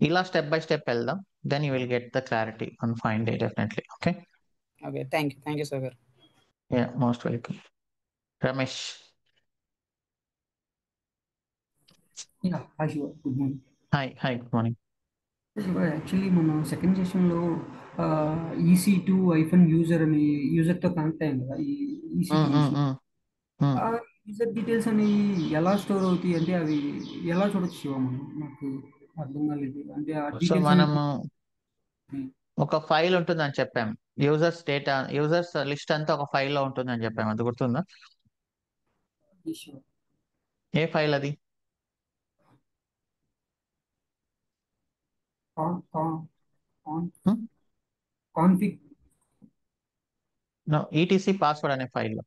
[SPEAKER 1] ఇలా స్టెప్ బై స్టెప్ వెళ్దాం, then you will get the clarity on fine day definitely. Okay,
[SPEAKER 10] thank you sir గారు.
[SPEAKER 1] Most welcome. Ramesh.
[SPEAKER 11] Hi Shiva, good morning.
[SPEAKER 1] Hi good morning.
[SPEAKER 11] Actually మన సెకండ్ సెషన్లో EC2 యూజర్ అని యూజర్తో కనెక్ట్ అయ్యాం కదా. ఈ యూజర్ డీటెయిల్స్ అని ఎలా స్టోర్ అవుతాయి అంటే అవి ఎలా చూడొచ్చు శివ? నాకు అర్థం కాలేదు. అంటే ఆ డీటెయిల్స్
[SPEAKER 1] మనము ఒక ఫైల్ ఉంటుందని చెప్పాం, యూజర్స్ లిస్ట్ అంతా ఒక ఫైల్ లో ఉంటుందని చెప్పాం, అది గుర్తుందా? ఏ ఫైల్ అది?
[SPEAKER 11] కాన్ఫిగ్
[SPEAKER 1] ETC పాస్వర్డ్ అనే ఫైల్ లో.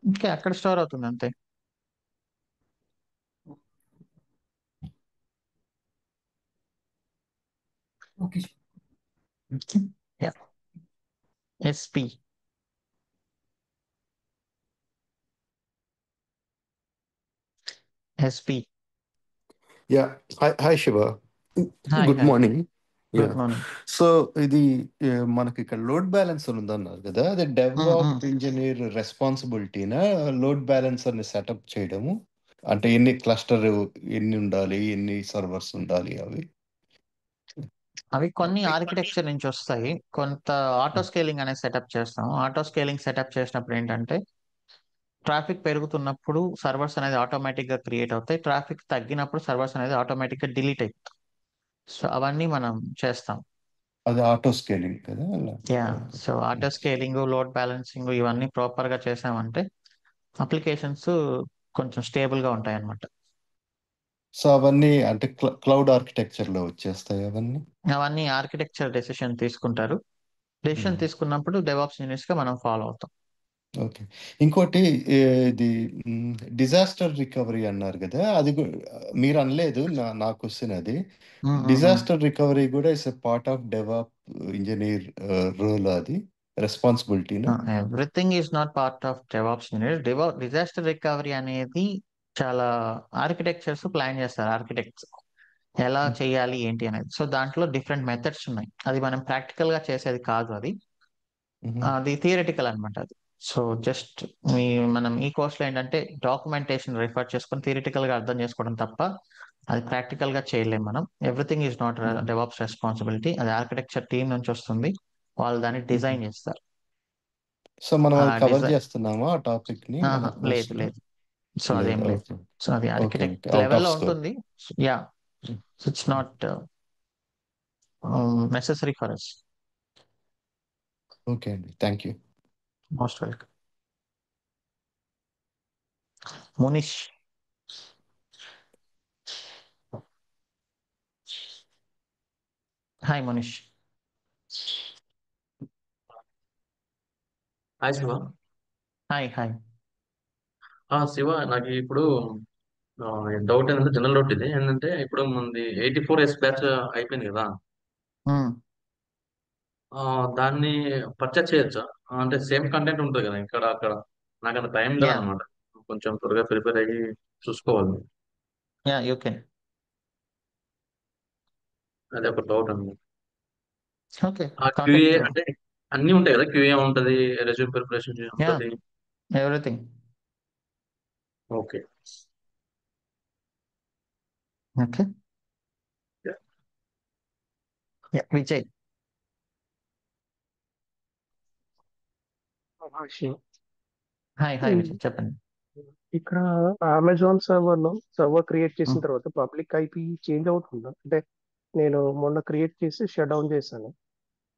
[SPEAKER 1] ఇంకా అక్కడ స్టోర్ అవుతుంది అంతే. SP SP.
[SPEAKER 12] Yeah. Hi, Shiva.
[SPEAKER 1] Hi
[SPEAKER 12] Good
[SPEAKER 1] hi,
[SPEAKER 12] morning.
[SPEAKER 1] Good
[SPEAKER 12] Yeah.
[SPEAKER 1] Morning.
[SPEAKER 12] So ఇది మనకి ఇక్కడ లోడ్ బ్యాలెన్సర్ ఉందన్నారు కదా, అది డెవాప్ ఇంజనీర్ రెస్పాన్సిబిలిటీనా లోడ్ బ్యాలెన్సర్ని సెటప్ చేయడము? అంటే ఎన్ని క్లస్టర్, ఎన్ని ఉండాలి, ఎన్ని సర్వర్స్ ఉండాలి అవి?
[SPEAKER 1] అవి కొన్ని ఆర్కిటెక్చర్ నుంచి వస్తాయి. కొంత ఆటో స్కేలింగ్ అనేది సెటప్ చేస్తాం. ఆటో స్కేలింగ్ సెటప్ చేసినప్పుడు ఏంటంటే ట్రాఫిక్ పెరుగుతున్నప్పుడు సర్వర్స్ అనేది ఆటోమేటిక్ గా క్రియేట్ అవుతాయి, ట్రాఫిక్ తగ్గినప్పుడు సర్వర్స్ అనేది ఆటోమేటిక్ గా డిలీట్ అవుతాయి. సో అవన్నీ మనం చేస్తాం.
[SPEAKER 12] అది ఆటో స్కేలింగ్ కదా?
[SPEAKER 1] Yeah, so auto scaling, load balancing ఇవన్నీ ప్రాపర్ గా చేసామంటే అప్లికేషన్స్ కొంచెం స్టేబుల్ గా ఉంటాయి అన్నమాట.
[SPEAKER 12] సో అవన్నీ అంటే క్లౌడ్ ఆర్కిటెక్చర్ లో వచ్చేస్తాయి అవన్నీ.
[SPEAKER 1] అవన్నీ ఆర్కిటెక్చర్ డెసిషన్ తీసుకుంటారు. డెసిషన్ తీసుకున్నప్పుడు డెవాప్స్ ఇంజనీర్స్ గా మనం ఫాలో అవుతాం.
[SPEAKER 12] ఓకే. ఇంకోటి ఇది డిజాస్టర్ రికవరీ అన్నారు కదా, అది మీరు అనలేదు, నా క్వశ్చన్ అది. డిజాస్టర్ రికవరీ కూడా is a part of devop engineer role, అది రెస్పాన్సిబిలిటీనా?
[SPEAKER 1] Everything is not part of DevOps engineer. Disaster recovery అనేది చాలా ఆర్కిటెక్చర్స్ ప్లాన్ చేస్తారు, ఆర్కిటెక్ట్స్ ఎలా చేయాలి ఏంటి అనేది. సో దాంట్లో డిఫరెంట్ మెథడ్స్ ఉన్నాయి. అది మనం ప్రాక్టికల్ గా చేసేది కాదు, అది థియరిటికల్ అనమాట అది. సో జస్ట్ మనం ఈ కోర్స్ లో ఏంటంటే డాక్యుమెంటేషన్ రిఫర్ చేసుకొని థియరిటికల్ గా అర్థం చేసుకోవడం తప్ప అది ప్రాక్టికల్ గా చేయలేం మనం. Everything is not DevOps responsibility, అది ఆర్కిటెక్చర్ టీమ్ నుంచి వస్తుంది, వాళ్ళు దాన్ని డిజైన్ చేస్తారు.
[SPEAKER 12] సో మనం
[SPEAKER 1] ఆ
[SPEAKER 12] కవర్
[SPEAKER 1] డిజైన్
[SPEAKER 12] చేస్తున్నామా ఆ టాపిక్ ని మన
[SPEAKER 1] లేదు
[SPEAKER 12] కోర్సులో?
[SPEAKER 1] లేదు, సో అదేం లేదు.
[SPEAKER 12] ఓకే
[SPEAKER 1] సో అది
[SPEAKER 12] okay
[SPEAKER 1] architect
[SPEAKER 12] okay, out of
[SPEAKER 1] లెవెల్లో
[SPEAKER 12] స్కోప్.
[SPEAKER 1] ఉంటుంది. Yeah, it's not necessary for us.
[SPEAKER 12] Okay అండి, thank you.
[SPEAKER 1] Most welcome. Munish. Hi Munish.
[SPEAKER 13] Hi Shiva.
[SPEAKER 1] Hi hi.
[SPEAKER 13] Shiva, నాకు ఇప్పుడు డౌట్ ఏంటంటే, జనరల్ డౌట్ ఇది ఏంటంటే, ఇప్పుడు మనది 84S బ్యాచ్ అయిపోయింది కదా, దాన్ని పర్చేస్ చేయొచ్చా? అంటే సేమ్ కంటెంట్ ఉంటుంది కదా ఇక్కడ అక్కడ. నాకు అంత టైం
[SPEAKER 1] యా
[SPEAKER 13] లేదనమాట, కొంచెం త్వరగా ప్రిపేర్ అయ్యి చూసుకోవాలి.
[SPEAKER 1] Yeah, you can.
[SPEAKER 13] అదే ఒక డౌట్ అనమాట.
[SPEAKER 1] Okay,
[SPEAKER 13] QA
[SPEAKER 1] contact.
[SPEAKER 13] అంటే అన్నీ ఉంటాయి కదా, క్యూఏ ఉంటుంది, రెజ్యూమ్ ప్రిపరేషన్
[SPEAKER 1] యా,
[SPEAKER 13] ఉంటుంది.
[SPEAKER 1] Everything.
[SPEAKER 13] Okay.
[SPEAKER 1] Okay. Yeah, Vijay. Hi hi Vijay, చెప్పండి.
[SPEAKER 14] ఇక్కడ అమెజాన్ సర్వర్లో సర్వర్ క్రియేట్ చేసిన తర్వాత పబ్లిక్ ఐపీ చేంజ్ అవుతుందా? అంటే నేను మొన్న క్రియేట్ చేసి షట్ డౌన్ చేశాను,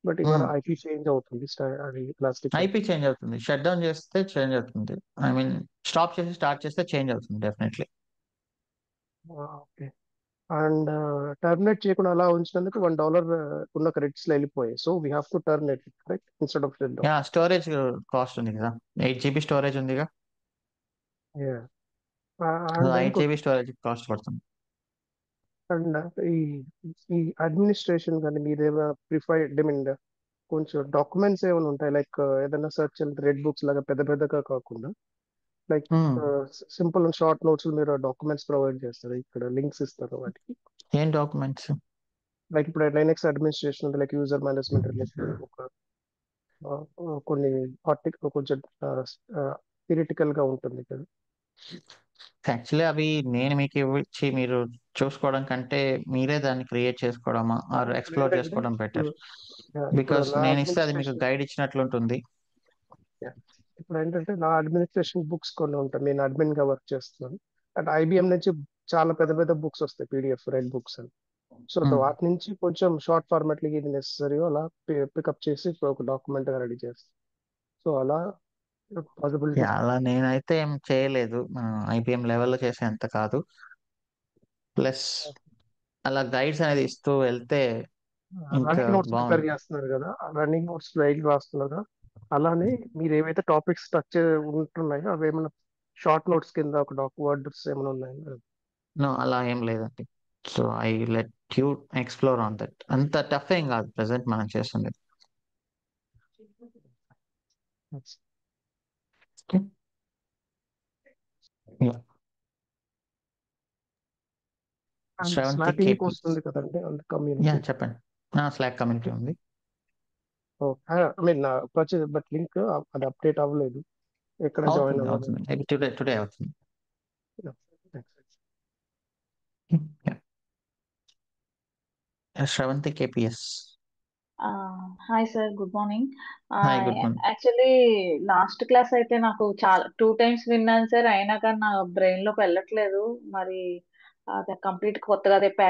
[SPEAKER 14] బట్ ఇవాళ ఐపీ చేంజ్ అవుతుంది. అది ప్లాస్టిక్
[SPEAKER 1] ఐపీ చేంజ్ అవుతుంది, షట్ డౌన్ చేస్తే చేంజ్ అవుతుంది. ఐ మీన్ స్టాప్ చేసి స్టార్ట్ చేస్తే చేంజ్ అవుతుంది డెఫినెట్లీ.
[SPEAKER 14] ఓకే. అండ్ టర్మినేట్ చేయకుండా అలా ఉంచినందుకు $1 ఉన్న క్రెడిట్స్ వెళ్ళిపోయాయి. So we have to terminate it, correct, instead of shut down.
[SPEAKER 1] Yeah, storage cost ఉంది కదా, 8 GB స్టోరేజ్ ఉందిగా,
[SPEAKER 14] అండ్
[SPEAKER 1] 8 GB స్టోరేజ్ కాస్ట్ పడుతుంది.
[SPEAKER 14] అండ్ ఈ ఈ అడ్మినిస్ట్రేషన్ కానీ మీరేమైనా ప్రిఫైడ్, ఐ మీన్ కొంచెం డాక్యుమెంట్స్ ఏమైనా ఉంటాయి, లైక్ ఏదైనా సర్చ్ రెడ్ బుక్స్ లాగా పెద్ద పెద్దగా కాకుండా, like simple and short notes మీరు డాక్యుమెంట్స్ ప్రొవైడ్ చేస్తారు, ఇక్కడ లింక్స్ ఇస్తారు వాటికి.
[SPEAKER 1] ఏం డాక్యుమెంట్స్?
[SPEAKER 14] లైక్ ఇప్పుడు లైనక్స్ అడ్మినిస్ట్రేషన్ ఉంది, లైక్ యూజర్ మేనేజ్మెంట్ రిలేటెడ్ ఒక కొన్ని ఆర్టికల్ కొంచెం థియరిటికల్ గా ఉంటుంది కదా.
[SPEAKER 1] యాక్చువల్లీ అవి నేను మీకు ఇచ్చి మీరు చూసుకోవడం కంటే మీరే దాన్ని క్రియేట్ చేసుకోవడమా ఆర్ ఎక్స్ప్లోర్
[SPEAKER 14] ఏంటంటే
[SPEAKER 1] చేసుకోవడం బెటర్.
[SPEAKER 14] ఇప్పుడు
[SPEAKER 1] బికాస్
[SPEAKER 14] నా
[SPEAKER 1] నేను ఇస్తే అది మీకు
[SPEAKER 14] అడ్మినిస్ట్రేషన్,
[SPEAKER 1] గైడ్ ఇచ్చినట్లుంటుంది.
[SPEAKER 14] ఇప్పుడు ఏంటంటే నా అడ్మినిస్ట్రేషన్ బుక్స్ కొన్ని ఉంటాయి, నేను అడ్మిన్ గా వర్క్ చేస్తున్నాను. అండ్ ఐబిఎం నుంచి చాలా పెద్ద పెద్ద బుక్స్ వస్తాయి, పీడిఎఫ్ రెడ్ బుక్స్ అని. సో వాటి నుంచి కొంచెం షార్ట్ ఫార్మాట్ ఇది నెసరీ అలా పికప్ చేసి ఒక డాక్యుమెంట్ గా రెడీ చేస్తాను. సో అలా పాసిబిలిటీ.
[SPEAKER 1] అలా నేనైతే ఏం చేయలేదు, ఐబిఎం లెవెల్లో చేసేంత కాదు. ప్లస్ అలా గైడ్స్ అనేది ఇస్తూ వెళ్తే ఇంకా
[SPEAKER 14] రన్నింగ్ నోట్స్ ప్రిపేర్
[SPEAKER 1] బాగుంది.
[SPEAKER 14] చేస్తున్నారు కదా, రన్నింగ్ నోట్స్ డైలీ రాస్తున్నారు కదా, అలానే మీరు ఏవైతే టాపిక్స్ టచ్ ఉంటున్నాయో అవి ఏమైనా షార్ట్ నోట్స్ కింద ఒక వర్డ్స్ ఏమైనా ఉన్నాయో.
[SPEAKER 1] నో, అలా ఏం లేదండి. So I let you explore on that. అంత టఫ్ ఏం కాదు ప్రెసెంట్ మనం చేస్తుంది.
[SPEAKER 14] And
[SPEAKER 1] Sravanthi
[SPEAKER 14] slack link
[SPEAKER 1] KP.
[SPEAKER 14] వస్తుంది కదండి అండ్
[SPEAKER 1] యా
[SPEAKER 14] కమ్యూనిటీ.
[SPEAKER 1] చెప్పండి. స్లాక్ కమ్యూనిటీ ఉంది.
[SPEAKER 14] I mean purchase but link అది అప్డేట్ అవ్వలేదు. ఎక్కడ జాయిన్
[SPEAKER 1] అవుతుంది
[SPEAKER 14] అవ్వాలి?
[SPEAKER 1] అవుతుంది టుడే అవుతుంది. Sravanthi KPS.
[SPEAKER 15] Hi sir, good morning.
[SPEAKER 1] Hi, good morning.
[SPEAKER 15] Actually last class అయితే నాకు చాలా 2 times విన్నాను సార్, అయినా కానీ నా బ్రెయిన్ లోకి వెళ్ళట్లేదు. మరి అదే కంప్లీట్ కొత్తగా అదే ప్యాకేజ్